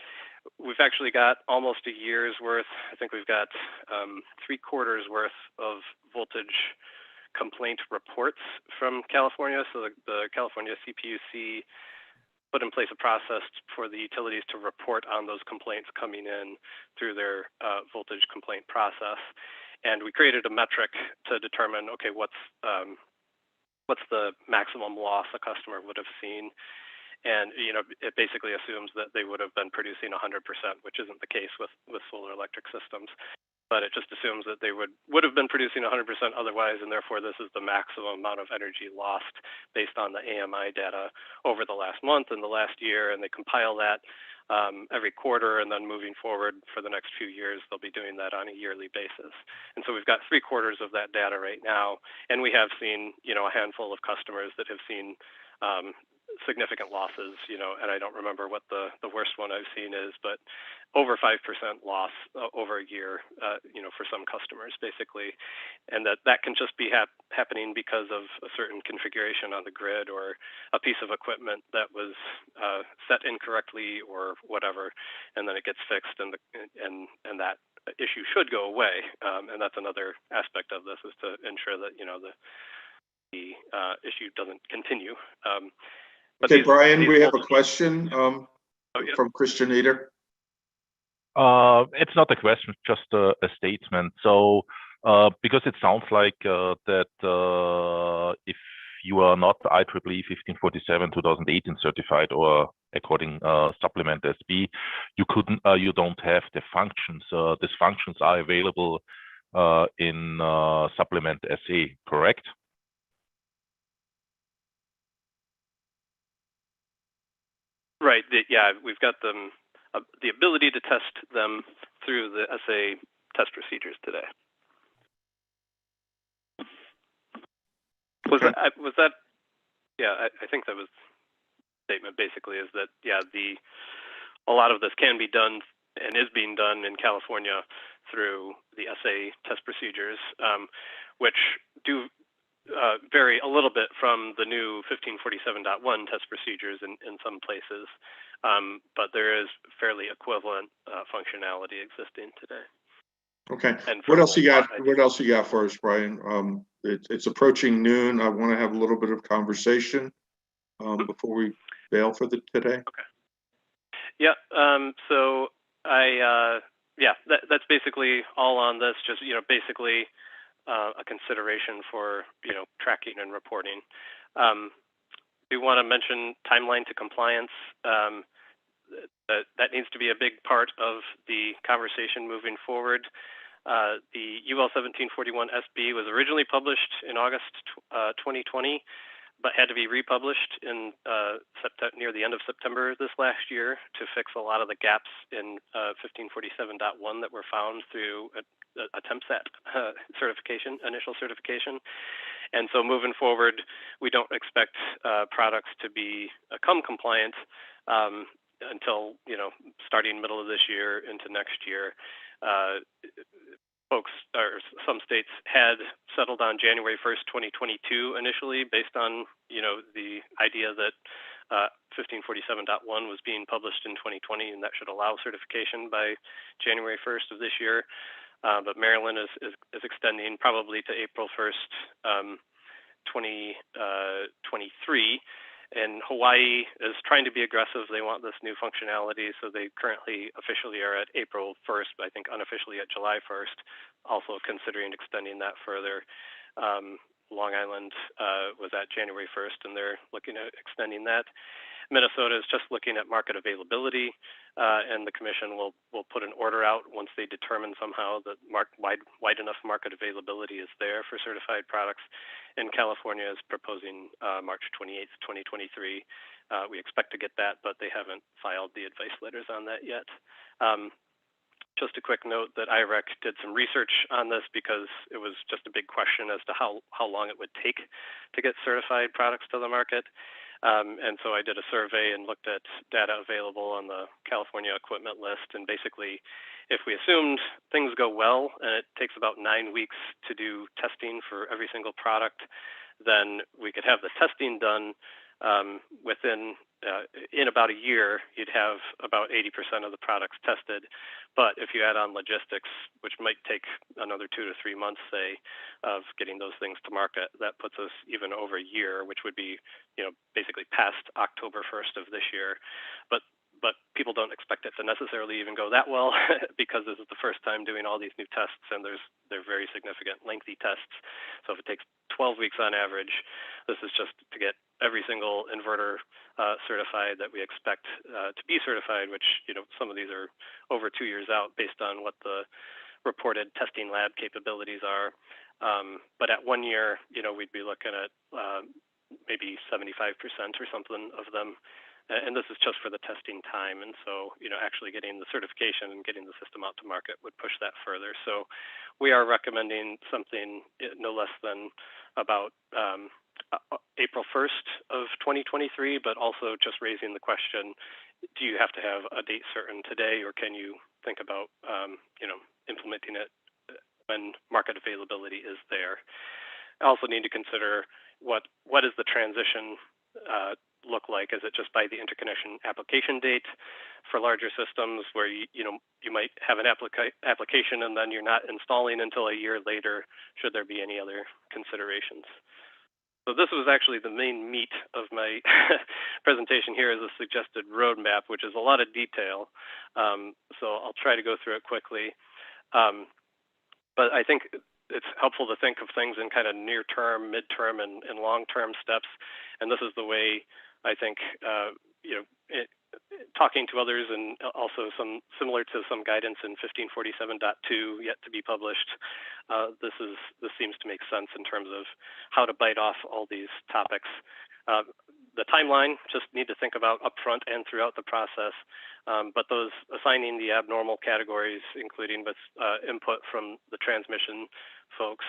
H: we've actually got almost a year's worth. I think we've got 3/4 worth of voltage complaint reports from California. So the California CPUC put in place a process for the utilities to report on those complaints coming in through their voltage complaint process. And we created a metric to determine, okay, what's the maximum loss a customer would have seen. And it basically assumes that they would have been producing 100%, which isn't the case with solar electric systems. But it just assumes that they would have been producing 100% otherwise, and therefore this is the maximum amount of energy lost based on the AMI data over the last month and the last year. And they compile that every quarter, and then moving forward for the next few years, they'll be doing that on a yearly basis. And so we've got 3/4 of that data right now, and we have seen a handful of customers that have seen significant losses, and I don't remember what the worst one I've seen is, but over 5% loss over a year, for some customers, basically. And that can just be happening because of a certain configuration on the grid, or a piece of equipment that was set incorrectly or whatever, and then it gets fixed, and that issue should go away. And that's another aspect of this, is to ensure that the issue doesn't continue.
C: Okay, Brian, we have a question from Christian Eder.
K: It's not a question, just a statement. So, because it sounds like that if you are not IEEE 1547 2018 certified, or according supplement SB, you don't have the functions. These functions are available in supplement SE, correct?
H: Right. Yeah, we've got them, the ability to test them through the SA test procedures today. Was that? Yeah, I think that was the statement. Basically, is that a lot of this can be done and is being done in California through the SA test procedures, which do vary a little bit from the new 1547.1 test procedures in some places, but there is fairly equivalent functionality existing today.
C: Okay. What else you got? What else you got for us, Brian? It's approaching noon. I want to have a little bit of conversation before we bail for today.
H: Okay. Yeah. So that's basically all on this. Just basically. A consideration for tracking and reporting. We want to mention timeline to compliance. That needs to be a big part of the conversation moving forward. The UL 1741 SB was originally published in August 2020, but had to be republished in near the end of September this last year to fix a lot of the gaps in 1547.1 that were found through a TempSat certification, initial certification. And so moving forward, we don't expect products to become compliant until, starting middle of this year into next year. Folks, or some states, had settled on January 1st, 2022 initially, based on the idea that 1547.1 was being published in 2020, and that should allow certification by January 1st of this year. But Maryland is extending probably to April 1st, 2023. And Hawaii is trying to be aggressive. They want this new functionality, so they currently officially are at April 1st, but I think unofficially at July 1st, also considering extending that further. Long Island was at January 1st, and they're looking at extending that. Minnesota is just looking at market availability, and the commission will put an order out once they determine somehow that wide enough market availability is there for certified products. And California is proposing March 28th, 2023. We expect to get that, but they haven't filed the advice letters on that yet. Just a quick note that IREC did some research on this because it was just a big question as to how long it would take to get certified products to the market. And so I did a survey and looked at data available on the California equipment list. And basically, if we assumed things go well and it takes about 9 weeks to do testing for every single product, then we could have the testing done in about a year. You'd have about 80% of the products tested. But if you add on logistics, which might take another 2 to 3 months, say, of getting those things to market, that puts us even over a year, which would be, basically past October 1st of this year. But people don't expect it to necessarily even go that well because this is the first time doing all these new tests, and they're very significant, lengthy tests. So if it takes 12 weeks on average, this is just to get every single inverter certified that we expect to be certified, which, some of these are over 2 years out based on what the reported testing lab capabilities are. But at 1 year, we'd be looking at maybe 75% or something of them. And this is just for the testing time. And so, actually getting the certification and getting the system out to market would push that further. So we are recommending something no less than about April 1st of 2023, but also just raising the question, do you have to have a date certain today, or can you think about, implementing it when market availability is there? I also need to consider what is the transition look like? Is it just by the interconnection application date for larger systems where you might have an application and then you're not installing until a year later? Should there be any other considerations? So this was actually the main meat of my presentation here, is a suggested roadmap, which is a lot of detail. So I'll try to go through it quickly. But I think it's helpful to think of things in kind of near-term, mid-term, and long-term steps. And this is the way I think, talking to others, and also some similar to some guidance in 1547.2 yet to be published. This seems to make sense in terms of how to bite off all these topics. The timeline, just need to think about upfront and throughout the process. But those assigning the abnormal categories, including with input from the transmission folks,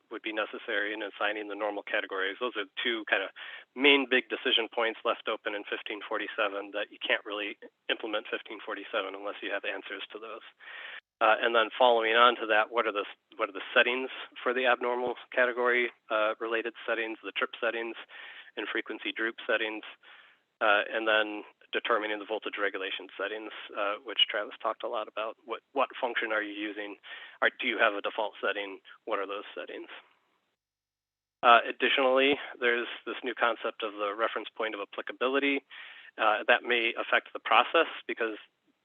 H: would be necessary, and assigning the normal categories. Those are two kind of main big decision points left open in 1547 that you can't really implement 1547 unless you have answers to those. And then following on to that, what are the settings for the abnormal category related settings, the trip settings and frequency droop settings, and then determining the voltage regulation settings, which Travis talked a lot about. What function are you using? Or do you have a default setting? What are those settings? Additionally, there's this new concept of the reference point of applicability. That may affect the process because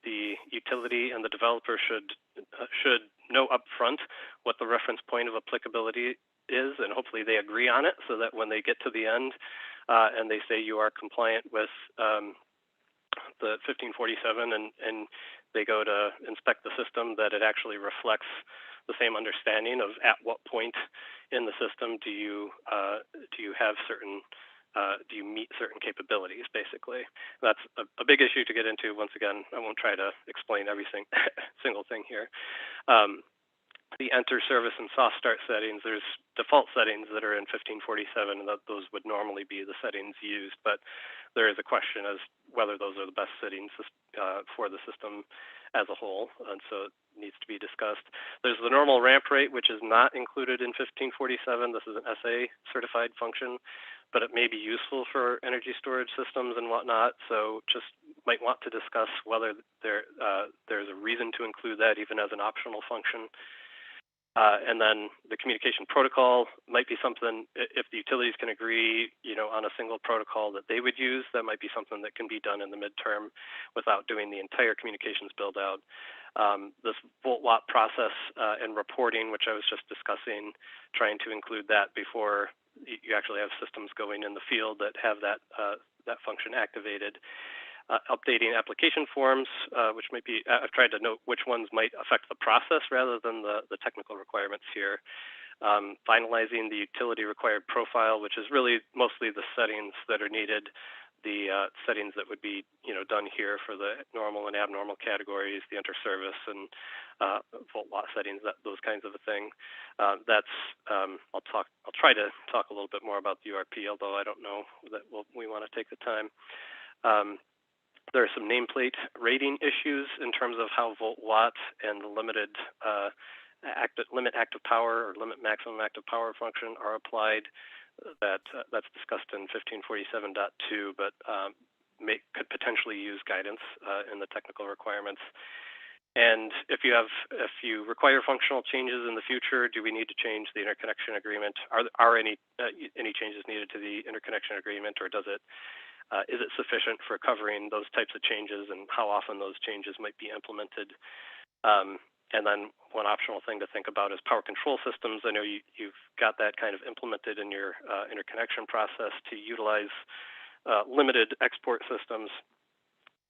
H: the utility and the developer should know upfront what the reference point of applicability is, and hopefully they agree on it, so that when they get to the end and they say you are compliant with the 1547 and they go to inspect the system, that it actually reflects the same understanding of at what point in the system do you have certain do you meet certain capabilities, basically. That's a big issue to get into. Once again, I won't try to explain every single thing here. The enter, service, and soft start settings, there's default settings that are in 1547, and those would normally be the settings used, but there is a question as whether those are the best settings for the system as a whole, and so it needs to be discussed. There's the normal ramp rate, which is not included in 1547. This is an SA certified function, but it may be useful for energy storage systems and whatnot, so just might want to discuss whether there's a reason to include that even as an optional function. And then the communication protocol might be something, if the utilities can agree, on a single protocol that they would use, that might be something that can be done in the midterm without doing the entire communications build out. This volt-watt process and reporting, which I was just discussing, trying to include that before you actually have systems going in the field that have that function activated. Updating application forms, which might be, I've tried to note which ones might affect the process rather than the technical requirements here. Finalizing the utility required profile, which is really mostly the settings that are needed, the settings that would be done here for the normal and abnormal categories, the enter service and volt watt settings, those kinds of a thing. I'll try to talk a little bit more about the URP, although I don't know that we want to take the time. There are some nameplate rating issues in terms of how volt watt and the limit active power or limit maximum active power function are applied. That's discussed in 1547.2, but could potentially use guidance in the technical requirements. And if you require functional changes in the future, do we need to change the interconnection agreement? Are any changes needed to the interconnection agreement, or is it sufficient for covering those types of changes, and how often those changes might be implemented? And then one optional thing to think about is power control systems. I know you've got that kind of implemented in your interconnection process to utilize limited export systems.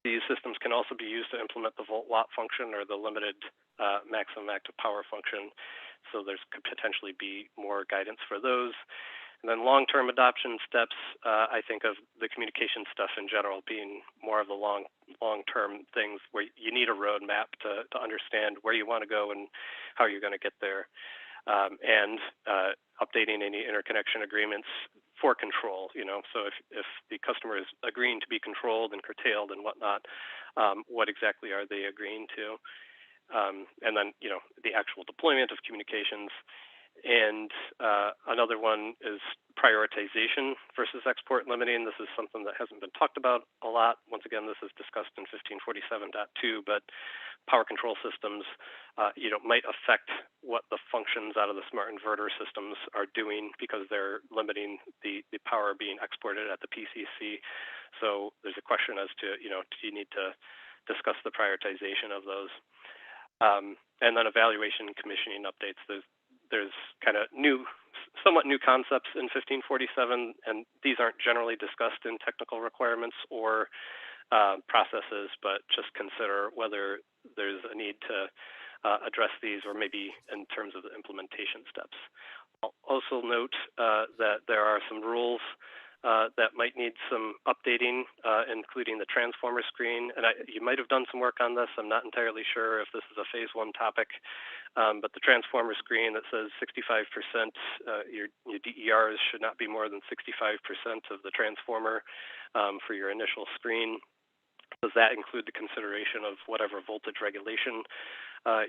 H: These systems can also be used to implement the volt-watt function or the limited maximum active power function. So could potentially be more guidance for those. And then long-term adoption steps, I think of the communication stuff in general being more of the long-term things where you need a roadmap to understand where you want to go and how you're going to get there. And updating any interconnection agreements for control, so if the customer is agreeing to be controlled and curtailed and whatnot, what exactly are they agreeing to? And then, the actual deployment of communications. And another one is prioritization versus export limiting. This is something that hasn't been talked about a lot. Once again, this is discussed in 1547.2, but power control systems might affect what the functions out of the smart inverter systems are doing because they're limiting the power being exported at the PCC. So there's a question as to, do you need to discuss the prioritization of those? And then evaluation and commissioning updates. There's kind of somewhat new concepts in 1547, and these aren't generally discussed in technical requirements or processes, but just consider whether there's a need to address these, or maybe in terms of the implementation steps. I'll also note that there are some rules that might need some updating, including the transformer screen. And you might have done some work on this. I'm not entirely sure if this is a phase 1 topic, but the transformer screen that says 65%, your DERs should not be more than 65% of the transformer for your initial screen. Does that include the consideration of whatever voltage regulation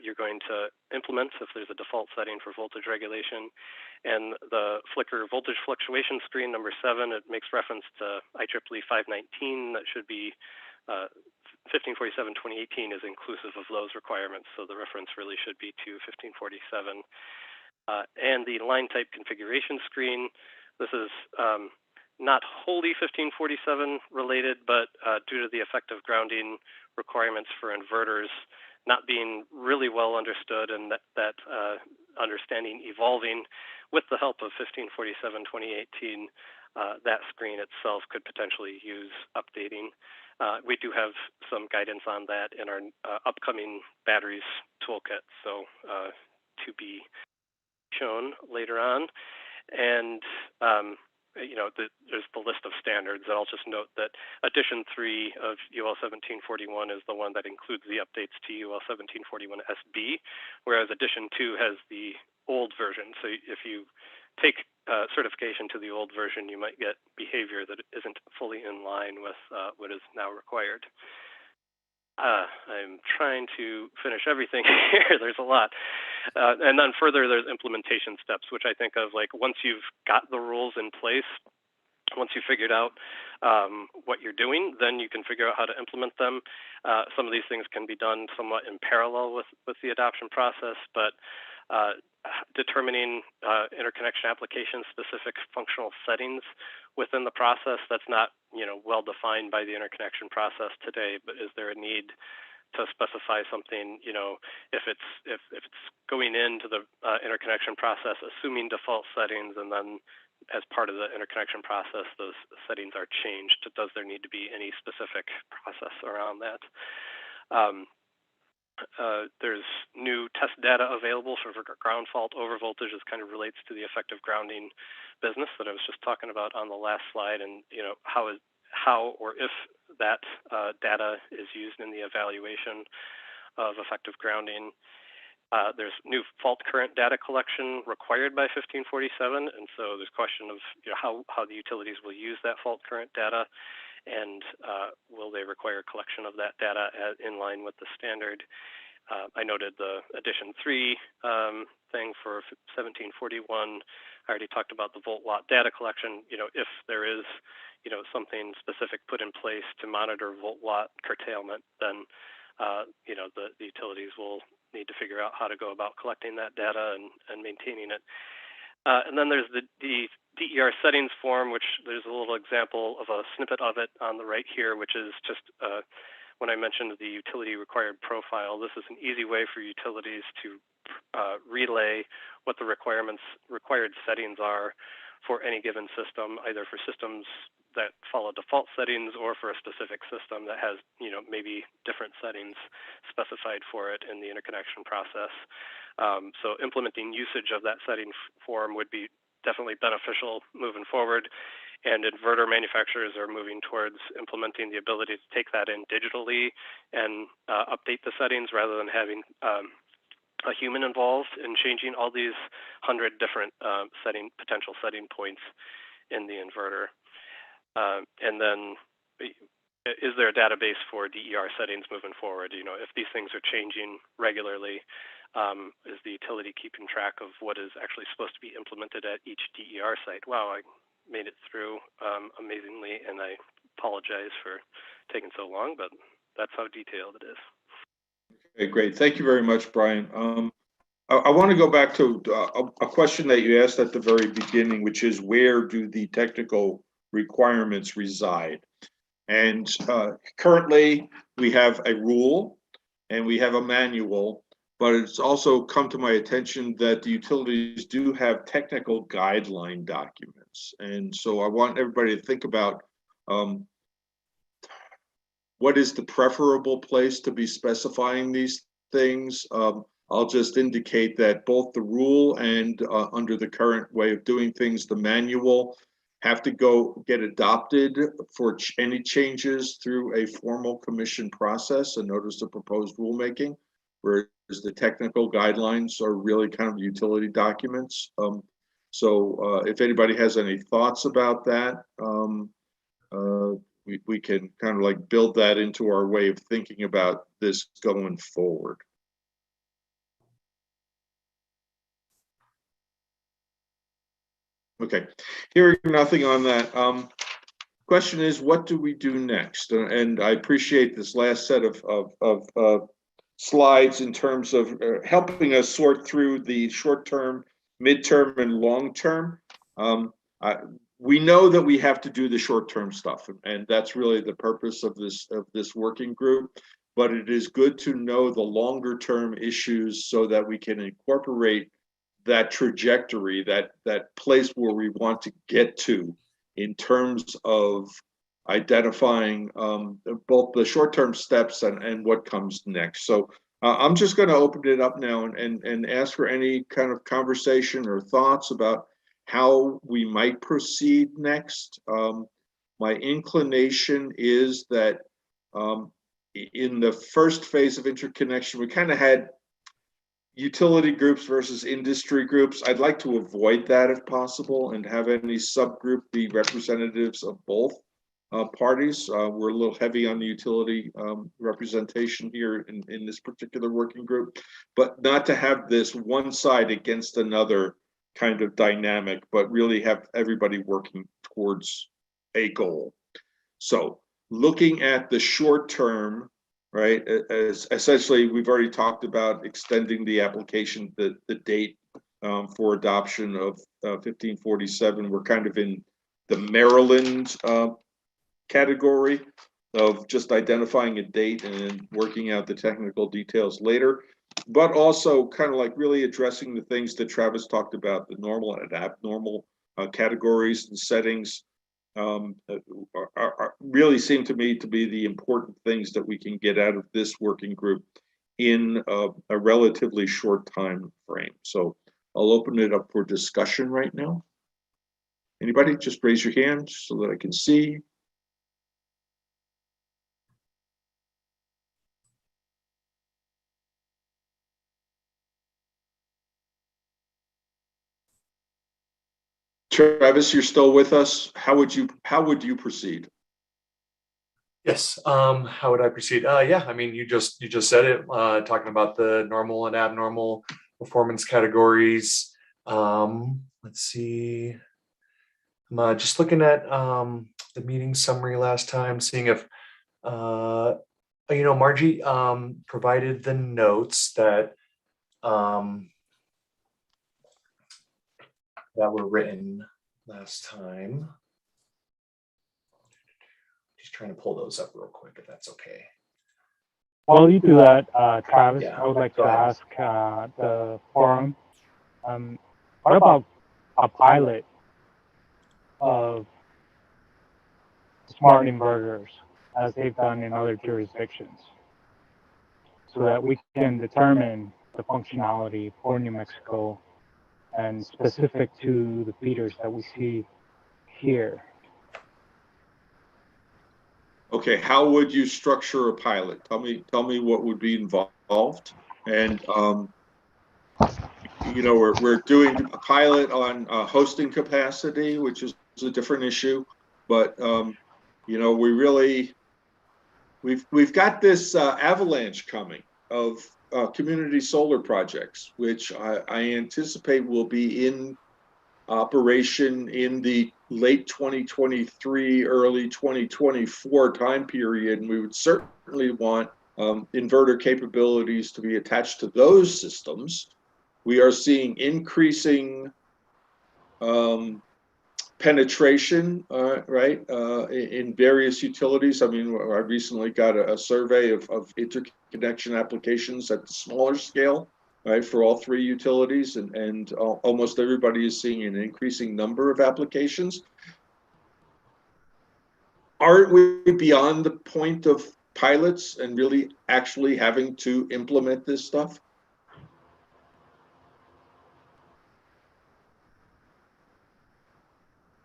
H: you're going to implement, if there's a default setting for voltage regulation? And the flicker voltage fluctuation screen, number 7, it makes reference to IEEE-1547. That should be 1547-2018 is inclusive of those requirements, so the reference really should be to 1547. And the line type configuration screen, this is not wholly 1547 related, but due to the effective grounding requirements for inverters not being really well understood, and that understanding evolving with the help of 1547-2018, that screen itself could potentially use updating. We do have some guidance on that in our upcoming batteries toolkit, so to be shown later on. And there's the list of standards. And I'll just note that Edition 3 of UL 1741 is the one that includes the updates to UL 1741 SB, whereas Edition 2 has the old version. So if you take certification to the old version, you might get behavior that isn't fully in line with what is now required. I'm trying to finish everything here. There's a lot. And then further, there's implementation steps, which I think of like once you've got the rules in place, once you've figured out what you're doing, then you can figure out how to implement them. Some of these things can be done somewhat in parallel with the adoption process, but determining interconnection application specific functional settings within the process, that's not well defined by the interconnection process today, but is there a need to specify something, if it's going into the interconnection process assuming default settings, and then as part of the interconnection process those settings are changed, does there need to be any specific process around that? There's new test data available for ground fault over voltage. This kind of relates to the effective grounding business that I was just talking about on the last slide, and how or if that data is used in the evaluation of effective grounding. There's new fault current data collection required by 1547, and so there's a question of how the utilities will use that fault current data, and will they require collection of that data in line with the standard. I noted the Edition 3 thing for 1741. I already talked about the volt-watt data collection. If there is something specific put in place to monitor volt-watt curtailment, then the utilities will need to figure out how to go about collecting that data and maintaining it. And then there's the DER settings form, which there's a little example of a snippet of it on the right here, which is just when I mentioned the utility required profile. This is an easy way for utilities to relay what the required settings are for any given system, either for systems that follow default settings or for a specific system that has, maybe different settings specified for it in the interconnection process. So implementing usage of that setting form would be definitely beneficial moving forward. And inverter manufacturers are moving towards implementing the ability to take that in digitally and update the settings rather than having a human involved in changing all these 100 different potential setting points in the inverter. And then, is there a database for DER settings moving forward? If these things are changing regularly, is the utility keeping track of what is actually supposed to be implemented at each DER site? Wow, I made it through amazingly, and I apologize for taking so long, but that's how detailed it is.
C: Okay, great. Thank you very much, Brian. I want to go back to a question that you asked at the very beginning, which is where do the technical requirements reside? And currently we have a rule and we have a manual, but it's also come to my attention that the utilities do have technical guideline documents. And so I want everybody to think about what is the preferable place to be specifying these things. I'll just indicate that both the rule and under the current way of doing things, the manual have to go get adopted for any changes through a formal commission process, a notice of proposed rulemaking, whereas the technical guidelines are really kind of utility documents. So if anybody has any thoughts about that, we can kind of like build that into our way of thinking about this going forward. Okay, hearing nothing on that. Question is, what do we do next? And I appreciate this last set of slides in terms of helping us sort through the short-term, mid-term, and long-term. We know that we have to do the short-term stuff, and that's really the purpose of this working group. But it is good to know the longer-term issues so that we can incorporate that trajectory, that place where we want to get to in terms of identifying both the short-term steps and what comes next. So I'm just going to open it up now and ask for any kind of conversation or thoughts about how we might proceed next. My inclination is that in the first phase of interconnection, we kind of had utility groups versus industry groups. I'd like to avoid that if possible and have any subgroup be representatives of both parties. We're a little heavy on the utility representation here in this particular working group, but not to have this one side against another kind of dynamic, but really have everybody working towards a goal. So looking at the short term, right, as essentially we've already talked about extending the application, the date for adoption of 1547. We're kind of in the Maryland category of just identifying a date and working out the technical details later, but also kind of like really addressing the things that Travis talked about, the normal and abnormal categories and settings really seem to me to be the important things that we can get out of this working group in a relatively short time frame. So I'll open it up for discussion right now. Anybody, just raise your hand so that I can see. Travis, you're still with us. How would you proceed?
D: Yes. How would I proceed? Yeah. I mean, you just said it. Talking about the normal and abnormal performance categories. Let's see. I'm just looking at the meeting summary last time, seeing if Margie provided the notes that that were written last time. Just trying to pull those up real quick, if that's okay.
G: While you do that, Travis,
D: Yeah,
G: I would like
D: go
G: to
D: ahead.
G: ask the forum, what about a pilot of smart inverters as they've done in other jurisdictions so that we can determine the functionality for New Mexico and specific to the feeders that we see here?
C: Okay, how would you structure a pilot? Tell me what would be involved. And we're doing a pilot on hosting capacity, which is a different issue. But we've got this avalanche coming of community solar projects, which I anticipate will be in operation in the late 2023, early 2024 time period, and we would certainly want inverter capabilities to be attached to those systems. We are seeing increasing penetration, in various utilities. I mean, I recently got a survey of interconnection applications at the smaller scale, right, for all three utilities, and almost everybody is seeing an increasing number of applications. Aren't we beyond the point of pilots and really actually having to implement this stuff?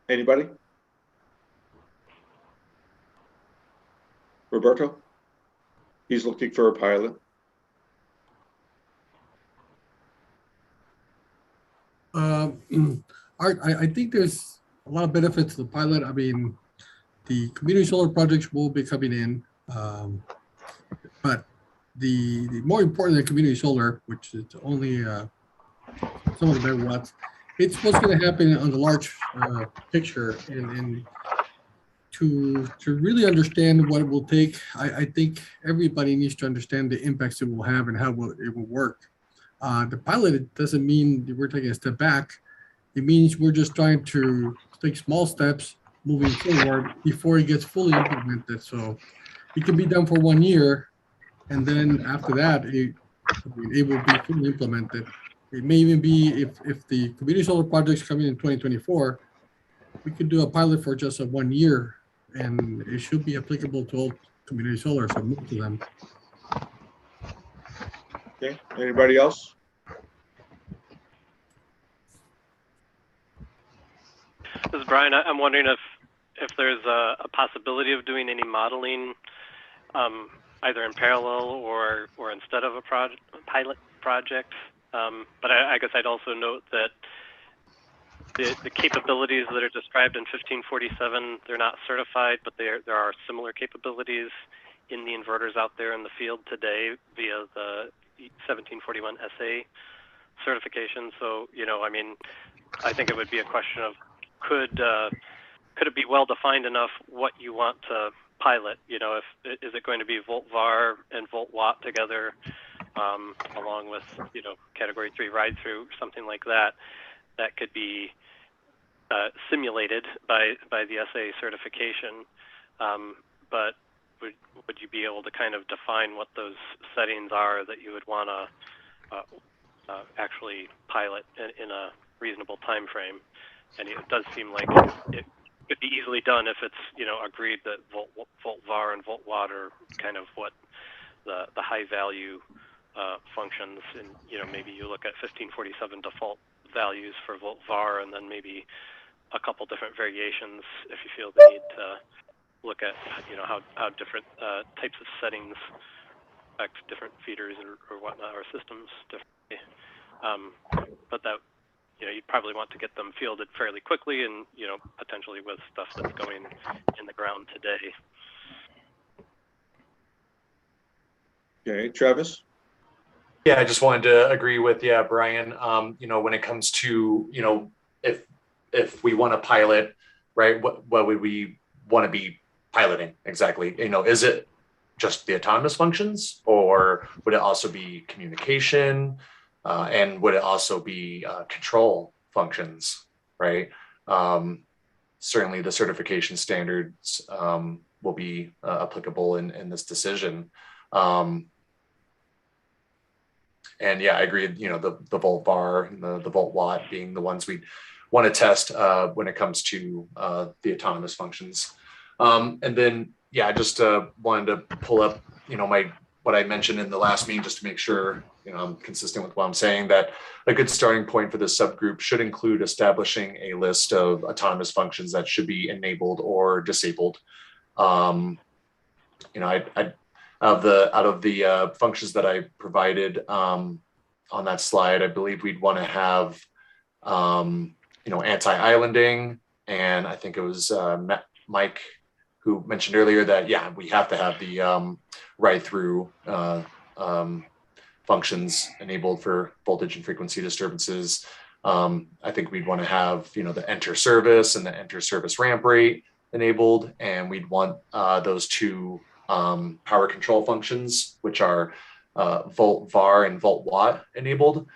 C: Anybody? Roberto? He's looking for a pilot.
F: Art, I think there's a lot of benefits to the pilot. I mean, the community solar projects will be coming in, but the more important than community solar, which is only some of the megawatts, it's what's going to happen on the large picture, and to really understand what it will take. I think everybody needs to understand the impacts it will have and how it will work. The pilot, it doesn't mean that we're taking a step back. It means we're just trying to take small steps moving forward before it gets fully implemented. So it can be done for 1 year, and then after that, it will be fully implemented. It may even be if the community solar projects come in 2024, we could do a pilot for just 1 year, and it should be applicable to all community solar, so most of them.
C: Okay, anybody else?
H: This is Brian. I'm wondering if there's a possibility of doing any modeling either in parallel or instead of a pilot project. But I guess I'd also note that the capabilities that are described in 1547, they're not certified, but there are similar capabilities in the inverters out there in the field today via the 1741 SA certification. So, you know, I mean, I think it would be a question of could it be well defined enough what you want to pilot? You know, is it going to be volt var and volt watt together, along with, you know, category 3 ride through, something like that, that could be simulated by the SA certification. But would you be able to kind of define what those settings are that you would want to actually pilot in a reasonable time frame? And it does seem like it could be easily done if it's, you know, agreed that volt var and volt watt are kind of what the high value functions. And, you know, maybe you look at 1547 default values for volt var and then maybe a couple different variations if you feel the need to look at, you know, how different types of settings affect different feeders or whatnot, or systems differently. But that, you know, you'd probably want to get them fielded fairly quickly and, you know, potentially with stuff that's going in the ground today.
C: Okay, Travis?
D: Yeah, I just wanted to agree with, Brian, you know, when it comes to, you know, if we want to pilot, right, what would we want to be piloting exactly? You know, is it just the autonomous functions, or would it also be communication? And would it also be control functions, right? Certainly the certification standards will be applicable in this decision. And yeah, I agree, you know, the volt var and the volt watt being the ones we want to test when it comes to the autonomous functions. And then, yeah, I just wanted to pull up, you know, what I mentioned in the last meeting, just to make sure, you know, I'm consistent with what I'm saying, that a good starting point for this subgroup should include establishing a list of autonomous functions that should be enabled or disabled. You know, out of the functions that I provided on that slide, I believe we'd want to have, you know, anti-islanding, and I think it was Mike who mentioned earlier that, yeah, we have to have the ride-through functions enabled for voltage and frequency disturbances. I think we'd want to have, you know, the enter service and the enter service ramp rate enabled, and we'd want those two power control functions, which are volt var and volt watt enabled.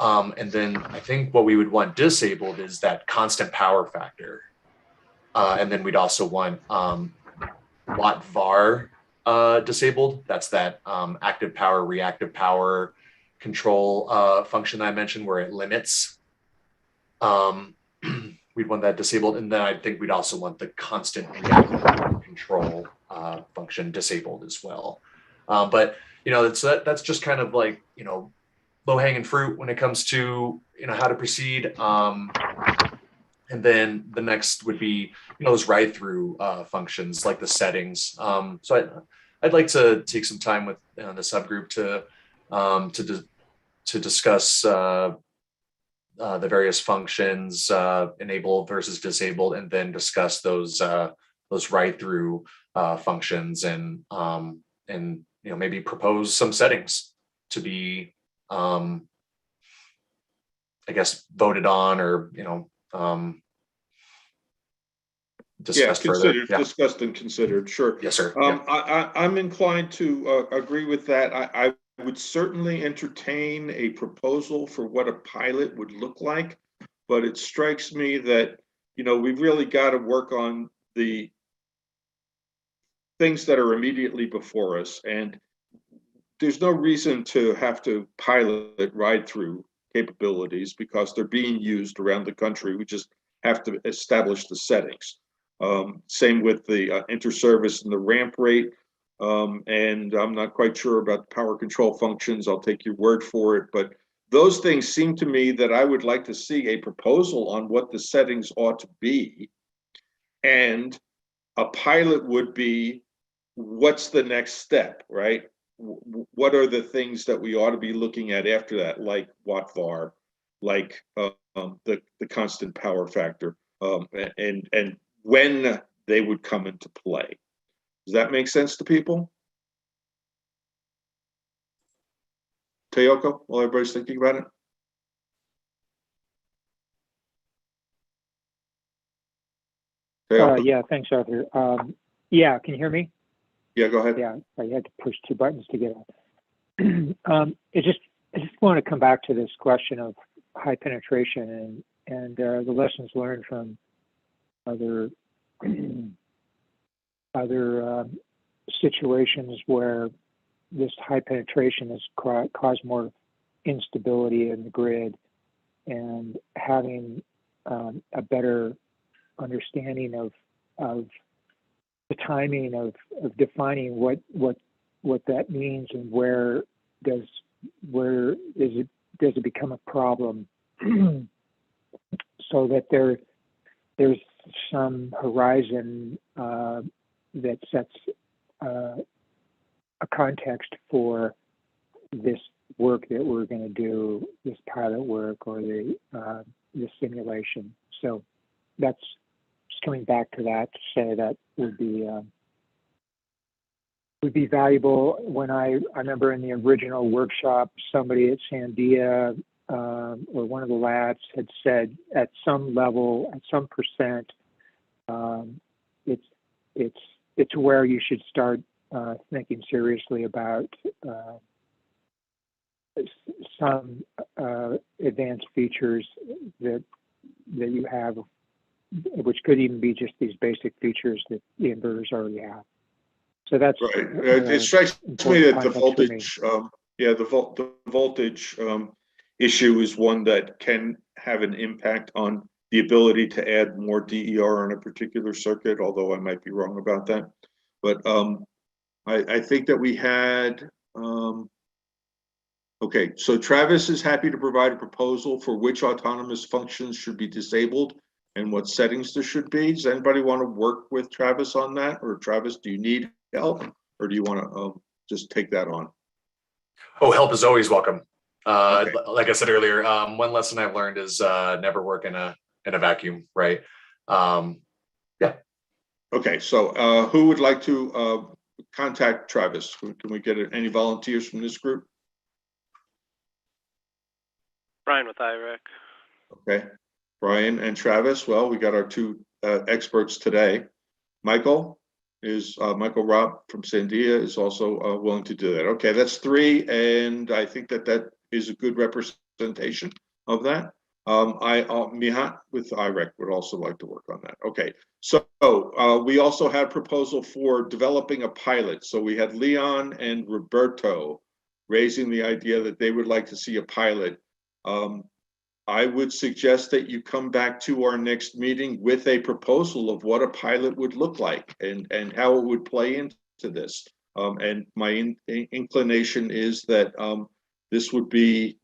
D: And then I think what we would want disabled is that constant power factor. And then we'd also want watt var disabled. That's that active power, reactive power control function that I mentioned, where it limits. We'd want that disabled. And then I think we'd also want the constant reactive power control function disabled as well. But, you know, that's just kind of like, you know, low-hanging fruit when it comes to, you know, how to proceed. And then the next would be, you know, those ride-through functions like the settings. So I'd like to take some time with the subgroup to discuss the various functions, enabled versus disabled, and then discuss those ride-through functions, and you know, maybe propose some settings to be, I guess, voted on, or, you know, discussed further. Yeah.
C: Discussed and considered. Sure.
D: Yes, sir.
C: I'm inclined to agree with that. I would certainly entertain a proposal for what a pilot would look like, but it strikes me that, you know, we've really got to work on the things that are immediately before us, and there's no reason to have to pilot ride-through capabilities because they're being used around the country. We just have to establish the settings. Same with the inter-service and the ramp rate. And I'm not quite sure about the power control functions. I'll take your word for it, but those things seem to me that I would like to see a proposal on what the settings ought to be. And a pilot would be, what's the next step, right? What are the things that we ought to be looking at after that, like watt var, like the constant power factor, and when they would come into play. Does that make sense to people? Tayoko, while everybody's thinking about it?
J: Yeah, thanks, Arthur. Yeah, can you hear me?
C: Yeah, go ahead.
J: Yeah, I had to push 2 buttons to get on. I just want to come back to this question of high penetration and the lessons learned from other situations where this high penetration has caused more instability in the grid, and having a better understanding of the timing of defining what that means, and where does it become a problem, so that there's some horizon that sets a context for this work that we're going to do, this pilot work or the simulation. So that's just coming back to that, to say that would be valuable. When I remember in the original workshop, somebody at Sandia or one of the labs had said at some level, at some percent, it's where you should start thinking seriously about some advanced features that you have, which could even be just these basic features that the inverters already have. So that's
C: right. It strikes me that the voltage, the voltage issue is one that can have an impact on the ability to add more DER on a particular circuit, although I might be wrong about that. But I think that we had, okay, so Travis is happy to provide a proposal for which autonomous functions should be disabled and what settings there should be. Does anybody want to work with Travis on that? Or Travis, do you need help, or do you want to just take that on?
D: Oh, help is always welcome.
C: Okay.
D: Like I said earlier, one lesson I've learned is never work in a vacuum, right? Yeah.
C: Okay, so who would like to contact Travis? Can we get any volunteers from this group?
H: Brian with IREC.
C: Okay, Brian and Travis. Well, we got our 2 experts today. Michael Robb from Sandia is also willing to do that. Okay, that's 3, and I think that is a good representation of that. Mihat with IREC would also like to work on that. Okay, so we also had a proposal for developing a pilot. So we had Leon and Roberto raising the idea that they would like to see a pilot. I would suggest that you come back to our next meeting with a proposal of what a pilot would look like and how it would play into this. And my inclination is that this would be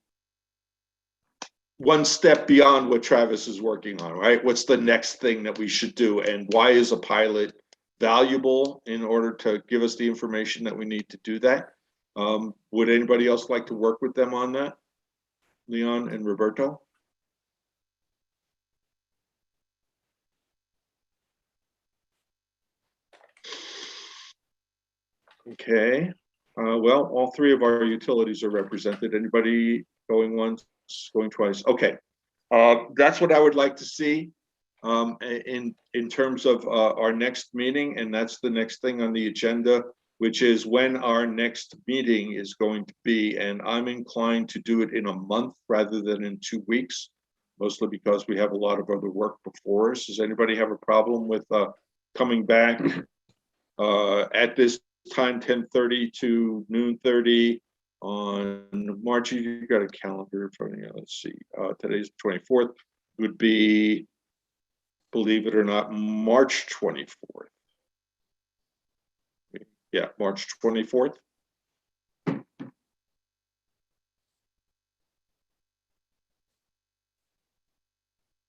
C: one step beyond what Travis is working on, right? What's the next thing that we should do, and why is a pilot valuable in order to give us the information that we need to do that? Would anybody else like to work with them on that? Leon and Roberto? Okay. Well, all 3 of our utilities are represented. Anybody going once, going twice? Okay. That's what I would like to see in terms of our next meeting, and that's the next thing on the agenda, which is when our next meeting is going to be. And I'm inclined to do it in a month rather than in 2 weeks, mostly because we have a lot of other work before us. Does anybody have a problem with coming back at this time, 10:30 to noon 30 on March? You got a calendar in front of you. Let's see. Today's 24th, would be, believe it or not, March 24th. Yeah, March 24th.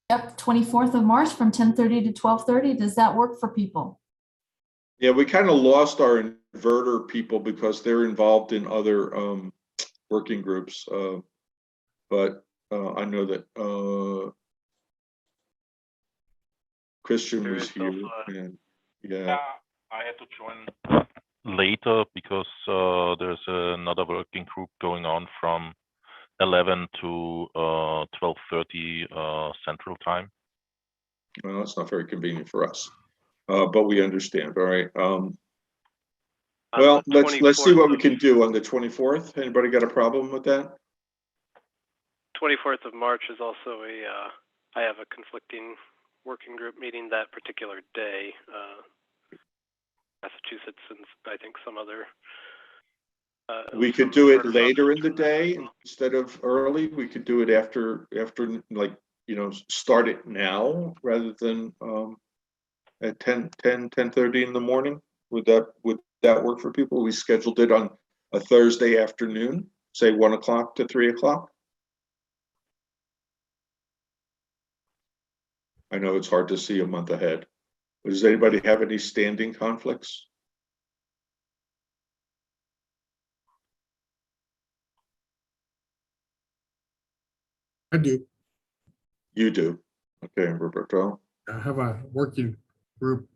A: Yep, 24th of March from 10:30 to 12:30. Does that work for people?
C: Yeah, we kind of lost our inverter people because they're involved in other working groups. But I know that Christian was here, and yeah.
K: I had to join later because there's another working group going on from 11 to 12:30 Central Time.
C: Well, that's not very convenient for us, but we understand. All right. Well, let's see what we can do on the 24th. Anybody got a problem with that?
H: 24th of March is also I have a conflicting working group meeting that particular day. Massachusetts and I think some other.
C: We could do it later in the day instead of early. We could do it after like, start it now rather than at 10:30 in the morning. Would that work for people? We scheduled it on a Thursday afternoon, say 1 o'clock to 3 o'clock. I know it's hard to see a month ahead. Does anybody have any standing conflicts?
F: I do.
C: You do. Okay, Roberto.
F: I have a working group.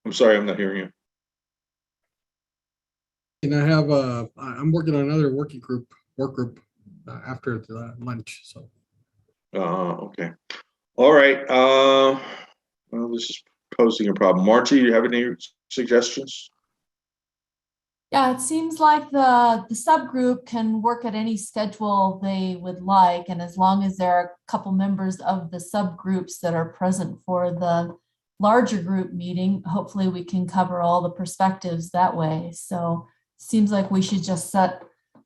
C: I'm sorry, I'm not hearing you.
F: And I have I'm working on another work group after the lunch. So.
C: Okay. All right. Well, this is posing a problem. Margie, you have any suggestions?
A: Yeah, it seems like the subgroup can work at any schedule they would like. And as long as there are a couple members of the subgroups that are present for the larger group meeting, hopefully we can cover all the perspectives that way. So it seems like we should just set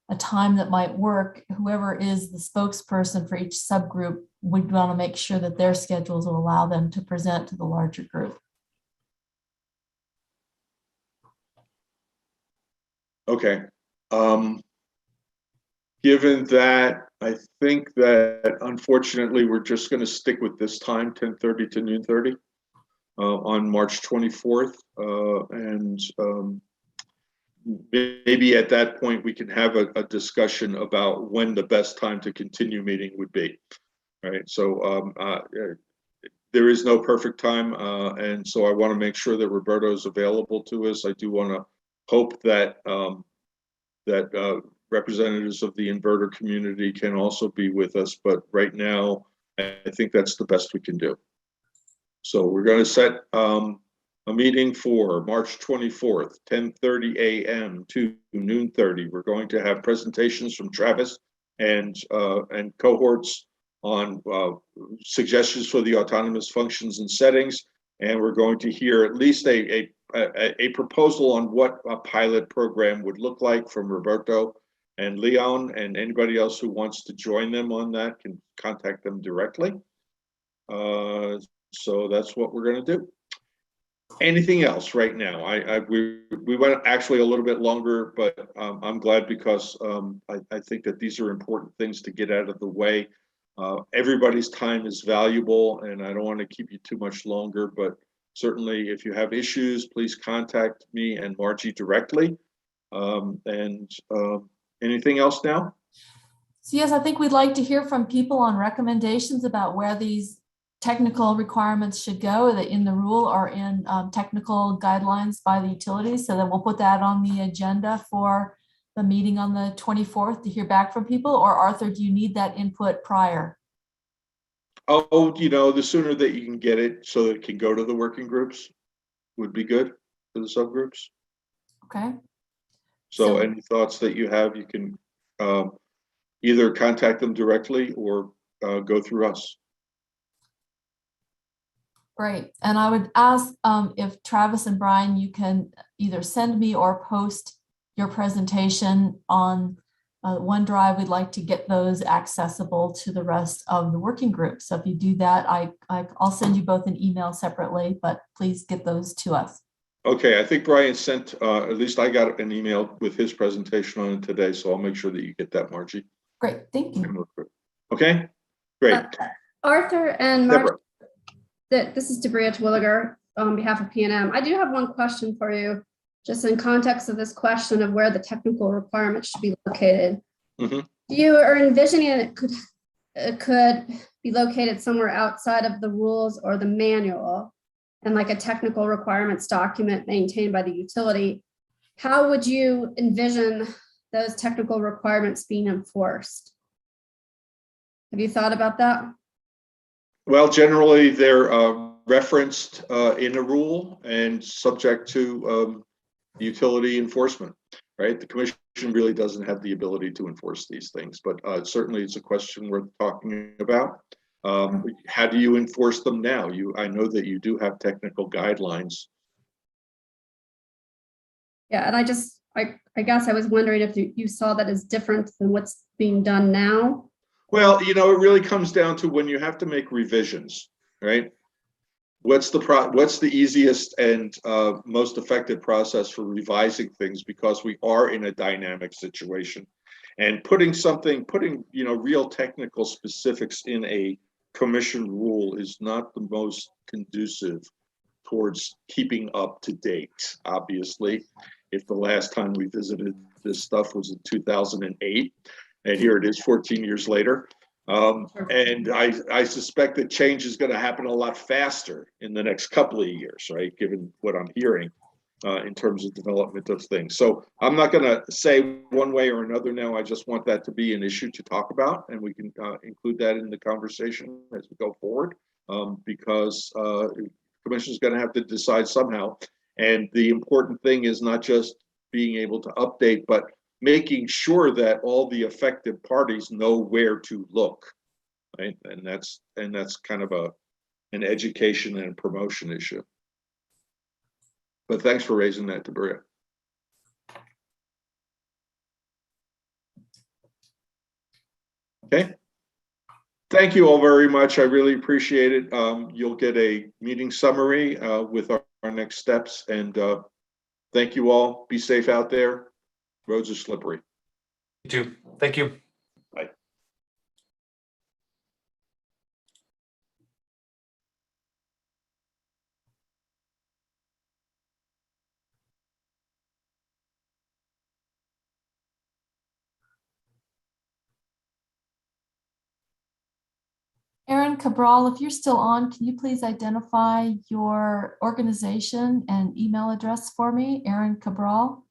A: a time that might work. Whoever is the spokesperson for each subgroup would want to make sure that their schedules will allow them to present to the larger group.
C: Okay. Given that, I think that unfortunately we're just going to stick with this time, 10:30 to noon 30 on March 24th. And maybe at that point we can have a discussion about when the best time to continue meeting would be. All right. So there is no perfect time. And so I want to make sure that Roberto is available to us. I do want to hope that representatives of the inverter community can also be with us, but right now I think that's the best we can do. So we're going to set a meeting for March 24th, 10:30 a.m. to noon 30. We're going to have presentations from Travis and cohorts on suggestions for the autonomous functions and settings, and we're going to hear at least a proposal on what a pilot program would look like from Roberto and Leon, and anybody else who wants to join them on that can contact them directly. So that's what we're going to do. Anything else right now? We went actually a little bit longer, but I'm glad because I think that these are important things to get out of the way. Everybody's time is valuable, and I don't want to keep you too much longer, but certainly if you have issues, please contact me and Margie directly. Anything else now?
A: So yes, I think we'd like to hear from people on recommendations about where these technical requirements should go, either in the rule or in technical guidelines by the utilities. So then we'll put that on the agenda for the meeting on the 24th to hear back from people. Or Arthur, do you need that input prior?
C: Oh, the sooner that you can get it so that it can go to the working groups would be good for the subgroups.
A: Okay.
C: So any thoughts that you have, you can either contact them directly or go through us.
A: Great. And I would ask if Travis and Brian, you can either send me or post your presentation on OneDrive, we'd like to get those accessible to the rest of the working group. So if you do that, I'll send you both an email separately, but please get those to us.
C: Okay, I think Brian sent, at least I got an email with his presentation on it today, so I'll make sure that you get that, Margie.
A: Great, thank you.
C: Okay, great.
L: Arthur and Margie,
C: Deborah.
L: this is Debria Twilliger on behalf of PNM. I do have one question for you, just in context of this question of where the technical requirements should be located. You are envisioning it could be located somewhere outside of the rules or the manual, and like a technical requirements document maintained by the utility. How would you envision those technical requirements being enforced? Have you thought about that?
C: Well, generally they're referenced in a rule and subject to utility enforcement, right? The commission really doesn't have the ability to enforce these things, but certainly it's a question worth talking about. How do you enforce them now? I know that you do have technical guidelines.
L: Yeah, and I guess I was wondering if you saw that as different than what's being done now.
C: Well, it really comes down to when you have to make revisions, right? What's the easiest and most effective process for revising things, because we are in a dynamic situation, and putting real technical specifics in a commission rule is not the most conducive towards keeping up to date. Obviously, if the last time we visited this stuff was in 2008, and here it is 14 years later. And I suspect that change is going to happen a lot faster in the next couple of years, right? Given what I'm hearing in terms of development of things. So I'm not going to say one way or another now. I just want that to be an issue to talk about, and we can include that in the conversation as we go forward, because the commission is going to have to decide somehow. And the important thing is not just being able to update, but making sure that all the affected parties know where to look, right? And that's kind of an education and promotion issue. But thanks for raising that, Debria. Okay. Thank you all very much. I really appreciate it. You'll get a meeting summary with our next steps. And thank you all. Be safe out there. Roads are slippery.
D: You too. Thank you.
C: Bye.
A: Aaron Cabral, if you're still on, can you please identify your organization and email address for me? Aaron Cabral.